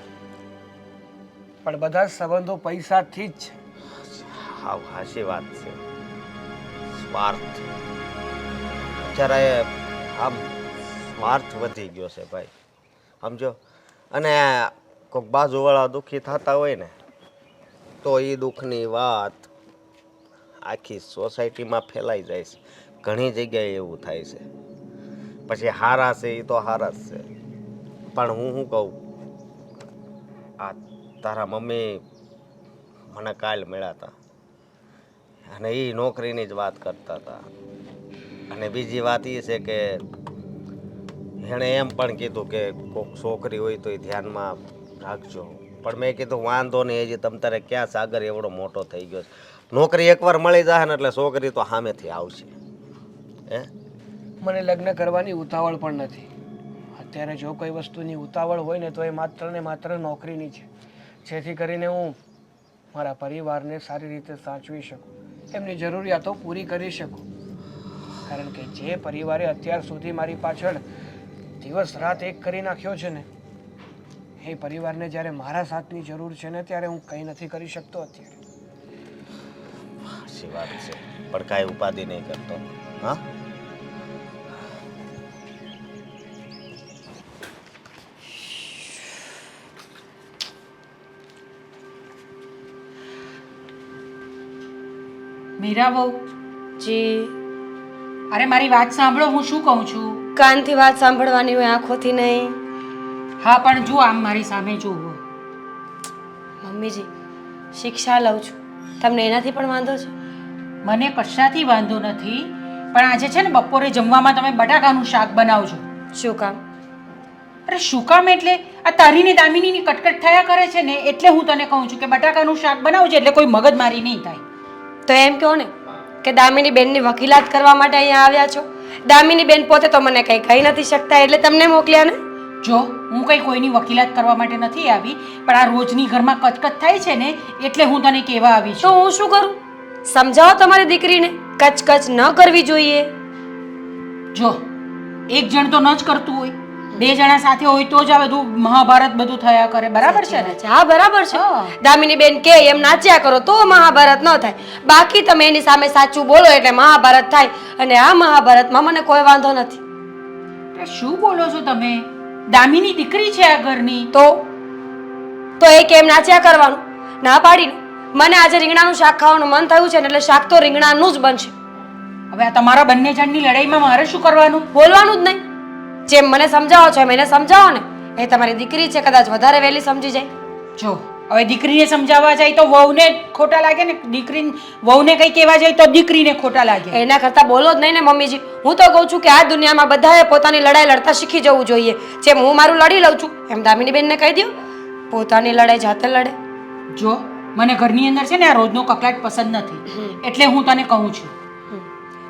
પણ બધા જ સંબંધો પૈસાથી જ છે. હા, હાચી વાત છે. સ્વાર્થ અત્યારે આમ સ્વાર્થ વધી ગયો છે ભાઈ, સમજો. અને કોઈક બાજુવાળા દુઃખી થતા હોય ને તો એ દુઃખની વાત આખી સોસાયટીમાં ફેલાઈ જાય છે. ઘણી જગ્યાએ એવું થાય છે. પછી હારા છે એ તો હારા જ છે, પણ હું શું કહું, આ તારા મમ્મી મને કાલ મળ્યા હતા અને એ નોકરીની જ વાત કરતા હતા. અને બીજી વાત એ છે કે એણે એમ પણ કીધું કે કોઈક છોકરી હોય તો એ ધ્યાનમાં રાખજો. પણ મેં કીધું વાંધો નહીં, હજી તમ તારે ક્યાં સાગર એવડો મોટો થઈ ગયો છે. નોકરી એકવાર મળી જાય ને એટલે છોકરી તો સામેથી આવશે. હે મને લગ્ન કરવાની ઉતાવળ પણ નથી. અત્યારે જો કોઈ વસ્તુની ઉતાવળ હોય ને તો એ માત્ર ને માત્ર નોકરીની છે, જેથી કરીને હું મારા પરિવારને સારી રીતે સાચવી શકું, એમની જરૂરિયાતો પૂરી કરી શકું. કારણ કે જે પરિવારે અત્યાર સુધી મારી પાછળ દિવસ રાત એક કરી નાખ્યો છે ને, એ પરિવારને જ્યારે મારા સાથની જરૂર છે ને ત્યારે હું કંઈ નથી કરી શકતો અત્યારે. સાચી વાત છે, પણ કાંઈ ઉપાધિ નહીં કરતો. હા, મીરા બહુ, જી અરે મારી વાત સાંભળો, હું શું કહું છું. કાનથી વાત સાંભળવાની હોય, આંખોથી નહીં. હા પણ જો આમ મારી સામે જુઓ. મમ્મીજી, શિક્ષા લઉં છું, તમને એનાથી પણ વાંધો છે? મને કશાથી વાંધો નથી, પણ આજે છે ને બપોરે જમવામાં તમે બટાકાનું શાક બનાવજો. શું કામ? અરે શું કામ એટલે આ તારી ને દામિનીની કટકટ થયા કરે છે ને, એટલે હું તને કહું છું કે બટાકાનું શાક બનાવજે, એટલે કોઈ મગજમારી નહીં થાય. તો એમ કહો ને કે દામિની બેનની વકીલાત કરવા માટે અહીંયા આવ્યા છો. દામિની બેન પોતે તો મને કંઈ કહી નથી શકતા, એટલે તમને મોકલ્યા ને. જો હું કંઈ કોઈની વકીલાત કરવા માટે નથી આવી, પણ આ રોજની ઘરમાં કચકચ થાય છે ને, એટલે હું તને કહેવા આવી તો છું. હું શું કરું? સમજાવો તમારી દીકરીને કચકચ ન કરવી જોઈએ. જો એક જણ તો ન જ કરતું હોય, બે જણા સાથે હોય તો જ આ બધું મહાભારત બધું થયા કરે. બરાબર છે ને? હા બરાબર છે. હા. દામિની બેન કે એમ નાચ્યા કરો તો મહાભારત ન થાય, બાકી તમે એની સામે સાચું બોલો એટલે મહાભારત થાય. અને આ મહાભારતમાં મને કોઈ વાંધો નથી. અરે શું બોલો છો તમે? દામિની દીકરી છે આ ઘરની. તો એ કેમ નાચ્યા કરવાનું? ના પાડીને મને આજે રીંગણાનું શાક ખાવાનું મન થયું છે ને, એટલે શાક તો રીંગણાનું જ બનશે. હવે આ તમારા બંને જણની લડાઈમાં મારે શું કરવાનું? બોલવાનું જ નહીં. જેમ મને સમજાવો છો એમ એને સમજાવો ને. એ તમારી દીકરી છે, કદાચ વધારે વહેલી સમજી જાય. જો હવે દીકરીને સમજાવવા જાય તો વહુને ખોટા લાગે ને, દીકરીને વહુને કંઈ કહેવા જાય તો દીકરીને ખોટા લાગે. એના કરતા બોલો જ નહીં ને મમ્મીજી. હું તો કહું છું કે આ દુનિયામાં બધાએ પોતાની લડાઈ લડતા શીખી જવું જોઈએ. જેમ હું મારું લડી લઉં છું એમ દામિની બેનને કહી દો પોતાની લડાઈ જાતે લડે. જો મને ઘરની અંદર છે ને આ રોજનો કકળાટ પસંદ નથી, એટલે હું તને કહું છું.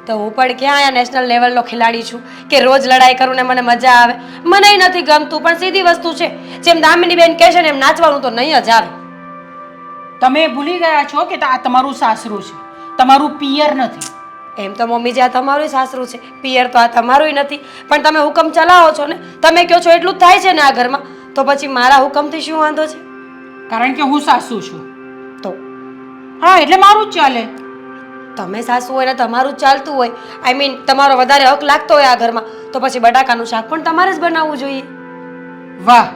તો હું પણ ક્યાં અહીંયા નેશનલ લેવલનો ખેલાડી છું કે રોજ લડાઈ કરું ને મને મજા આવે? મને નથી ગમતું, પણ સીધી વસ્તુ છે, જેમ દામિની બેન કહે છે ને એમ નાચવાનું તો નહીં જ આવે. તમે ભૂલી ગયા છો કે આ તમારું સાસરું છે, તમારું પિયર નથી. એમ તો મમ્મીજી આ તમારું સાસરું છે, પિયર તો આ તમારું નથી. પણ તમે હુકમ ચલાવો છો ને, તમે કહો છો એટલું જ થાય છે ને આ ઘરમાં, તો પછી મારા હુકમથી શું વાંધો છે? કારણ કે હું સાસુ છું. તો હા એટલે મારું જ ચાલે. તમે સાસુ હોય ને તમારું જ ચાલતું હોય, આઈ મીન તમારો વધારે હક લાગતો હોય આ ઘરમાં, તો પછી બટાકાનું શાક પણ તમારે જ બનાવવું જોઈએ. વાહ,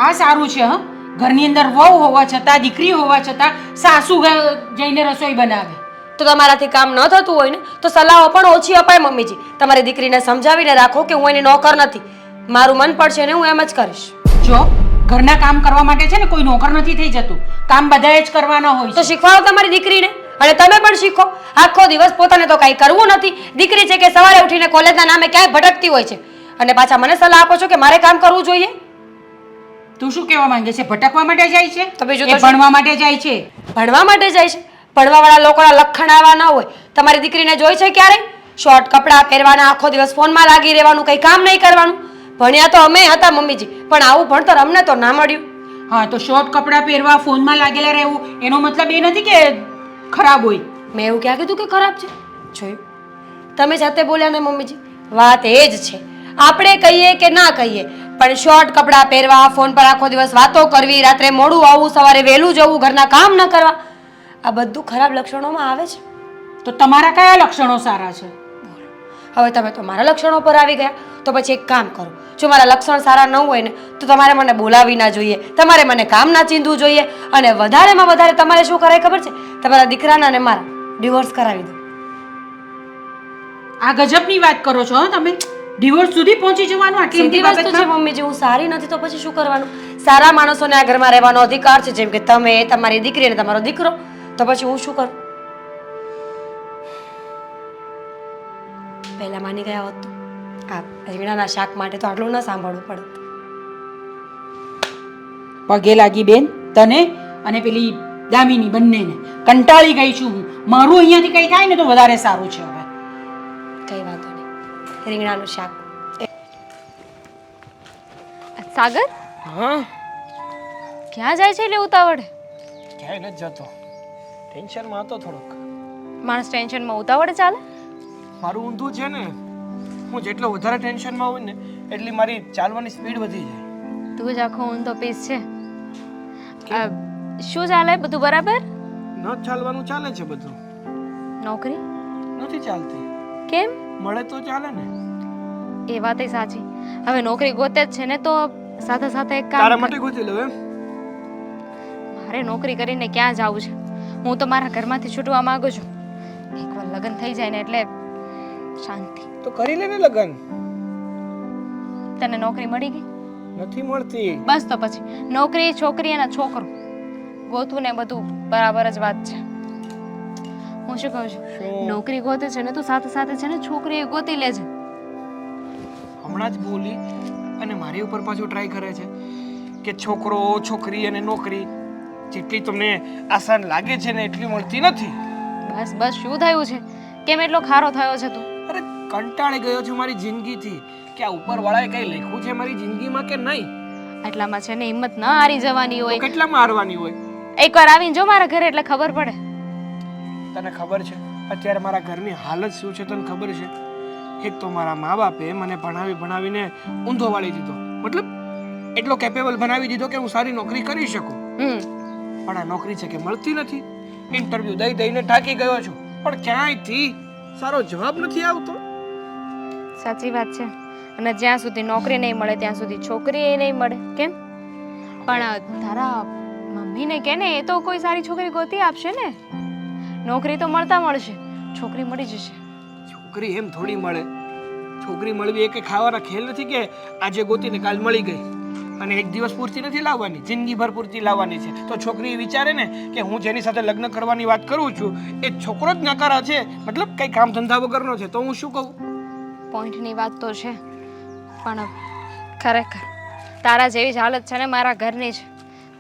આ સારું છે. હા, ઘરની અંદર વહુ હોવા છતાં, દીકરી હોવા છતાં સાસુ જઈને રસોઈ બનાવે. તો તમારાથી કામ ન થતું હોય ને તો સલાહો પણ ઓછી અપાય મમ્મીજી. તમારી દીકરીને સમજાવીને રાખો કે હું એની નોકર નથી, મારું મન પડશે ને હું એમ જ કરીશ. જો ઘરના કામ કરવા માટે છે ને કોઈ નોકર નથી થઈ જતું, કામ બધાએ જ કરવાના હોય તો છે. શીખવાડો તમારી દીકરીને. અને તમે પણ શીખો. આખો દિવસ પોતાને તો કાંઈ કરવું નથી. દીકરી છે કે સવારે ઉઠીને કોલેજના નામે ક્યાંય ભટકતી હોય છે અને પાછા મને સલાહ આપો છો કે મારે કામ કરવું જોઈએ. તું શું કહેવા માંગે છે? ભટકવા માટે જાય છે તો બીજું એ તો શું? ભણવા માટે જાય છે? ભણવા માટે જાય છે. ભણવાવાળા લોકોના લક્ષણ આવા ન હોય. તમારી દીકરીને જોઈ છે ક્યારે? શોર્ટ કપડાં પહેરવાના, આખો દિવસ ફોનમાં લાગી રહેવાનું, કંઈ કામ નહીં કરવાનું. ભણ્યા તો અમે હતા મમ્મીજી, પણ આવું ભણતર અમને તો ના મળ્યું. હા, તો શોર્ટ કપડાં પહેરવા, ફોનમાં લાગેલા રહેવું, એનો મતલબ એ નથી કે ખરાબ હોય. મેં એવું ક્યાં કીધું કે ખરાબ છે? જોયું? તમે જાતે બોલ્યા ને મમ્મીજી. વાત એ જ છે. આપણે કહીએ કે ના કહીએ, પણ શોર્ટ કપડાં પહેરવા, ફોન પર આખો દિવસ વાતો કરવી, રાત્રે મોડું આવવું, સવારે વહેલું જવું, ઘરના કામ ન કરવા, આ બધું ખરાબ લક્ષણોમાં આવે છે. તો તમારા કયા લક્ષણો સારા છે? હવે તમે તો મારા લક્ષણો પર આવી ગયા, તો પછી એક કામ કરો. જો મારા લક્ષણ સારા ન હોય ને તો તમારે મને બોલાવી ના જોઈએ, તમારે મને કામ ના ચીંધવું જોઈએ, અને વધારેમાં વધારે તમારે શું કરાય ખબર છે? તમારા દીકરાના અને મારા ડિવોર્સ કરાવી દો. આ ગજબની વાત કરો છો હો તમે. ડિવોર્સ સુધી પહોંચી જવાનું આટલી સીધી મોટી વસ્તુ છે બાબતમાં? મમ્મીજી, હું સારી નથી તો પછી શું કરવાનું? સારા માણસોને આ ઘરમાં રહેવાનો અધિકાર છે, જેમ કે તમે, તમારી દીકરી અને તમારો દીકરો. તો પછી હું શું કરું? પહેલા માની ગયા હોત તો આ રીંગણાના શાક માટે તો આટલું ન સાંભળવું પડે. પગે લાગી બેન તને અને પેલી દામિની બંનેને. કંટાળી ગઈ છું હું. મારું અહીંયાથી કંઈ થાય ને તો વધારે સારું છે હવે. કઈ વાંધો નહીં, રીંગણાનું શાક. સાગર હા, ક્યાં જાય છે એટલે ઉતાવળે? ક્યાંય નથી જતો. ટેન્શનમાં હતો થોડોક. માણસ ટેન્શનમાં ઉતાવળે ચાલે? મારું ઊંધું છે ને, હું જેટલો વધારે ટેન્શનમાં હોય ને એટલી મારી ચાલવાની સ્પીડ વધી જાય. તું જ આખો ઊંધો પીસ છે. શું ચાલે? બધું બરાબર? ન ચાલવાનું ચાલે છે બધું. નોકરી નથી ચાલતી. કેમ? મળે તો ચાલે ને. એ વાત સાચી. હવે નોકરી ગોતે જ છે ને, તો સાથે સાથે એક તારા કામ માટે ગોતી લઉં એમ? મારે નોકરી કરીને ક્યાં જવું છે? હું તો મારા ઘરમાંથી છૂટવા માંગુ છું. એકવાર લગ્ન થઈ જાય ને એટલે શાંતિ. તો કરી લે ને લગન. તને નોકરી મળી ગઈ? નથી મળતી. બસ તો પછી નોકરી, છોકરી અને છોકરો ગોતું ને બધું બરાબર જ વાત છે. હું શું કહું છું, નોકરી ગોતે છે ને તો સાથે સાથે છે ને છોકરી એ ગોતી લેજે. હમણાં જ બોલી અને મારી ઉપર પાછું ટ્રાય કરે છે કે છોકરો, છોકરી અને નોકરી જેટલી તમને આસાન લાગે છે ને એટલી મળતી નથી. બસ બસ શું થયું છે? કેમ એટલો ખારો થયો છે તું? અરે કંટાળી ગયો છું મારી જિંદગીથી કે આ ઉપરવાળાએ કઈ લખ્યું છે મારી જિંદગીમાં કે નહીં. એટલામાં છે ને હિંમત ન હારી જવાની તો હોય. કેટલા મારવાની હોય? એકવાર આવીને જો મારા ઘરે એટલે ખબર પડે. તને ખબર છે અત્યારે મારા ઘરની હાલત શું છે? તને ખબર છે? એક તો મારા મા બાપે મને ભણાવીને ઊંધો વાળી દીધો, મતલબ એટલો કેપેબલ બનાવી દીધો કે હું સારી નોકરી કરી શકું. પણ આ નોકરી છે કે મળતી નથી. ઇન્ટરવ્યુ દઈને ઢાકી ગયો છું, પણ ક્યાંયથી સારો જવાબ નથી આવતો. સાચી વાત છે. અને જ્યાં સુધી નોકરી નહીં મળે ત્યાં સુધી છોકરી એ નહીં મળે. કેમ? પણ તારા મમ્મીને કે ને, એ તો કોઈ સારી છોકરી ગોતી આપશે ને. નોકરી તો મળશે, છોકરી મળી જશે. છોકરી એમ થોડી મળે. છોકરી મળવી એ કે ખાવાના ખેલ નથી કે આજે ગોતીને કાલ મળી ગઈ અને એક દિવસ પૂરતી નથી લાવવાની, જિંદગીભર પૂરતી લાવવાની છે. તો છોકરી વિચારે ને કે હું જેની સાથે લગ્ન કરવાની વાત કરું છું એ છોકરો જ નકારા છે, મતલબ કઈ કામ ધંધા વગરનો છે, તો હું શું કહું? પોઈન્ટની વાત તો છે, પણ ખરેખર તારા જેવી જ હાલત છે ને મારા ઘરની છે.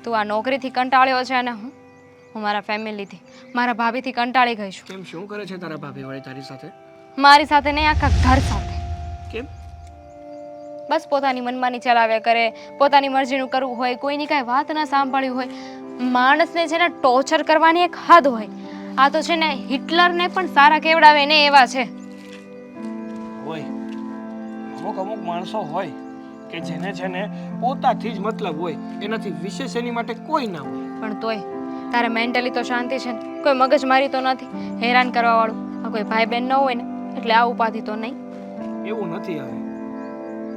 તું આ નોકરીથી કંટાળ્યો છે અને હું મારા ફેમિલીથી, મારા ભાભીથી કંટાળી ગઈ છું. કેમ, શું કરે છે તારા ભાભી વાળી તારી સાથે? મારી સાથે નહીં, આખા ઘર સાથે. કેમ? બસ પોતાની મનમાની ચલાવ્યા કરે, પોતાની મરજીનું કરવું હોય, કોઈની કાંઈ વાત ના સાંભળ્યું હોય. માણસને છે ને ટોર્ચર કરવાની એક હદ હોય. આ તો છે ને હિટલરને પણ સારા કેવડાવે ને એવા છે. હોય અમુક માણસો હોય કે જેને છે ને પોતાથી જ મતલબ હોય, એનાથી વિશેષ એની માટે કોઈ ના હોય. પણ તોય તારે મેન્ટલી તો શાંતિ છે ને? કોઈ મગજમારી તો નથી હેરાન કરવા વાળું? આ કોઈ ભાઈ બહેન ન હોય ને એટલે આ ઉપાધિ તો નહીં. એવું નથી. હવે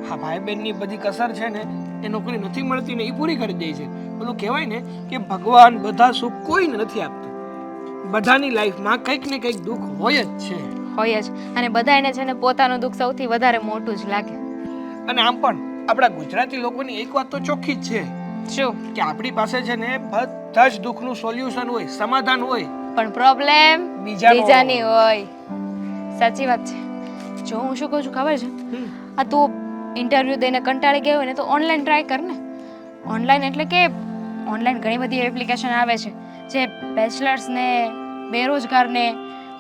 હા, ભાઈ બહેનની બધી કસર છે ને એ નોકરી નથી મળતી ને એ પૂરી કરી દે છે. પેલું કહેવાય ને કે ભગવાન બધા સુખ કોઈને નથી આપતું. બધાની લાઈફમાં કંઈક ને કંઈક દુઃખ હોય જ છે. હોય જ. અને બધાને છે ને પોતાનું દુઃખ સૌથી વધારે મોટું જ લાગે. અને આમ પણ આપણા ગુજરાતી લોકોની એક વાત તો ચોખ્ખી જ છે શું? કે આપણી પાસે છે ને બધા જ દુઃખનું સોલ્યુશન હોય, સમાધાન હોય. પણ પ્રોબ્લેમ બીજાનો. બીજાની હોય. સાચી વાત છે. જો હું શું કહું છું ખબર છે, આ તું ઇન્ટરવ્યૂ દઈને કંટાળી ગયો હોય ને તો ઓનલાઈન ટ્રાય કર ને. ઓનલાઈન એટલે કે ઓનલાઈન ઘણી બધી એપ્લિકેશન આવે છે જે બેચલર્સને, બેરોજગારને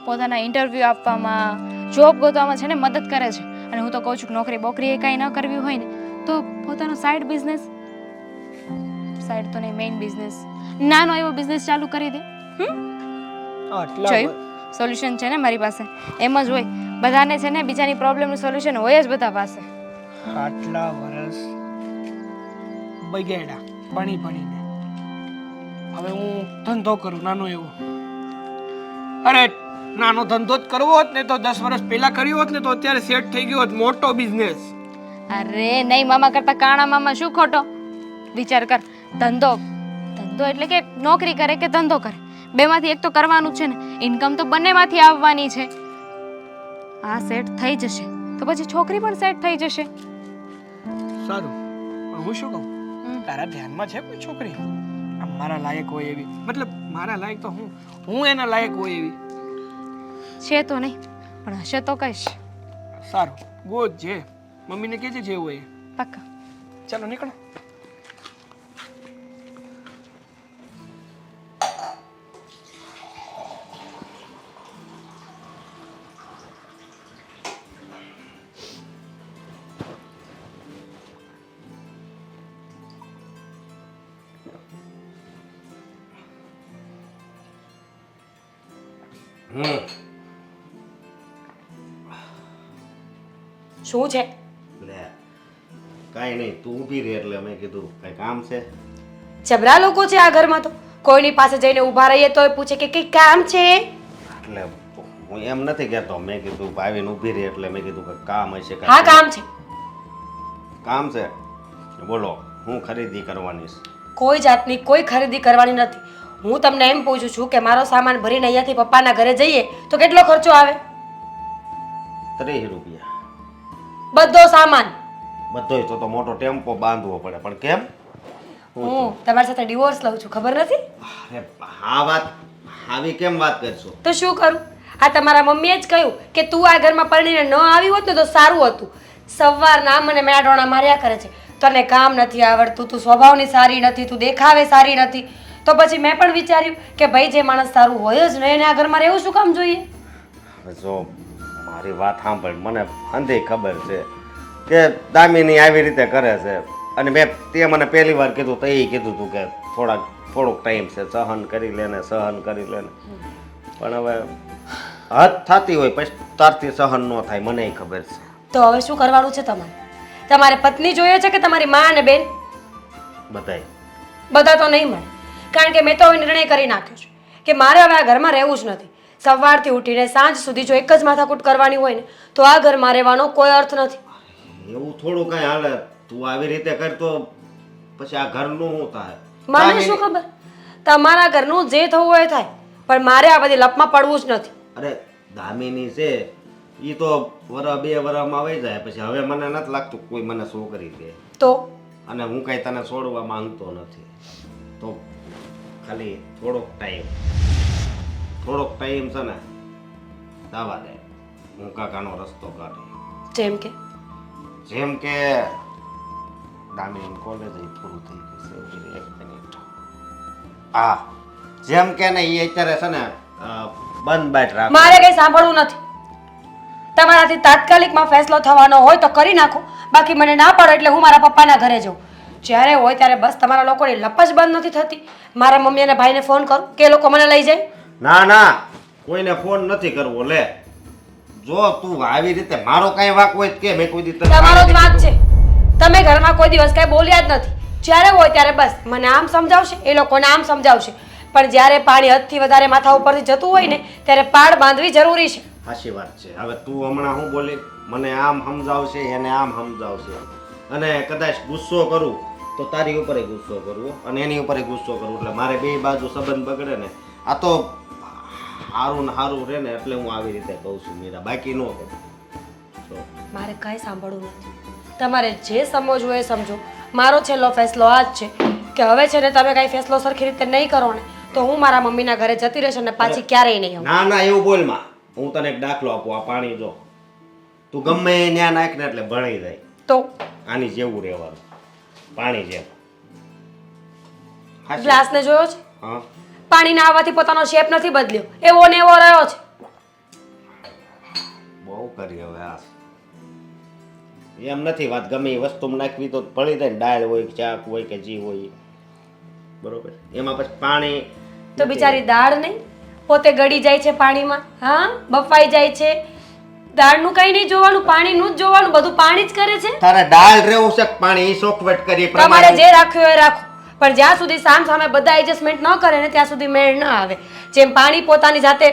પોતાના ઇન્ટરવ્યૂ આપવામાં, જોબ ગોતવામાં છે ને મદદ કરે છે. અને હું તો કહું છું કે નોકરી બોકરી એ કાંઈ ન કરવી હોય ને તો પોતાનો સાઈડ બિઝનેસ, સાઈડ તો નહીં મેઇન બિઝનેસ, નાનો એવો બિઝનેસ ચાલુ કરી દે. આટલા જોયું સોલ્યુશન છે ને મારી પાસે. એમ જ હોય બધાને છે ને બીજાની પ્રોબ્લેમનું સોલ્યુશન હોય જ બધા પાસે. આટલા વર્ષ બગડ્યા ભણીને. હવે હું ધંધો કરું નાનો એવો. અરે નાનો ધંધો જ કરવો હોત ને તો 10 વર્ષ પહેલા કર્યો હોત ને તો અત્યારે સેટ થઈ ગયો હોત મોટો બિઝનેસ. અરે નહીં, મામા કરતા કાણા મામા શું ખોટો? વિચાર કર, ધંધો એટલે કે નોકરી કરે કે ધંધો કરે, બેમાંથી એક તો કરવાનું જ છે ને. ઇન્કમ તો બંનેમાંથી આવવાની છે. આ સેટ થઈ જશે તો પછી છોકરી પણ સેટ થઈ જશે. સારું, પણ હું શું કહું, તારા ધ્યાનમાં છે કોઈ છોકરી આમ મારા લાયક હોય એવી? મતલબ મારા લાયક તો હું એના લાયક હોય એવી. છે તો નહીં, પણ હશે તો કહીશ. સારું, ગોત જે મમ્મીને કહેજે જે હોય એ. પાક્કા. ચાલો નીકળો. શું છે? લે કાંઈ નહીં, તું ઊભી રહે એટલે મેં કીધું કાંઈ કામ છે. જબરા લોકો છે આ ઘરમાં તો. કોઈની પાસે જઈને ઊભા રહીએ તોય પૂછે કે કંઈ કામ છે. એટલે હું એમ નથી કહેતો, મેં કીધું ભાવીને ઊભી રહી એટલે મેં કીધું કે કામ હશે. હા કામ છે. કામ છે, બોલો હું ખરીદી કરવાની છે. કોઈ જાતની કોઈ ખરીદી કરવાની નથી. હું તમને એમ પૂછું છું કે મારો સામાન ભરીને અહીંયાથી પપ્પાના ઘરે જઈએ તો કેટલો ખર્ચો આવે? 30 રૂપિયા. બધો સામાન. બધોય તો મોટો ટેમ્પો બાંધવો પડે. પણ કેમ? હું તમારી સાથે ડિવોર્સ લઉં છું, ખબર નથી? અરે આ વાત આવી કેમ વાત કરશો? તો શું કરું? આ તમારા મમ્મીએ જ કહ્યું કે તું આ ઘરમાં પરણીને ન આવી હોત ને તો સારું હતું. સવારના મને મેડોણા માર્યા કરે છે, તને કામ નથી આવડતું, તું સ્વભાવની સારી નથી, તું દેખાવે સારી નથી. તો પછી મેં પણ વિચાર્યું કે ભાઈ જે માણસ સારું હોય જ નહીં એને આ ઘરમાં રહેવું શું કામ જોઈએ? જો મારી વાત સાંભળ, મને અંધી ખબર છે કે દામિની આવી રીતે કરે છે. અને મેં તે મને પહેલી વાર કીધું તો એ કીધું હતું કે થોડોક ટાઈમ છે, સહન કરી લે. પણ હવે હદ થતી હોય પછી તારથી સહન ન થાય, મને ખબર છે. તો હવે શું કરવાનું છે તમારે? તમારે પત્ની જોઈએ છે કે તમારી મા અને બેન? બધાય. બધા તો નહીં મળે, કારણ કે મેં તો હવે નિર્ણય કરી નાખ્યો છે કે મારે હવે આ ઘરમાં રહેવું જ નથી. સવારથી ઉઠીને સાંજ સુધી જો એક જ માથાકૂટ કરવાની હોય ને તો આ ઘરમાં રહેવાનો કોઈ અર્થ નથી. એવું થોડું કઈ હાલે? તું આવી રીતે કરતો પછી આ ઘરનું શું થાય? મને શું ખબર? તમારા ઘરનું જે થવું હોય થાય, પણ મારે આ બધી લપમાં પડવું જ નથી. અરે દામિની છે ઈ તો વરસ 2 વર્ષમાં વહી જાય પછી. હવે મને નથી લાગતું કોઈ મને છોકરી દે. તો અને હું કઈ તને છોડવા માંગતો નથી. તો ખાલી થોડોક ટાઈમ છે ને દાવા દે, હું કાકાનો રસ્તો કાઢી. જેમ કે દામિની કોલેજ પૂરું થઈ ગયું છે. 1 મિનિટ. હા, જેમ કે ને એ અત્યારે છે ને બંધ બાટ રાખ. મારે કઈ સાંભળવું નથી. તમારાથી તાત્કાલિકમાં ફેસલો થવાનો હોય તો કરી નાખો, બાકી મને ના પડે એટલે હું મારા પપ્પાના ઘરે જાઉં. જ્યારે હોય ત્યારે બસ તમારા લોકોની લપ જ બંધ નથી થતી. મારા મમ્મી અને ભાઈને ફોન કરું કે એ લોકો મને લઈ જાય. ના, કોઈને ફોન નથી કરવો. લે જો તું આવી રીતે મારો કઈ વાક હોય કે મેં કોઈ દી તને તમારો જ વાંક છે. તમે ઘરમાં કોઈ દિવસ કઈ બોલ્યા જ નથી. જ્યારે હોય ત્યારે બસ મને આમ સમજાવશે, એ લોકોને આમ સમજાવશે. પણ જ્યારે પાણી હદથી વધારે માથા ઉપરથી જતું હોય ને ત્યારે પાડ બાંધવી જરૂરી છે. સાચી વાત છે. હવે તું હમણાં હું બોલી, મને આમ સમજાવશે, એને આમ સમજાવશે, અને કદાચ ગુસ્સો કરું તો તારી ઉપર ગુસ્સો કરવો અને એની ઉપર ગુસ્સો કરવો, એટલે મારે બે બાજુ સંબંધ બગડે ને. આ તો હારું ને હારું રહે ને એટલે હું આવી રીતે કહું છું મીરા, બાકી ન કહું. મારે કાંઈ સાંભળવું નથી. તમારે જે સમજવું હોય એ સમજો. મારો છેલ્લો ફેસલો આ જ છે કે હવે છે ને તમે કાંઈ ફેસલો સરખી રીતે નહીં કરો ને તો હું મારા મમ્મીના ઘરે જતી રહીશ અને પાછી ક્યારેય નહીં આવું. ના ના એવું બોલ માં. હું તને એક દાખલો આપું. આ પાણી જો તું ગમે ત્યાં નાખ ને એટલે ભળી જાય. તો આની જેવું રહેવાનું, પાણી જેમ. હાચી? ગ્લાસને જોયો છે? હા પાણીના આવવાથી પોતાનો શેપ નથી બદલ્યો, એવો ને એવો રહ્યો છે. બહુ કરી હવે આ એમ નથી વાત. ગમે એ વસ્તુ નાખવી તો ભળી જાય ને. દાળ હોય કે શાક હોય કે જી હોય બરોબર, એમાં પછી પાણી તો બિચારી દાળ નહીં પોતે ગળી જાય છે પાણીમાં, હા બફાઈ જાય છે. દાળનું કઈ નહીં જોવાનું, પાણીનું જ જોવાનું, બધું પાણી જ કરે છે. તારે દાળ રહેવું છે કે પાણી એ સોખવટ કરી એ તમારે પ્રમાણે. જે રાખ્યું હોય એ રાખો, પણ જ્યાં સુધી સામ સામે બધા એડજસ્ટમેન્ટ ન કરે ને ત્યાં સુધી મેળ ન આવે. જેમ પાણી પોતાની જાતે,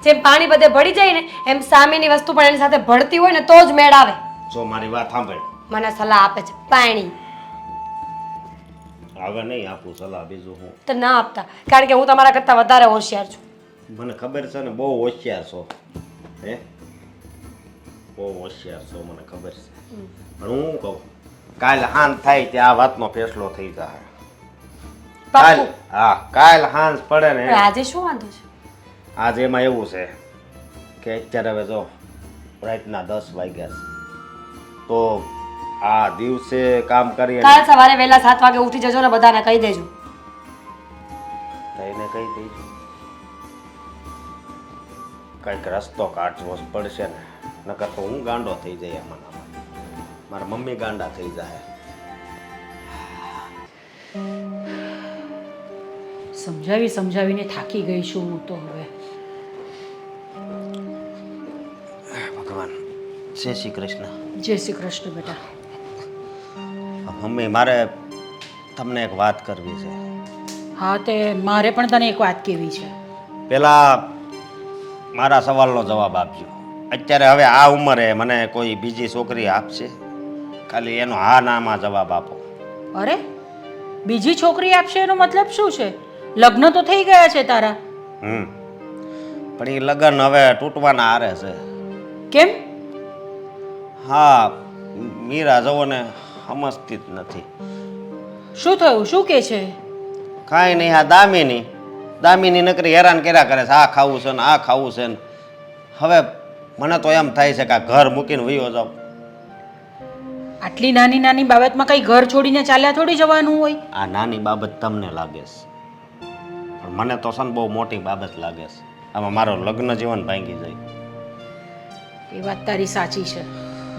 જેમ પાણી બધે ભળી જાય ને એમ સામેની વસ્તુ પણ એની સાથે ભળતી હોય ને તો જ મેળ આવે. જો મારી વાત સાંભળ. મને સલાહ આપે છે પાણી હવે નહીં આપું સલાહ બીજું હું. તો ના આપતા, કારણ કે હું તમારા કરતાં વધારે હોશિયાર છું. મને ખબર છે ને બહુ હોશિયાર છો. હે બહુ હોશિયાર છો મને ખબર છે. પણ હું કહું કાલ હાંજ થાય ત્યાં આ વાતનો ફેસલો થઈ જાય. કાલ પાક્કું? હા કાલ હાંજ પડે ને પણ આજે શું વાંધો છે? આજે એમાં એવું છે કે અત્યારે હવે જો રાતના 10 વાગ્યા છે તો આ દિવસે કામ કરીએ કાલ સવારે વહેલા 7 વાગે ઉઠી જજો ને બધાને કહી દેજો. એને કહી દઈશું કંઈક રસ્તો કાઢવો જ પડશે ને, નકર તો હું ગાંડો થઈ જાય એમાં. મારા મમ્મી ગાંડા થઈ જાય. સમજાવીને થાકી ગઈ છું હું તો હવે. ભગવાન જય શ્રી કૃષ્ણ. જય શ્રી કૃષ્ણ બેટા. મમ્મી મારે તમને એક વાત કરવી છે. હા તે મારે પણ તને એક વાત કહેવી છે. પેલા મારા સવાલનો જવાબ આપજો. અત્યારે હવે આ ઉંમરે મને કોઈ બીજી છોકરી આપશે? ખાલી એનો હા નામાં જવાબ આપો. અરે બીજી છોકરી આપશે એનો મતલબ શું છે? લગ્ન તો થઈ ગયા છે તારા. પણ એ લગ્ન હવે તૂટવાના આરે છે. કેમ? હા મીરા જવો ને સમજતી જ નથી. શું થયું? શું કે છે? કાંઈ નહીં. આ દામિની નકરી હેરાન કર્યા કરે છે. આ ખાવું છે ને આ ખાવું છે ને. હવે મને તો એમ થાય છે કે આ ઘર મૂકીને વયો જાઉં. આટલી નાની નાની બાબતમાં કઈ ઘર છોડીને ચાલ્યા થોડી જવાનું હોય? આ નાની બાબત તમને લાગે છે પણ મને તો છે ને બહુ મોટી બાબત લાગે છે. આમાં મારો લગ્ન જીવન ભાંગી જાય. એ વાત તારી સાચી છે.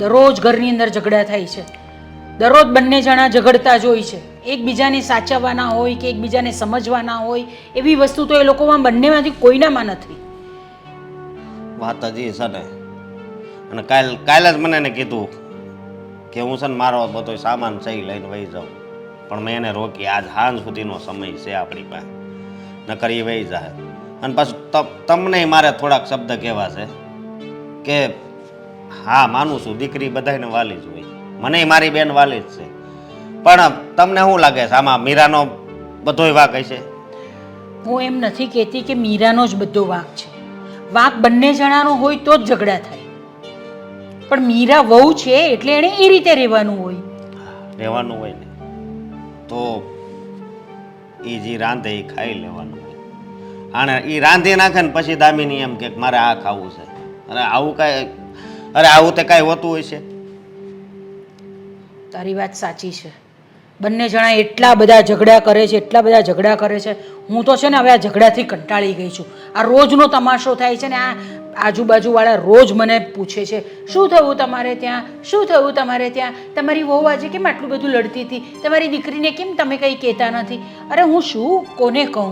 દરરોજ ઘરની અંદર ઝઘડા થાય છે. દરરોજ બંને જણા ઝઘડતા જ હોય છે. એકબીજાને સાચવવાના હોય કે એકબીજાને સમજવાના હોય એવી વસ્તુ તો એ લોકોમાં બંનેમાંથી કોઈનામાં નથી. વાત હજી છે ને. અને કાલે જ મને એને કીધું કે હું છે ને મારો બધો સામાન સહી લઈને વહી જાઉં, પણ મેં એને રોકી. આજ સાંજ સુધીનો સમય છે આપણી પાસે, નકર એ વહી જાય. અને પાછું તમને મારે થોડાક શબ્દ કહેવા છે કે હા માનું છું દીકરી બધાને વાલી જ હોય, મને મારી બેન વાલી જ છે. પણ તમને શું લાગે છે આમાં મીરાનો બધોય વાંક હશે? હું એમ નથી કહેતી કે મીરાનો જ બધો વાંક છે. વાંક બંને જણાનો હોય તો જ ઝઘડા થાય. પણ મીરા વહુ છે એટલે એણે એ રીતે રહેવાનું હોય. રહેવાનું હોય ને તો એ જે રાંધે એ ખાઈ લેવાનું હોય. આને એ રાંધી નાખે ને પછી દામિની એમ કે મારે આ ખાવું છે. આવું તે કાંઈ હોતું હોય છે? તારી વાત સાચી છે. બંને જણા એટલા બધા ઝઘડા કરે છે. હું તો છે ને હવે આ ઝઘડાથી કંટાળી ગઈ છું. આ રોજનો તમાશો થાય છે ને આ આજુબાજુવાળા રોજ મને પૂછે છે શું થયું તમારે ત્યાં, શું થયું તમારે ત્યાં, તમારી વહુ આજે કેમ આટલું બધું લડતી હતી, તમારી દીકરીને કેમ તમે કંઈ કહેતા નથી. અરે હું શું કોને કહું?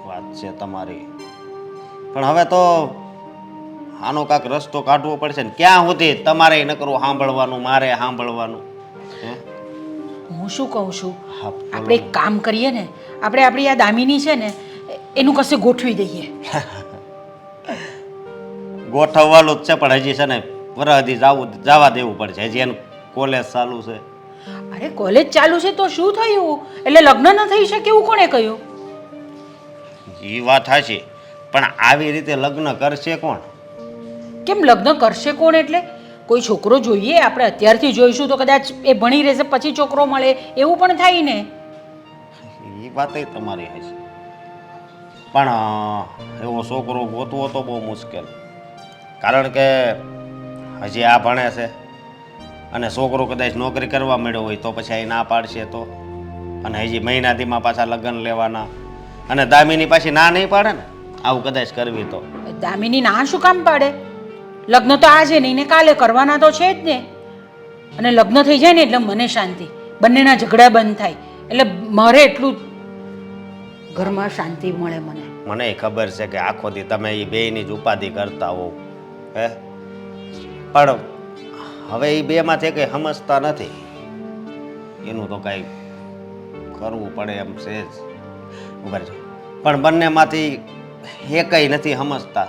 વાત છે તમારી, પણ હવે તો આનો કાંક રસ્તો કાઢવો પડશે ને. ક્યાં સુધી તમારે નકરું સાંભળવાનું, મારે સાંભળવાનું? હું શું કહું છું, હા, બોલો. આપણે એક કામ કરીએ ને, આપણે આપણી આ દામિની છે ને એનું કશે ગોઠવી દઈએ. ગોઠવવાનું જ છે પણ હજી છે ને વરહદી જવા દેવું પડશે. હજી એનું કોલેજ ચાલુ છે. અરે કોલેજ ચાલુ છે તો શું થયું? એટલે લગ્ન ન થઈ શકે એવું કોણે કહ્યું? એ વાત સાચી, પણ આવી રીતે લગ્ન કરશે કોણ? કેમ લગ્ન કરશે કોણ? એટલે કોઈ છોકરો જોઈએ, આપણે અત્યારથી જોઈશું તો કદાચ એ ભણી રહેશે પછી છોકરો મળે એવું પણ થાય ને. એ વાત તમારી હશે, પણ એવો છોકરો ગોતવો તો બહુ મુશ્કેલ, કારણ કે હજી આ ભણે છે અને છોકરો કદાચ નોકરી કરવા મળ્યો હોય તો પછી અહીં ના પાડશે તો, અને હજી મહિનાથીમાં પાછા લગ્ન લેવાના, અને દામિની પાછી ના નહીં પાડે ને આવું કદાચ કરવી તો. દામિની ના શું કામ પાડે? લગ્ન તો આજે નહીં ને કાલે કરવાના તો છે જ ને. અને લગ્ન થઈ જાય ને એટલે મને શાંતિ, બંનેના ઝઘડા બંધ થાય એટલે મારે એટલું ઘરમાં શાંતિ મળે મને. મને ખબર છે કે આખો દી તમે એ બેયની જ ઉપાધિ કરતા હોવ હે, પણ હવે એ બેમાંથી કંઈ સમજતા નથી, એનું તો કાંઈ કરવું પડે એમ છે જ. ઉભા રહેજો. પણ બંનેમાંથી એકય નથી સમજતા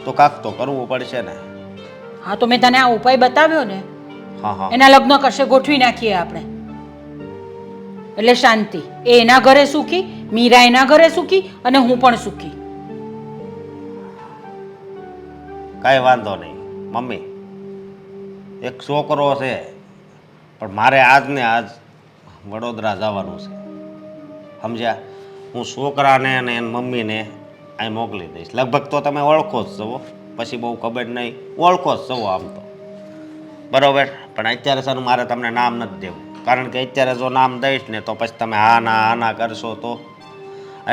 તો કાંક તો કરવું પડશે ને. હા તો મેં તને આ ઉપાય બતાવ્યો ને, હા હા એના લગ્ન કશે ગોઠવી નાખીએ આપણે એટલે શાંતિ. એ એના ઘરે સુખી, મીરા એના ઘરે સુખી અને હું પણ સુખી. કાંઈ વાંધો નહીં મમ્મી, એક છોકરો છે પણ મારે આજ ને આજ વડોદરા જવાનું છે સમજ્યા. હું છોકરાને અને એની મમ્મીને અહીં મોકલી દઈશ. લગભગ તો તમે ઓળખો જ છો, પછી બહુ ખબર નહીં, ઓળખો જ છો આમ તો બરાબર. પણ અત્યારે સર મારે તમને નામ નથી દેવું, કારણ કે અત્યારે જો નામ દઈશ ને તો પછી તમે હા ના કરશો તો,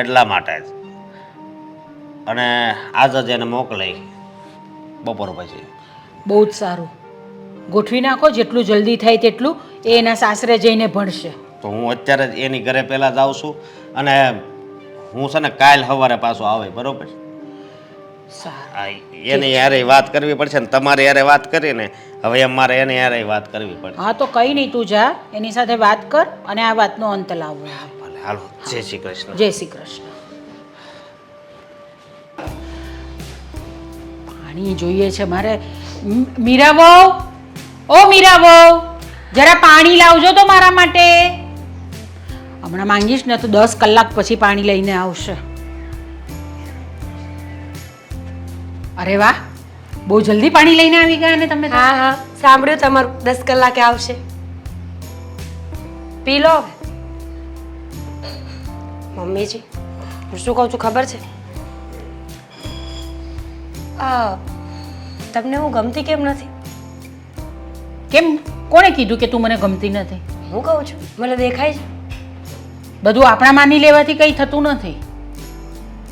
એટલા માટે જ. અને આજ જ એને મોકલાઈ બપોર પછી. બહુ જ સારું, ગોઠવી નાખો જેટલું જલ્દી થાય તેટલું. એ એના સાસરે જઈને ભણશે. તો હું અત્યારે જ એની ઘરે પહેલાં જાઉં છું, અને હું છે ને કાલ સવારે પાછો આવે બરાબર. સારું. હા, એની યારે વાત કરવી પડશે ને તમારે યારે વાત કરીને હવે એમ મારે એની યારે વાત કરવી પડશે. હા તો કંઈ નહીં, તું જા એની સાથે વાત કર અને આ વાતનો અંત લાવો. ભલે હાલો, જય શ્રી કૃષ્ણ. જય શ્રી કૃષ્ણ. પાણી જોઈએ છે મારે. મીરા વહુ, ઓ મીરા વહુ, જરા પાણી લાવજો તો મારા માટે. હમણાં માંગીશ ને તો 10 કલાક પછી પાણી લઈને આવશે. અરે વાહ, બહુ જલ્દી પાણી લઈને આવી ગયા ને તમે તો. હા હા સાંભળ્યું તમારું, 10 કલાકે આવશે. પી લો હવે. મમ્મીજી હું શું કહું છું ખબર છે? તમને હું ગમતી કેમ નથી? કેમ? કોણે કીધું કે તું મને ગમતી નથી? હું કહું છું, મને દેખાય છે. બધું આપણા માની લેવાથી કંઈ થતું નથી,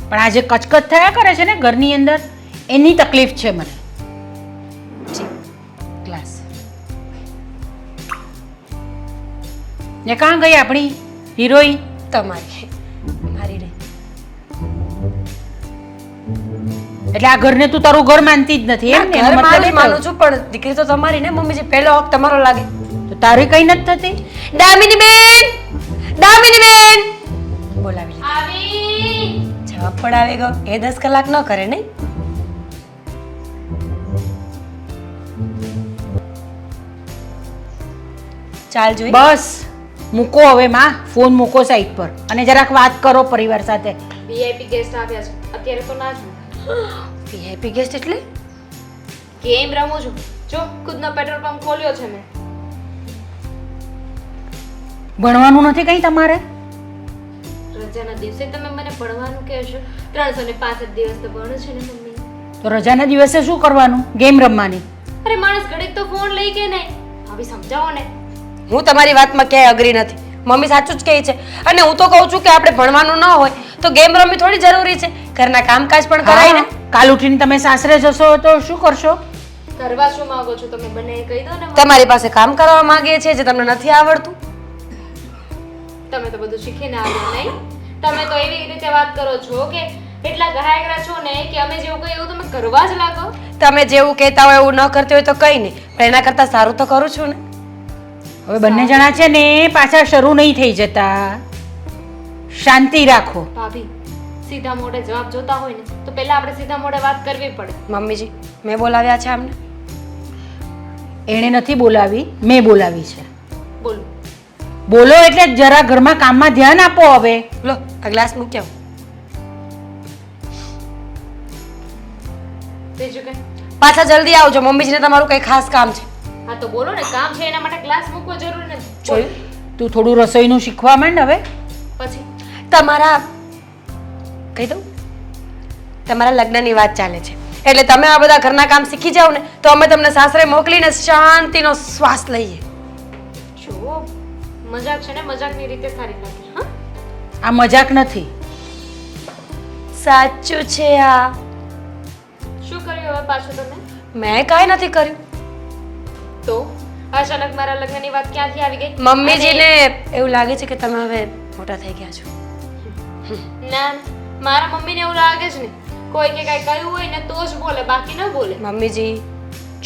પણ આ જે કચકચ થયા કરે છે ને ઘરની અંદર, એની તકલીફ છે મને. ગ્લાસ ને કાં ગઈ આપણી હિરોઈન? તમારી મારી રહી. એટલે આ ઘરને તું તારું ઘર માનતી જ નથી એમ ને? એનો ઘર મતલબ મારી એ માનું થયો. છું, પણ દીકરી તો તમારી ને મમ્મીજી. પહેલો હક તમારો લાગે. તો તારી કઈ નથી થતી? દામિની બેન, દામિની બેન બોલાવી લીધી. જવાબ પણ આવી ગયો. એ 10 કલાક ન કરે નહીં. ચાલ જોઈ. બસ મૂકો હવે માં, ફોન મૂકો સાઈડ પર અને જરાક વાત કરો પરિવાર સાથે. વીઆઈપી ગેસ્ટ આવ્યા છે, અત્યારે તો ના છું. વીઆઈપી ગેસ્ટ એટલે? ગેમ રમું છું. જો ખુદનો પેટ્રોલ પંપ ખોલ્યો છે મેં. ભણવાનું નથી કઈ તમારે? રજાના દિવસે તમે મને ભણવાનું કહેશો? 365 દિવસ તો ભણું છે ને મમ્મી. તો રજાના દિવસે શું કરવાનું? ગેમ રમવાની? અરે માણસ ઘડીક તો ફોન લઈ કે નહીં. ભાભી સમજાવો ને. હું તમારી વાતમાં ક્યાંય અગ્રી નથી. મમ્મી સાચું જ કહે છે. અને હું તો કહું છું કે આપણે ભણવાનું ન હોય તો ગેમ રમવી થોડી જરૂરી છે. ઘરના કામકાજ પણ કરાય ને. કાલ ઉઠીને તમે સાસરે જશો તો શું કરશો? કરવા શું માંગો છો તમે બંને કહી દો ને. તમારી પાસે કામ કરવા માંગીએ છીએ જે તમને નથી આવડતું. તમે તો બધું શીખીને આવ્યા નહીં. તમે તો એવી રીતે વાત કરો છો કે એટલા ગહાયગરા છો ને કે અમે જેવું કહીએ એવું તમે કરવા જ લાગો. તમે જેવું કહેતા હોય એવું ન કરતી હોય તો કઈ નહીં, પણ એના કરતાં સારું તો કરું છું ને. હવે બંને જણા છે ને પાછા શરૂ નહીં થઈ જતા. શાંતિ રાખો. ભાભી સીધા મોઢે જવાબ જોતા હોય ને તો પહેલા આપણે સીધા મોઢે વાત કરવી પડે. મમ્મીજી મેં બોલાવ્યા છે આમને. એણે નથી બોલાવી, મેં બોલાવી છે. બોલો. બોલો એટલે જરા ઘરમાં કામમાં ધ્યાન આપો. હવે લો આ ગ્લાસ મૂક્યો. બીજું કઈ? પાછા જલ્દી આવજો, મમ્મીજીને તમારું કઈ ખાસ કામ છે. હા તો બોલો ને, કામ છે એના માટે ગ્લાસ મૂકવો જરૂરી નથી. જોયું? તું થોડું રસોઈનું શીખવા માંડ હવે. પછી તમારા કહી દઉં તમારા લગ્નની વાત ચાલે છે એટલે તમે આ બધા ઘરના કામ શીખી જાઓ ને તો અમે તમને સાસરે મોકલીને શાંતિનો શ્વાસ લઈએ. જો મજાક છે ને મજાકની રીતે સારી લાગે હા. આ મજાક નથી. સાચું છે આ. શું કર્યું હવે પાછું તમે? મેં કાંઈ નથી કર્યું. તો અચાનક મારા લગ્નની વાત ક્યાંથી આવી ગઈ? મમ્મીજીને એવું લાગે છે કે તમે હવે મોટા થઈ ગયા છો. ના મારા મમ્મીને એવું લાગે છે ને કોઈ કે કઈ કહ્યું હોય ને તો જ બોલે બાકી ન બોલે. મમ્મીજી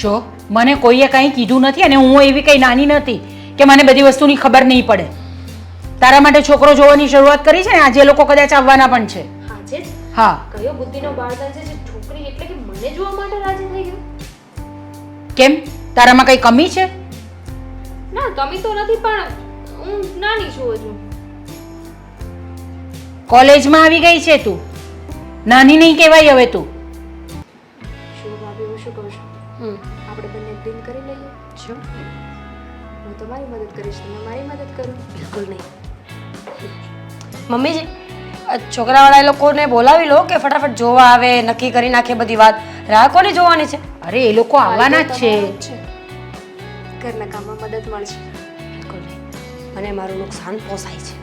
જો મને કોઈએ કંઈ કીધું નથી અને હું એવી કંઈ નાની નથી કે મને બધી વસ્તુની ખબર નહીં પડે. તારા માટે છોકરો જોવાની શરૂઆત કરી છે ને આજે લોકો કદાચ આવવાના પણ છે. હાજે જ હા કયો બુદ્ધિનો બાળક છે જે છોકરી એટલે કે મને જોવા માટે રાજી થઈ ગયો? કેમ તારામાં કંઈ કમી છે? ના કમી તો નથી પણ હું નાની છું હજુ. કોલેજમાં આવી ગઈ છે તું, નાની નહીં કહેવાય હવે તું. શું ભાભી હું શું કહું છું આપણે બંને ડીલ કરી લઈએ. શું? હું તમારી મદદ કરીશ તમે મારી મદદ કરો. બિલકુલ નહીં. મમ્મીજી આ છોકરાવાળા એ લોકોને બોલાવી લો કે ફટાફટ જોવા આવે નક્કી કરી નાખે બધી વાત. રાહ કોની જોવાની છે? અરે એ લોકો આવવાના જ છે. ઘરના કામમાં મદદ મળશે. બિલકુલ નહીં. મને મારું નુકસાન પોસાય છે.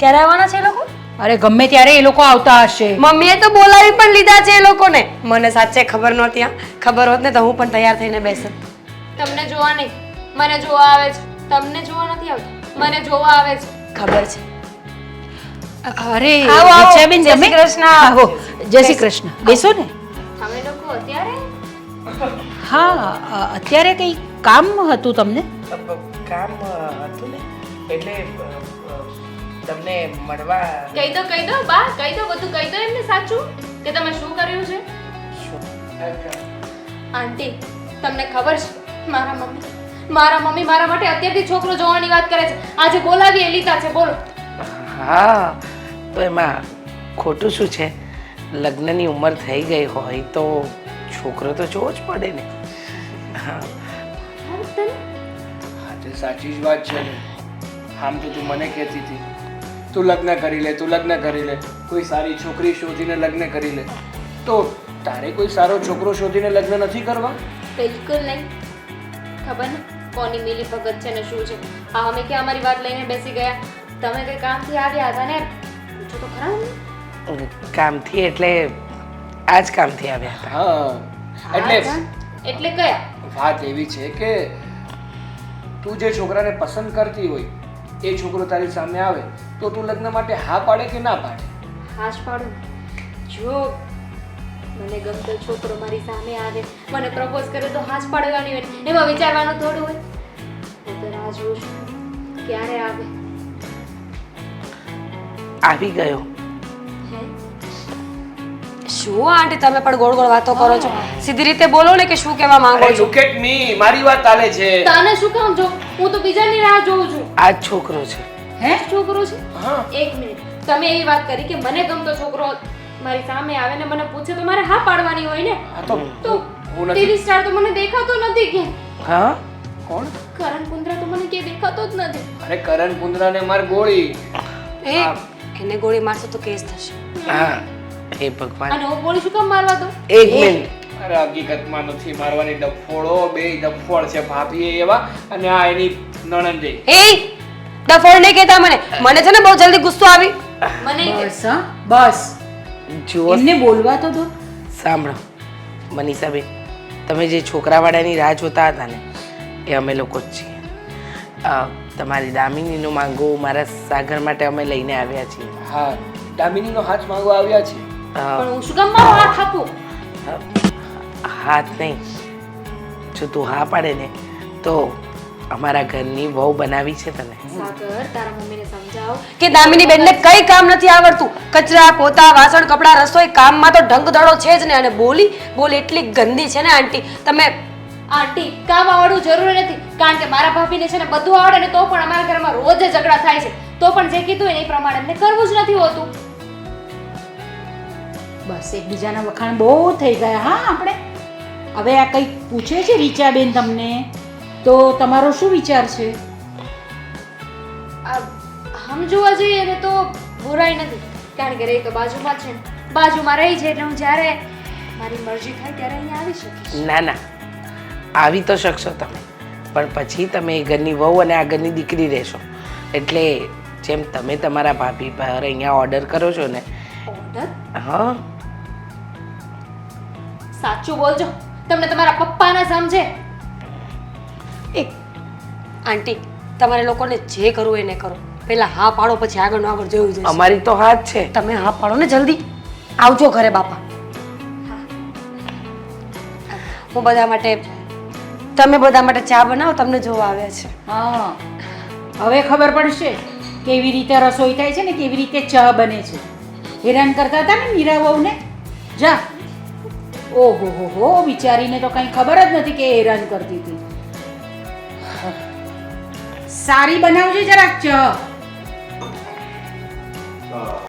ક્યારે આવવાના છે એ લોકો? અરે ગમે ત્યારે એ લોકો આવતા હશે. મમ્મીએ તો બોલાવી પણ લીધા છે એ લોકોને. મને સાચે ખબર નહોતી. ખબર હોત ને તો હું પણ તૈયાર થઈને બેસત. તમને જોવા નહીં મને જોવા આવે છે. તમને જોવા નથી આવતા મને જોવા આવે છે. ખબર છે. અરે આવો, આવો. રક્ષાબેન જય તમે શ્રી કૃષ્ણ. આવો જય શ્રી કૃષ્ણ બેસો ને. તમે લોકો અત્યારે હા અત્યારે કંઈ કામ હતું તમને? કામ હતું ને એટલે તમને મળવા કહી દો બા કહી દો બધું કહી દો એમને સાચું કે તમે શું કર્યું છે. આંટી તમને ખબર છે મારા મમ્મી મારા માટે અત્યારથી છોકરો જોવાની વાત કરે છે. આજે બોલાવી એ લીધા છે. બોલો. હા તો એમાં ખોટું શું છે? લગ્નની ઉંમર થઈ ગઈ હોય તો છોકરો તો જોવો જ પડે ને. હા હા તે સાચી જ વાત છે ને. આમ તો તું મને કહેતી હતી તું લગ્ન કરી લે કોઈ સારી છોકરી શોધીને લગ્ન કરી લે. તો તારે કોઈ સારો છોકરો શોધીને લગ્ન નથી કરવા? બિલકુલ નહીં. ખબર ને કોની મિલી ભગત છે ને શું છે. આ અમે કે અમારી વાત લઈને બેસી ગયા. તમે કઈ કામથી આવ્યા હતા ને પૂછો તો ખરા અમને. કામથી એટલે આ જ કામથી આવ્યા હતા. હા એટલે કયા? વાત એવી છે કે તું જે છોકરાને પસંદ કરતી હોય એ છોકરો તારી સામે આવે તો તું લગ્ન માટે હા પાડે કે ના પાડે? હાશ પાડું. જો મને ગમતો છોકરો મારી સામે આવે મને પ્રપોઝ કરે તો હાશ પાડવાની હોય એમાં વિચારવાનું થોડું હોય. હું તો રાહ જોઉં છું ક્યારે આવે. આવી ગયો. શું આંટી તમે પણ ગોળ ગોળ વાતો કરો છો? સીધી રીતે બોલો ને કે શું કહેવા માંગો છો? લુક એટ મી મારી વાત ચાલે છે. તને શું કામ જો હું તો બીજાની રાહ જોઉં છું. આ જ છોકરો છે. હે છોકરો છે? હા એક મિનિટ તમે એવી વાત કરી કે મને ગમતો છોકરો મારી સામે આવે ને મને પૂછે તો મારે હા પાડવાની હોય ને. આ તો તો હું નથી. ટીવી સ્ટાર તો મને દેખાતો નથી કે હા કોણ? કરણ કુંદ્રા તો મને કે દેખાતો જ નથી. અરે કરણ કુંદ્રાને માર ગોળી. એને ગોળી મારશો તો કેસ થશે. હા હે ભગવાન. અને હું ગોળી શું કામ મારવા દો? એક મિનિટ. અરે હકીકતમાં નથી મારવાની. ડફોડો બે ડફોડ છે ભાભી એવા અને આ એની નણંદ. એ ડફોડ નહીં કહેતા મને છે ને બહુ જલ્દી ગુસ્સો આવી. મને બસ હા બસ જુઓ એમને બોલવા તો દો. સાંભળો મનીષાબેન, તમે જે છોકરાવાળાની રાહ જોતા હતા ને એ અમે લોકો જ છીએ. તમારી દામિનીનું માંગો મારા સાગર માટે અમે લઈને આવ્યા છીએ. હા દામિનીનો હાથ માંગવા આવ્યા છે. પણ હું શું કામ મારો હાથ આપું? હાથ નહીં, જો તું હા પાડે ને તો અમારા ઘરની વહુ બનાવી છે તને. સાગર તારા મમ્મીને સમજાવ કે દામિની બેનને કઈ કામ નથી આવડતું. કચરા પોતા વાસણ કપડા રસોઈ કામમાં તો ઢંગ ધડો છે જ ને. અને બોલ એટલી ગંદી છે ને આંટી. તમે આંટી કામ આવડવું જરૂરી નથી કારણ કે મારા ભાભીને છે ને બધું આવડે ને તો પણ અમારા ઘરમાં રોજ જ ઝઘડા થાય છે. તો પણ જે કીધું હોય ને એ પ્રમાણે એમને કરવું જ નથી હોતું. બસ એકબીજાના વખાણ બહુ થઈ ગયા હા આપણે. હવે આ કંઈક પૂછે છે રીચાબેન તમને તો તમારો શું વિચાર છે? આમ જોવા જઈએ ને તો બુરાઈ નથી કારણ કે રે તો બાજુમાં જ છે ને. બાજુમાં રહી છે એટલે હું જ્યારે મારી મરજી થાય ત્યારે અહીંયા આવી શકીશ. ના ના, આવી તો શકશો તમે, પણ પછી તમે એ ઘરની વહુ અને આ ઘરની દીકરી રહેશો. એટલે જેમ તમે તમારા ભાભી પર અહીંયા ઓર્ડર કરો છો ને. ઓર્ડર? હા, સાચું બોલજો, તમને તમારા પપ્પા ના સમજે. એક આંટી, તમારે લોકોને જે કરવું એને કરો, પહેલા હા પાડો, પછી આગળ જોયું જશે. અમારી તો હાથ છે. તમે હા પાડો ને જલ્દી. આવજો ઘરે બાપા. હું બધા માટે, તમે બધા માટે ચા બનાવો, તમને જોવા આવ્યા છે. હા, હવે ખબર પડશે કેવી રીતે રસોઈ થાય છે ને કેવી રીતે ચા બને છે. હેરાન કરતા હતા ને મીરા વહુને. જા. ઓહો હો હો, બિચારીને તો કંઈ ખબર જ નથી કે હેરાન કરતી હતી. સારી બનાવજે જરાક ચા.